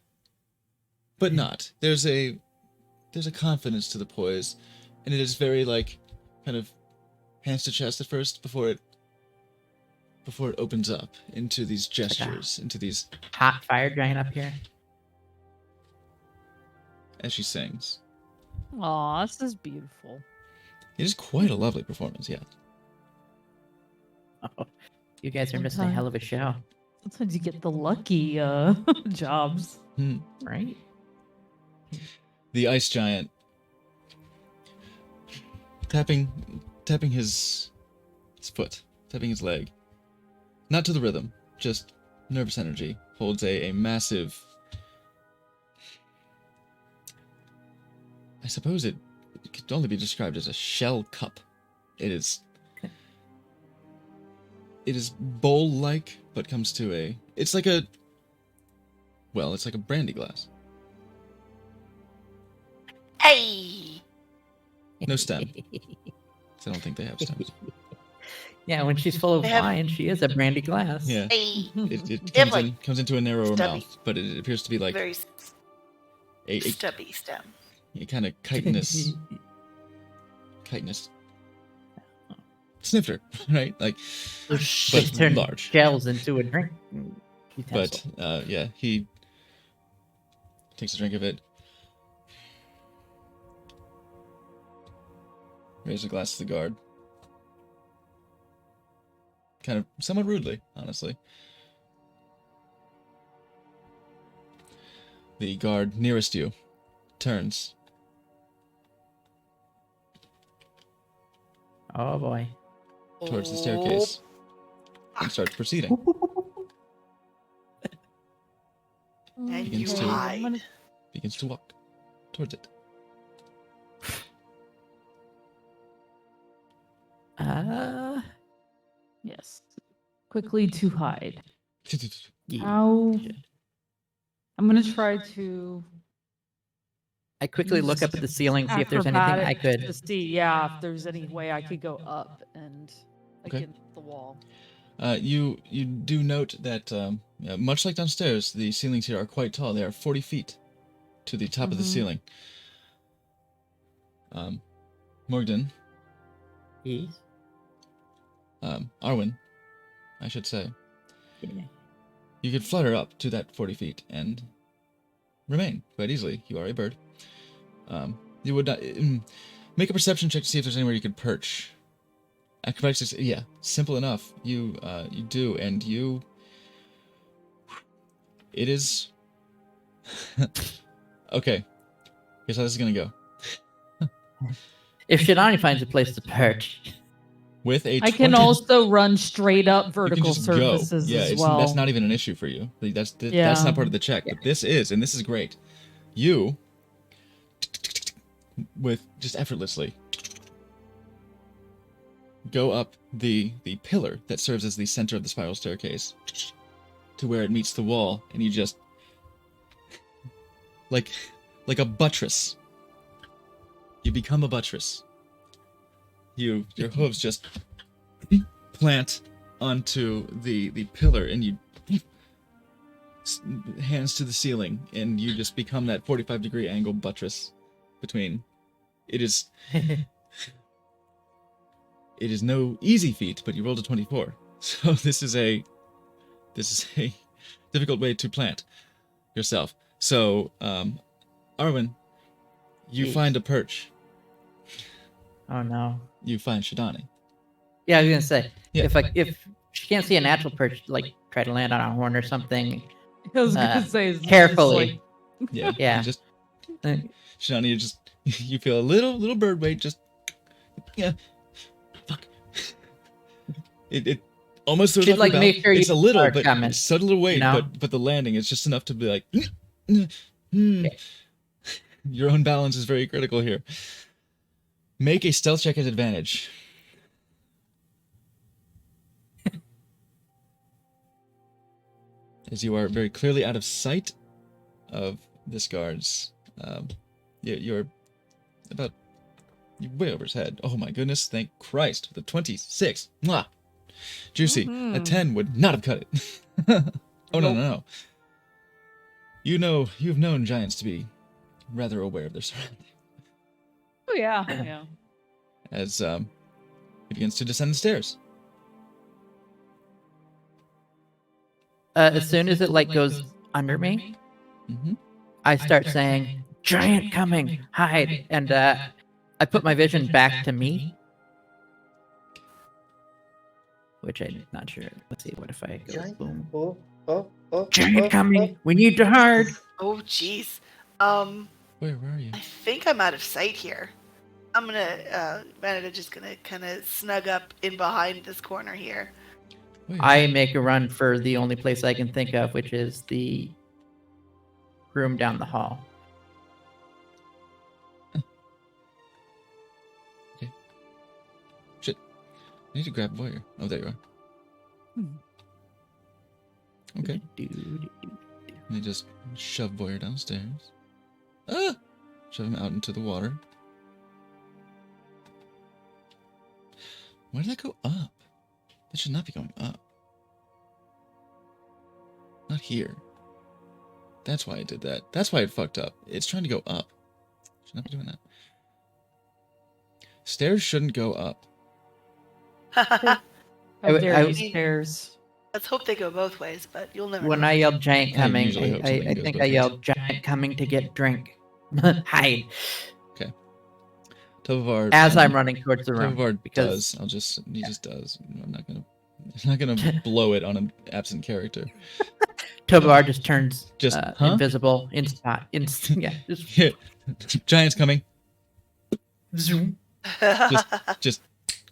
but not. There's a confidence to the poise, and it is very like kind of hands to chest at first before it opens up into these gestures, into these Hot fire giant up here. as she sings. Aw, this is beautiful. It is quite a lovely performance, yeah. Oh, you guys are missing a hell of a show, Sometimes you get the lucky jobs. right? The ice giant tapping his foot, tapping his leg. Not to the rhythm, just nervous energy. Holds a massive, I suppose it could only be described as a shell cup. It is bowl-like, but comes to it's like a brandy glass. Hey! No stem. 'Cause I don't think they have stems. Yeah, when she's full of They have- wine, she is a brandy glass. Yeah. Hey! It They have, comes into a narrower stubby. mouth, but it appears to be like Very a stubby stem. kind of chitinous snifter, right? Like, Just but turn large. shells into a drink But utensil. yeah, he takes a drink of it, raises a glass to the guard, kind of somewhat rudely, honestly. The guard nearest you turns. Oh boy. Towards the staircase and starts proceeding. And Begins you to- hide. Begins to walk towards it. Yes. Quickly to hide. Yeah. How? I'm gonna try to I quickly look up at the ceiling, see if there's anything I acrobatics could. to see, yeah, if there's any way I could go up and Okay. against the wall. You do note that much like downstairs, the ceilings here are quite tall. They are 40 feet to the top of the Mhm. ceiling. Morgden, Yes. Arwen, I should say, Yeah. you could flutter up to that 40 feet and remain quite easily. You are a bird. You would not make a perception check to see if there's anywhere you could perch. Acrobatics, yeah, simple enough. You do, and you. It is. Okay. Here's how this is gonna go. If Shidani finds a place to perch, With a I can 20 also run straight up you can vertical just go. surfaces Yeah, as it's, well. that's not even an issue for you. That's Yeah. not part of the check, but this is, and this is great. You, with just effortlessly, go up the pillar that serves as the center of the spiral staircase to where it meets the wall, and you just like a buttress. You become a buttress. Your hooves just plant onto the pillar, and you hands to the ceiling, and you just become that 45-degree angle buttress between. It is no easy feat, but you rolled a 24. So this is a difficult way to plant yourself. So, Arwen, you Yes. find a perch. oh no. You find Shidani. Yeah, I was gonna say Yeah. if she can't see a natural perch, like try to land on a horn or something. I was gonna say it's just Carefully. Yeah. Yeah. You just Uh, Shidani, you just you feel a little bird weight just fuck. It almost throws She'd, off like, your make balance. sure you It's a little, start but coming, it's subtle weight, you know? but the landing is just enough to be like your own balance is very critical here. Make a stealth check at advantage. As you are very clearly out of sight of this guard's, you're about way over his head. Oh my goodness! Thank Christ! The 26, mwah, juicy. A Mhm. 10 would not have cut it. Oh no, Nope. no, no! You've known giants to be rather aware of their surroundings. Oh yeah, yeah. As he begins to descend the stairs. as soon as it like goes under me, Mm-hmm. I start saying, "Giant coming, hide!" And I put my vision back to me, which I'm not sure. Let's see. What if I go Giant. boom? Oh. Giant coming. We need to hide. Oh, jeez. Where are you? I think I'm out of sight here. I'm gonna, Vanita just gonna kind of snug up in behind this corner here. Where? I make a run for the only place I can think of, which is the room down the hall. Shit. I need to grab Voyeur. Oh, there you are. Okay. Let me just shove Voyeur downstairs. Ah! Shove him out into the water. Why did that go up? That should not be going up. Not here. That's why I did that. That's why it fucked up. It's trying to go up. Should not be doing that. Stairs shouldn't go up. How I- dare I- you, stairs? Let's hope they go both ways, but you'll never When know. I yelled giant I coming, usually hope something I goes think both I ways. yelled giant coming to get drink. Hide. Tovar, As I'm running towards the room. Tovar because does. He just does. I'm not gonna blow it on an absent character. Tovar just turns Just, huh? invisible in spot. Yeah. Just, Yeah. Giants coming. zoom. Just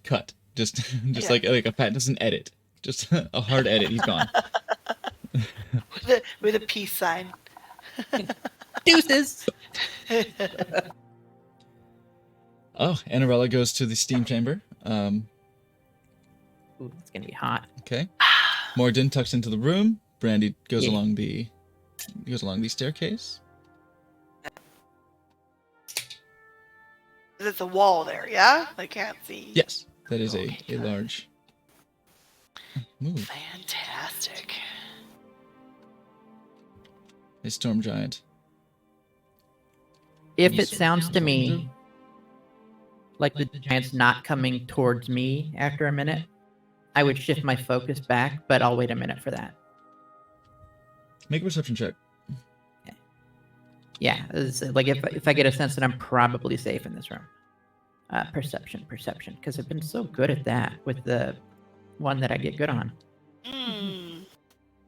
cut. Just Yeah. like a pat. Doesn't edit. Just a hard edit. He's gone. with a peace sign. Deuces. Oh, Annarella goes to the steam chamber. Ooh, it's gonna be hot. Okay. Morgan tucks into the room. Brandy goes Yeah. along the staircase. It's a wall there, yeah? I can't see. Yes, that is Okay, a large move. Fantastic. A storm giant. If it sounds to me like the giant's not coming towards me after a minute, I would shift my focus back, but I'll wait a minute for that. Make a perception check. Yeah, like if I get a sense that I'm probably safe in this room. Perception, because I've been so good at that with the one that I get good on.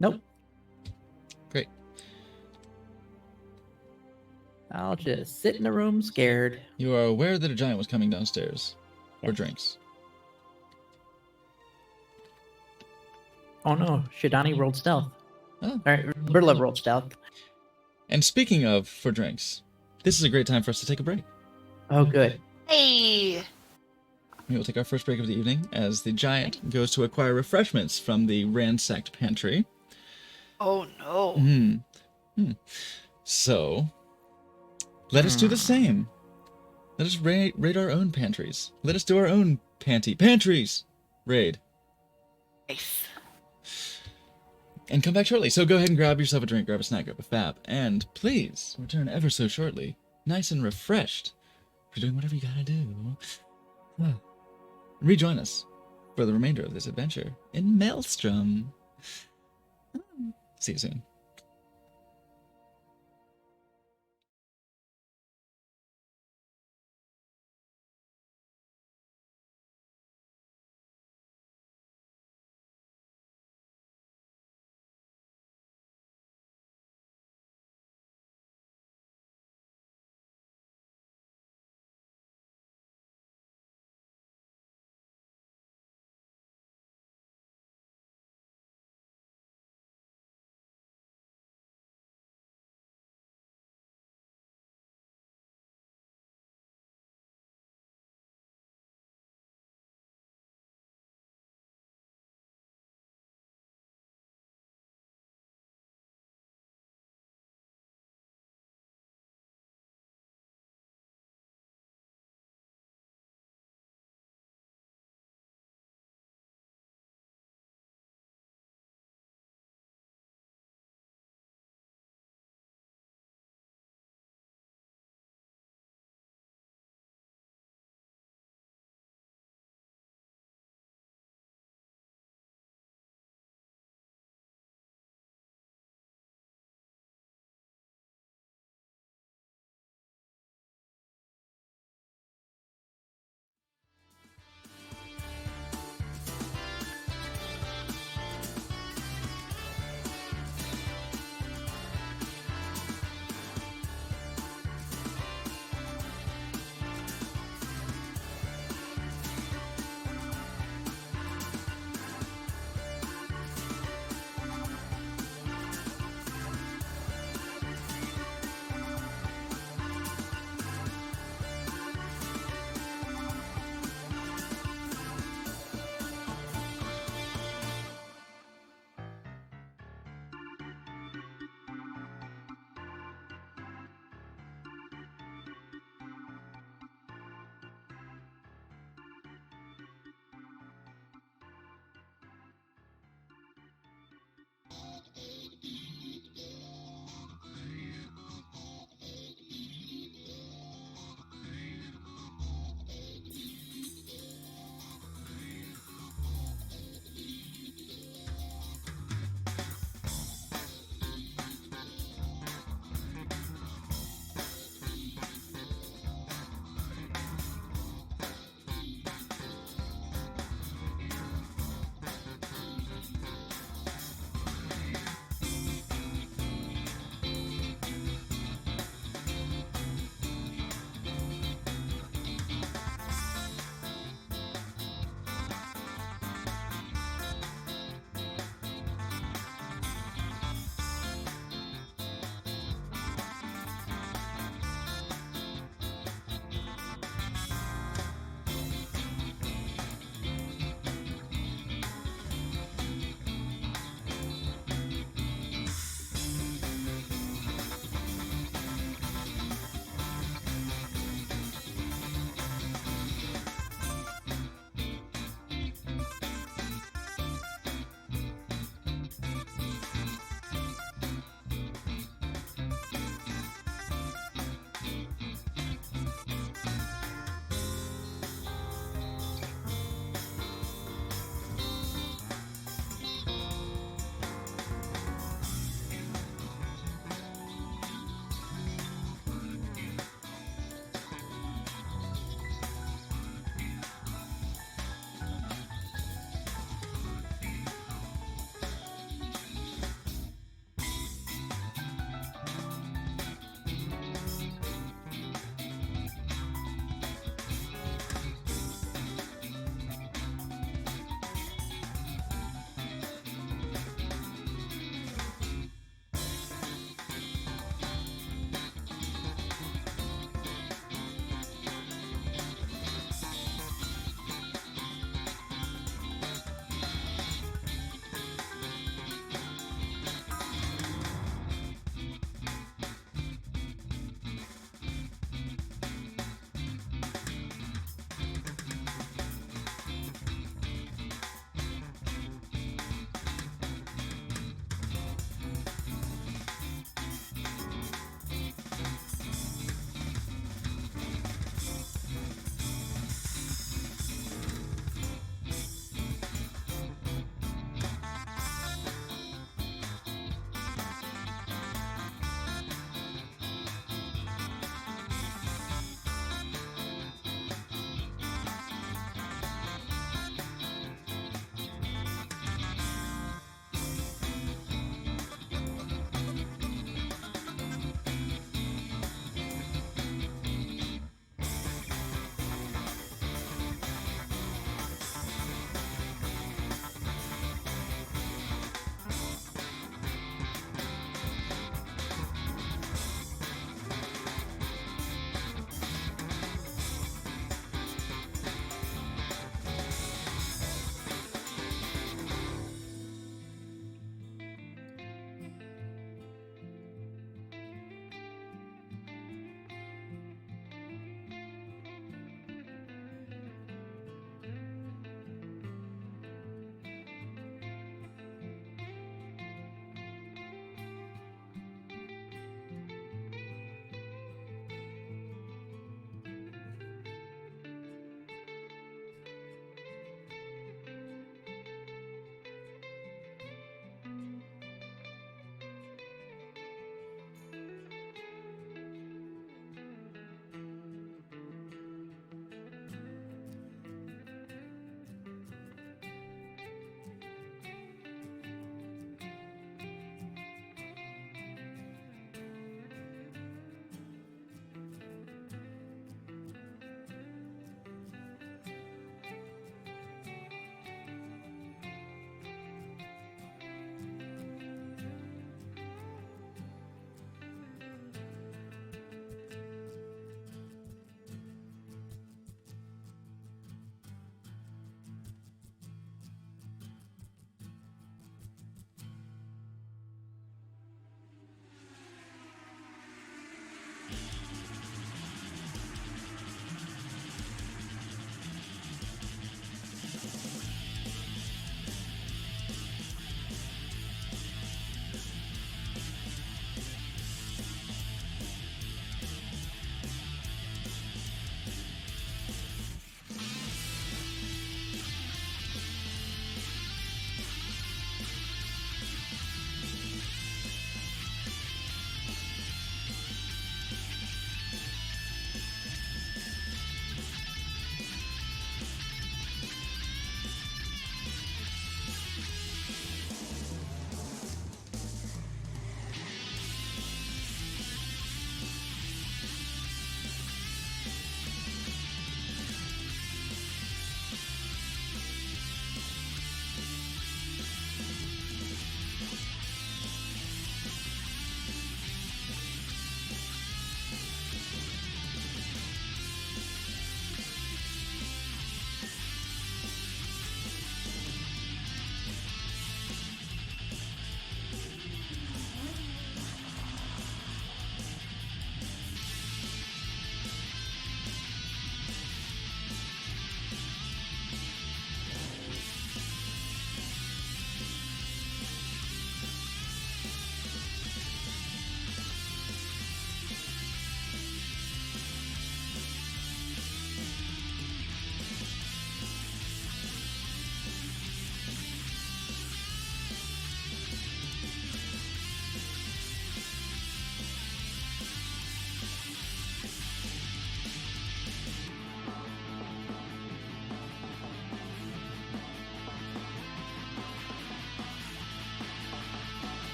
Nope. Great. I'll just sit in the room scared. You are aware that a giant was coming downstairs for drinks. Oh no, Shidani rolled stealth. Oh. Alright, Burla rolled stealth. And speaking of for drinks, this is a great time for us to take a break. Oh good. Hey! We will take our first break of the evening as the giant goes to acquire refreshments from the ransacked pantry. Oh no. So, let us do the same. Let us raid our own pantries. Let us do our own pantries raid. Nice. And come back shortly. So go ahead and grab yourself a drink, grab a snack, grab a fab, and please return ever so shortly, nice and refreshed, for doing whatever you gotta do. Rejoin us for the remainder of this adventure in Maelstrom. See you soon.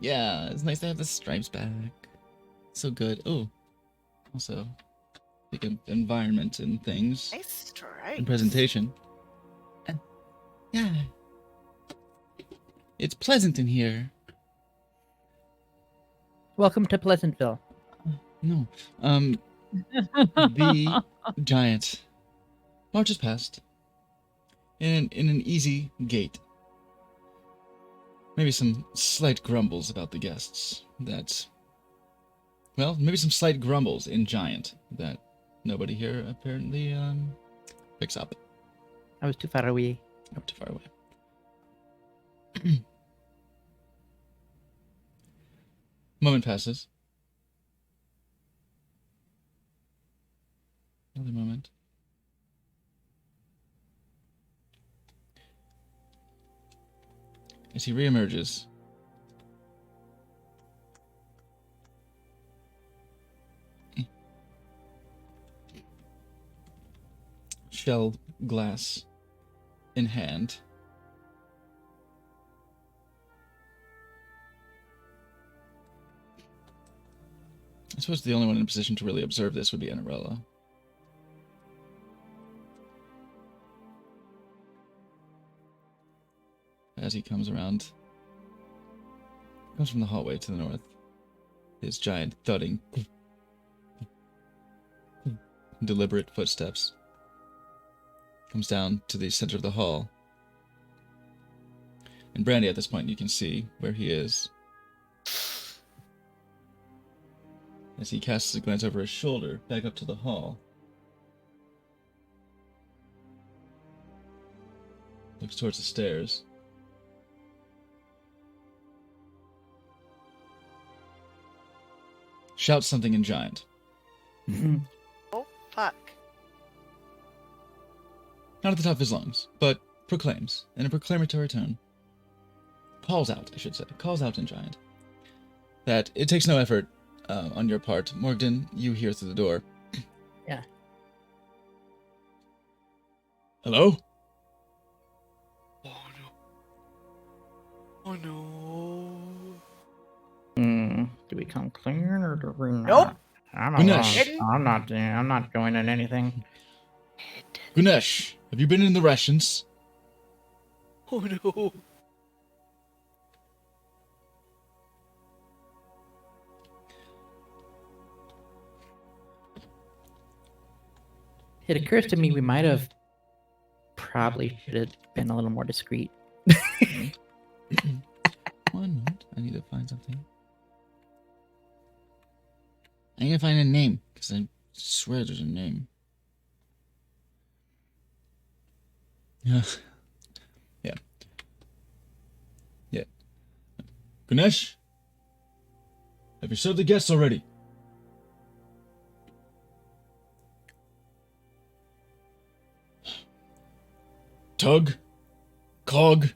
Yeah, it's nice to have the stripes back. So good. Oh, also, like environment and things Nice stripes. and presentation. And yeah, it's pleasant in here. Welcome to Pleasantville. No, the giant marches past in an easy gait. Maybe some slight grumbles about the guests. Well, maybe some slight grumbles in giant that nobody here apparently picks up. I was too far away. Up too far away. Moment passes. Another moment. As he reemerges, shell glass in hand. I suppose the only one in a position to really observe this would be Anarella. As he comes around, comes from the hallway to the north, his giant thudding, deliberate footsteps, comes down to the center of the hall. And Brandy, at this point, you can see where he is. As he casts a glance over his shoulder, back up to the hall. Looks towards the stairs. Shouts something in giant. Oh, fuck. Not at the top of his lungs, but proclaims, in a proclamatory tone. Calls out, I should say. Calls out in giant. That it takes no effort on your part. Morgden, you hear through the door. Yeah. Hello? Oh no. Oh no. Do we come clean or do we not? Nope. Ganesh. I'm not joining anything. Ganesh, have you been in the rations? Oh no. It occurs to me we might have probably should have been a little more discreet. One moment, I need to find something. I need to find a name, because I swear there's a name. Yeah. Yeah. Yeah. Ganesh? Have you served the guests already? Tug? Cog?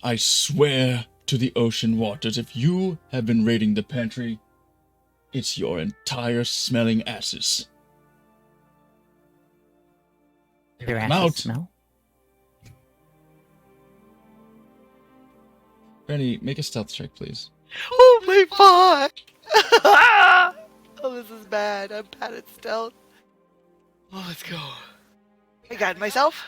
I swear to the ocean waters, if you have been raiding the pantry, it's your entire smelling asses. Their I'm asses out. smell. Brandy, make a stealth check, please. Oh my fuck! Oh, this is bad. I'm bad at stealth. Oh, let's go. I got myself.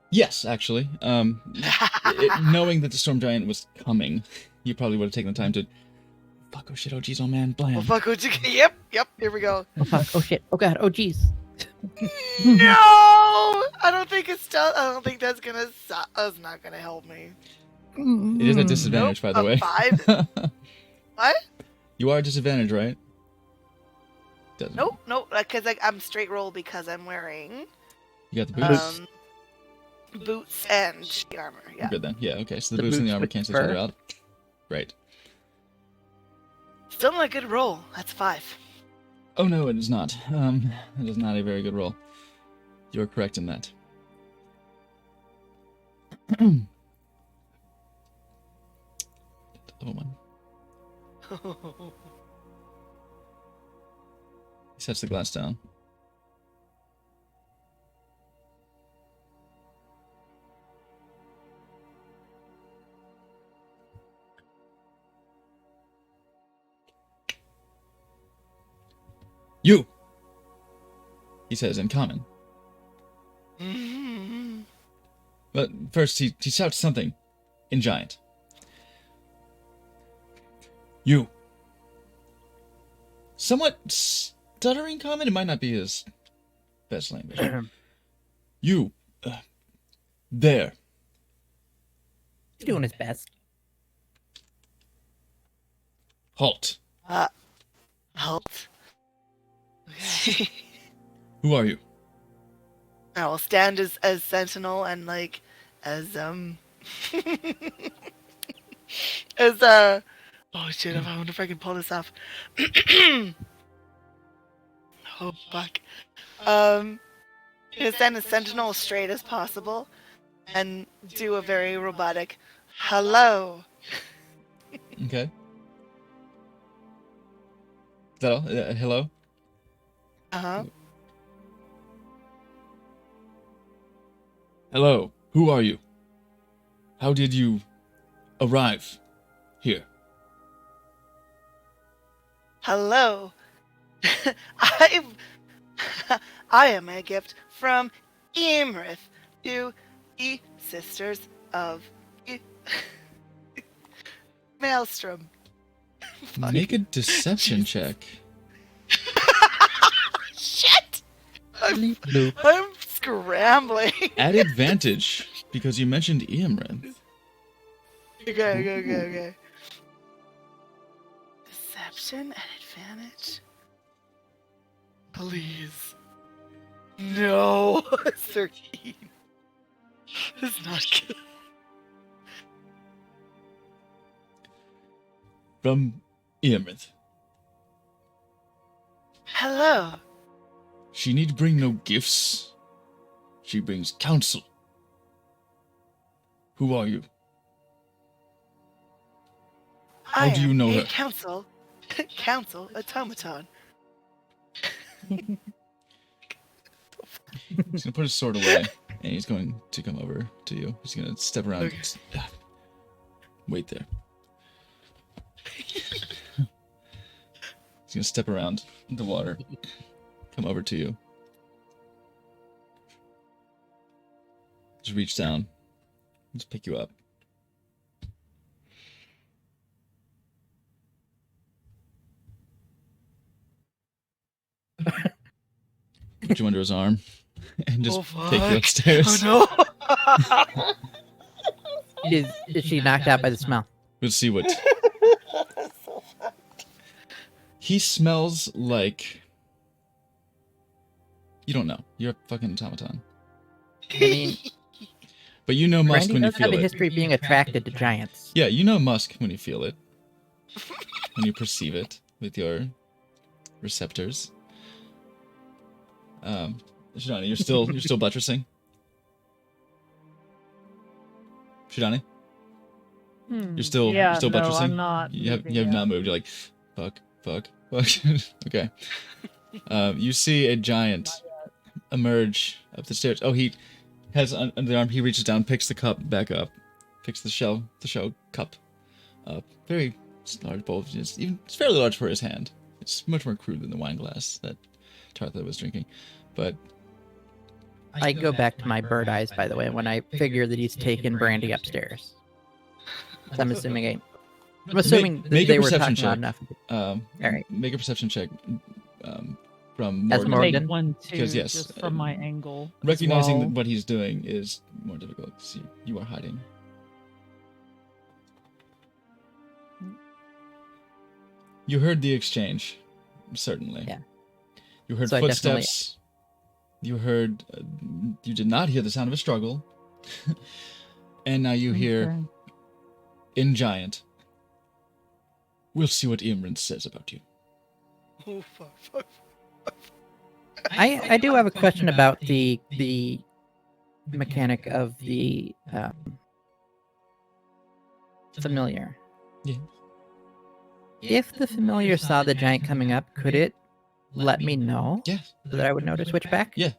Yes, actually. Knowing that the storm giant was coming, you probably would have taken the time to. Fuck! Oh shit! Oh jeez! Oh man! Blam! Oh fuck! Oh, yep. Here we go. Oh fuck! Oh shit! Oh god! Oh jeez! No! I don't think it's stealth. I don't think that's gonna. That's not gonna help me. It is at disadvantage, Nope, by the a way. 5. What? You are at disadvantage, right? Doesn't. Nope. Because I'm straight roll because I'm wearing You got the boots. boots and sheet armor. Yeah. Good then. Yeah. Okay. So the The boots and the boots armor with cancel each other fur. out. Great. Still not a good roll. That's 5. Oh no, it is not. It is not a very good roll. You are correct in that. Level 1. He sets the glass down. You! He says in common. Mhm. But first he shouts something in giant. You! Somewhat stuttering common? It might not be his best language. You! There! He's doing his best. Halt! Halt. Okay. Who are you? I will stand as sentinel and like as as oh shit, I wonder if I can pull this off. Oh fuck. Gonna stand as sentinel as straight as possible and do a very robotic hello. Okay. Is that all? Hello? Uh-huh. Hello. Who are you? How did you arrive here? Hello. I I am a gift from Imrith to the Sisters of Maelstrom. Make a deception check. Shit! Bleep bloop. I'm scrambling. At advantage, because you mentioned Iamrith. Okay. Deception at advantage? Please. No. 13. It's not good. From Iamrith. Hello. She need bring no gifts. She brings counsel. Who are you? How do you know I am her? a council automaton. He's gonna put his sword away, and he's going to come over to you. He's gonna step around. Okay. Wait there. He's gonna step around the water, come over to you. Just reach down. Just pick you up. Put you under his arm and just Oh, take you fuck. upstairs. Oh no. Is she knocked out by the smell? Let's see what. He smells like. You don't know. You're a fucking automaton. I mean, But you know musk Randy when you does have feel a it. history of being attracted to giants. Yeah, you know musk when you feel it. When you perceive it with your receptors. Shidani, you're still buttressing? Shidani? You're still yeah, no, buttressing? I'm not. You have moving not up. moved. You're like, fuck. Okay. You see a giant emerge up the stairs. Oh, he has under the arm. He reaches down, picks the cup back up, picks the shell cup up. Very large bowl. It's fairly large for his hand. It's much more crude than the wine glass that Tartha was drinking. But I go back to my bird eyes, by the way, when I figure that he's taken Brandy upstairs. So I'm assuming make they a were perception talking loud check. enough. Alright. Make a perception check from As Morgan. Morgan. Make one too, Because, yes, just from my angle. as Recognizing well. that what he's doing is more difficult because you are hiding. You heard the exchange, certainly. Yeah. You heard So I definitely- footsteps. You heard. You did not hear the sound of a struggle. And now you hear Okay. in giant. We'll see what Imran says about you. Oh, fuck. I do have a question about the mechanic of the familiar. Yeah. If the familiar saw the giant coming up, could it let me know Yeah. so that I would know to switch back? Yeah.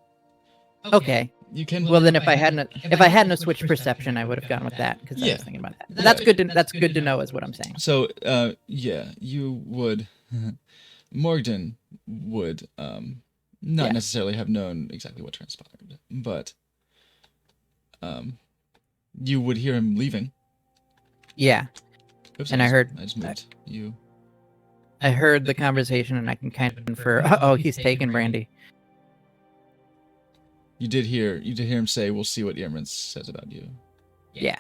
Okay. You can. Well, then if I hadn't a switch perception, I would have gone with that because I Yeah. was thinking about that. But that's good to know, is what I'm saying. So, yeah, you would. Morgden would not Yeah. necessarily have known exactly what transpired, but you would hear him leaving. Yeah, Oops, And I heard- I just moved you. I heard the conversation, and I can kind of infer. Oh, he's taking Brandy. You did hear him say, "We'll see what Irmin says about you." Yeah.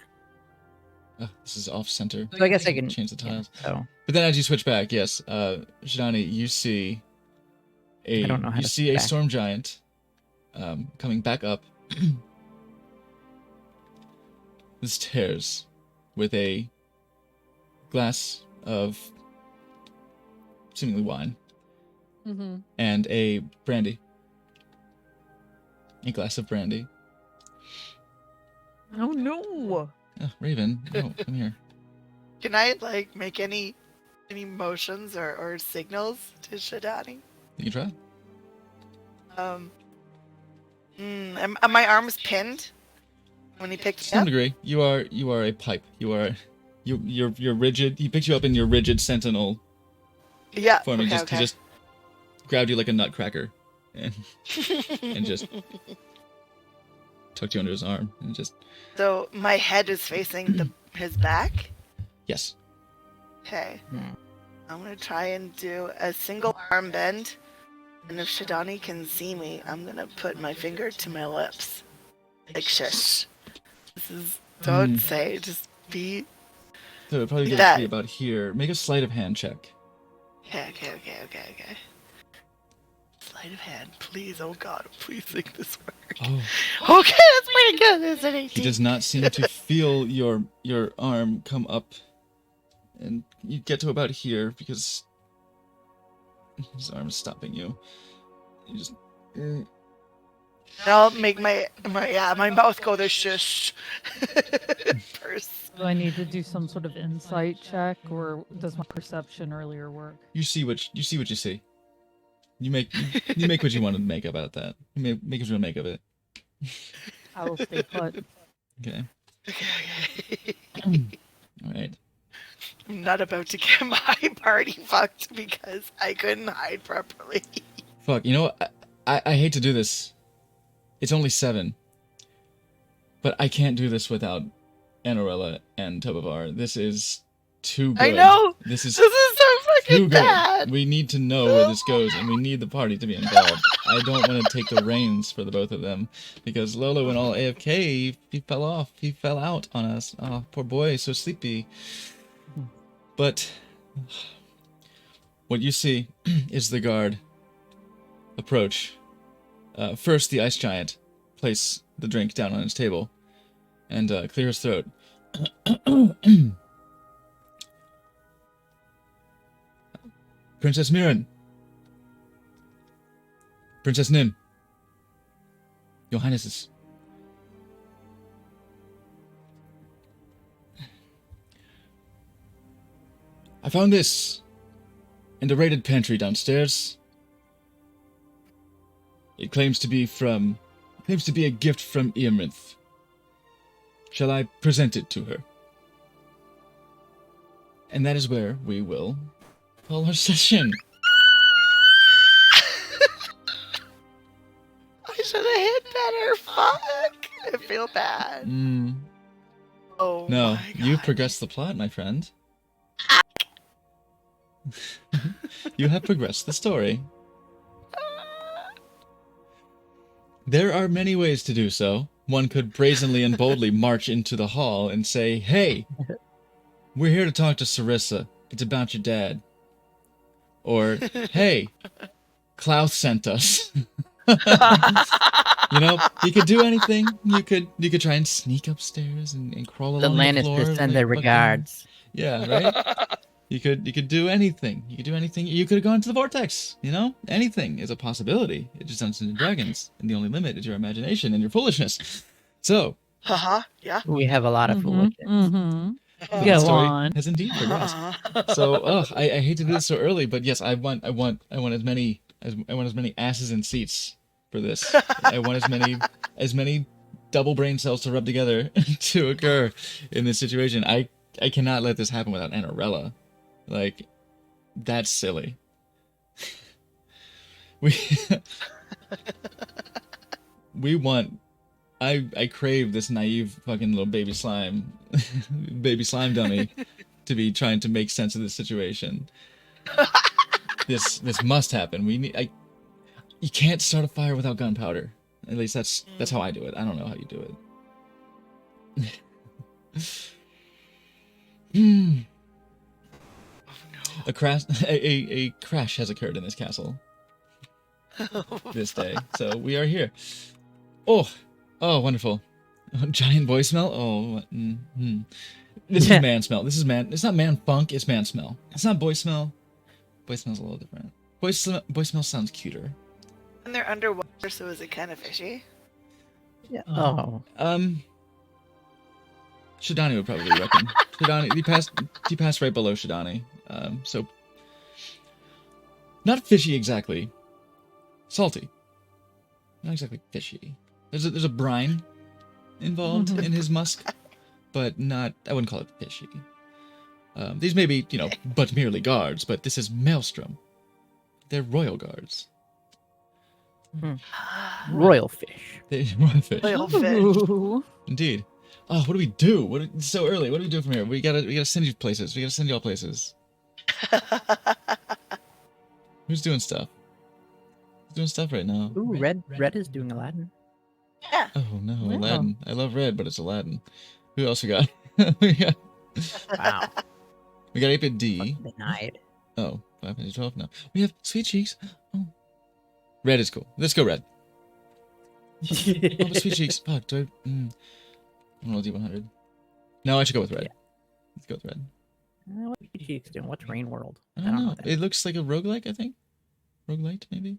This is off center. So I guess I can change the tiles. So But then as you switch back, yes, Shidani, you see I don't know how you to see switch a back. storm giant coming back up the stairs with a glass of seemingly wine Mm-hmm. and a brandy. A glass of brandy. Oh no! Oh, Raven, come here. Can I like make any motions or signals to Shadani? You can try. Are my arms pinned when he picked To me some up? degree, you are a pipe. You're rigid. He picked you up in your rigid sentinel Yeah. form and Okay, he just grabbed you like a nutcracker and just tucked you under his arm and just So my head is facing his back. yes. Okay. Hmm. I'm gonna try and do a single arm bend, and if Shadani can see me, I'm gonna put my finger to my lips, like shush. This is don't say, just be. So it'll probably get That. to be about here. Make a sleight of hand check. Okay. Sleight of hand, please. Oh God, please make this work. Oh, Okay, that's pretty good. It's an 18. he does not seem to feel your arm come up, and you get to about here because his arm is stopping you. You just I'll make my mouth go the shush. First. Do I need to do some sort of insight check, or does my perception earlier work? you see what you see. You make what you want to make about that. You make what you want to make of it. I will stay put. Okay. Okay. All right. I'm not about to get my party fucked because I couldn't hide properly. Fuck. You know what? I hate to do this. It's only 7. But I can't do this without Anorella and Tobavar. This is too good. I know! This is This is so too fucking good. bad! We need to know where this goes, and we need the party to be involved. I don't want to take the reins for the both of them, because Lolo went all AFK. He fell off. He fell out on us. Oh, poor boy, so sleepy. But what you see is the guard approach. First, the ice giant place the drink down on his table and clear his throat. Princess Mirren. Princess Nim. Your Highnesses. I found this in the raided pantry downstairs. It claims to be a gift from Eamonth. Shall I present it to her? And that is where we will call our session. I should have hit better. Fuck. I feel bad. Oh No, my God. you've progressed the plot, my friend. You have progressed the story. There are many ways to do so. One could brazenly and boldly march into the hall and say, "Hey, we're here to talk to Sarissa. It's about your dad." Or, "Hey, Klaus sent us." You know, you could do anything. You could try and sneak upstairs and crawl the along the floor. Lannisters send like their fucking- regards. Yeah, right? You could do anything. You could do anything. You could have gone to the vortex. You know, anything is a possibility. It's just Dungeons and Dragons, and the only limit is your imagination and your foolishness. So, Yeah. We have a lot of foolishness. Mm-hmm. the Go story on. has indeed progressed. So, I hate to do this so early, but yes, I want as many asses and seats for this. I want as many double brain cells to rub together to occur in this situation. I cannot let this happen without Anorella. Like, that's silly. We we want. I crave this naive fucking little baby slime dummy to be trying to make sense of this situation. This must happen. We need. You can't start a fire without gunpowder. At least that's how I do it. I don't know how you do it. Hmm. A crash has occurred in this castle this day, so we are here. Oh, wonderful! Giant boy smell. Oh, this is man smell. This is man. It's not man funk. It's man smell. It's not boy smell. Boy smells a little different. Boy smell sounds cuter. And they're underwater, so is it kind of fishy? Yeah. Oh. Shidani would probably reckon. Shidani, he passed right below Shidani. So not fishy exactly. Salty. Not exactly fishy. There's a brine involved in his musk, but not. I wouldn't call it fishy. These may be, but merely guards. But this is Maelstrom. They're royal guards. Royal fish. Royal fish. Royal fish. Ooh. Indeed. Oh, what do we do? It's so early. What do we do from here? We gotta send you places. We gotta send you all places. Who's doing stuff? Who's doing stuff right now? Ooh, Red is doing Aladdin. Yeah. Oh no, Wow. Aladdin. I love Red, but it's Aladdin. Who else we got? we got Wow. 8-bit D. Denied. Oh, 512 now. We have Sweet Cheeks. Oh. Red is cool. Let's go Red. Oh, but Sweet Cheeks. Fuck, do I... I'm gonna roll D100. No, I should go with Red. Yeah. Let's go with Red. What are you doing? What's Rain World? I don't know. that. It looks like a roguelike, I think. Roguelite, maybe.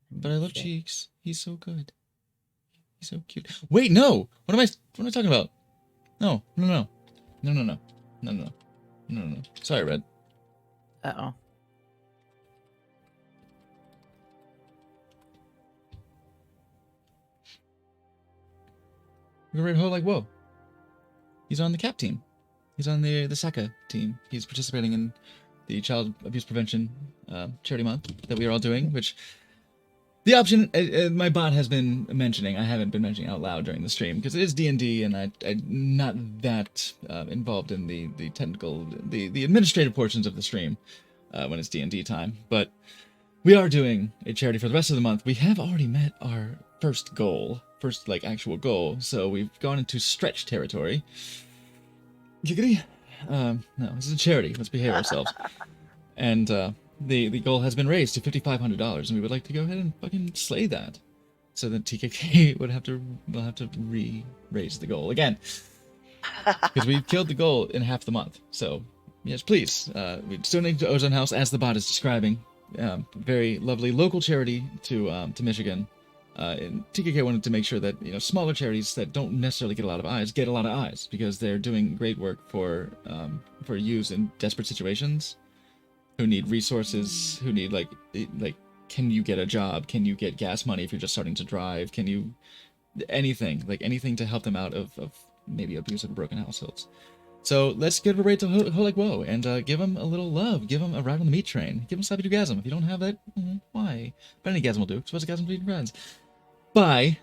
But I love Shit. Cheeks. He's so good. He's so cute. Wait, no! What am I talking about? No. Sorry, Red. Uh-oh. We're right ho like whoa. He's on the CAP team. He's on the SACA team. He's participating in the Child Abuse Prevention Charity Month that we are all doing, which the option my bot has been mentioning. I haven't been mentioning out loud during the stream because it is D&D and I'm not that involved in the technical, the administrative portions of the stream when it's D&D time. But we are doing a charity for the rest of the month. We have already met our first goal, actual goal. So we've gone into stretch territory. Giggity. No, this is a charity. Let's behave ourselves. And the goal has been raised to $5,500, and we would like to go ahead and fucking slay that. So that TKK will have to re-raise the goal again. Because we've killed the goal in half the month. So, yes, please. We donate to Ozone House, as the bot is describing. Very lovely local charity to Michigan. And TKK wanted to make sure that smaller charities that don't necessarily get a lot of eyes get a lot of eyes, because they're doing great work for youths in desperate situations, who need resources, who need like can you get a job? Can you get gas money if you're just starting to drive? Can you anything to help them out of maybe abusive, broken households? So let's give a rate to Ho Like Whoa and give them a little love. Give them a ride on the meat train. Give them Slappy Dogasm. If you don't have that, why? But any gasm will do. Supposed to gasm between friends. Bye.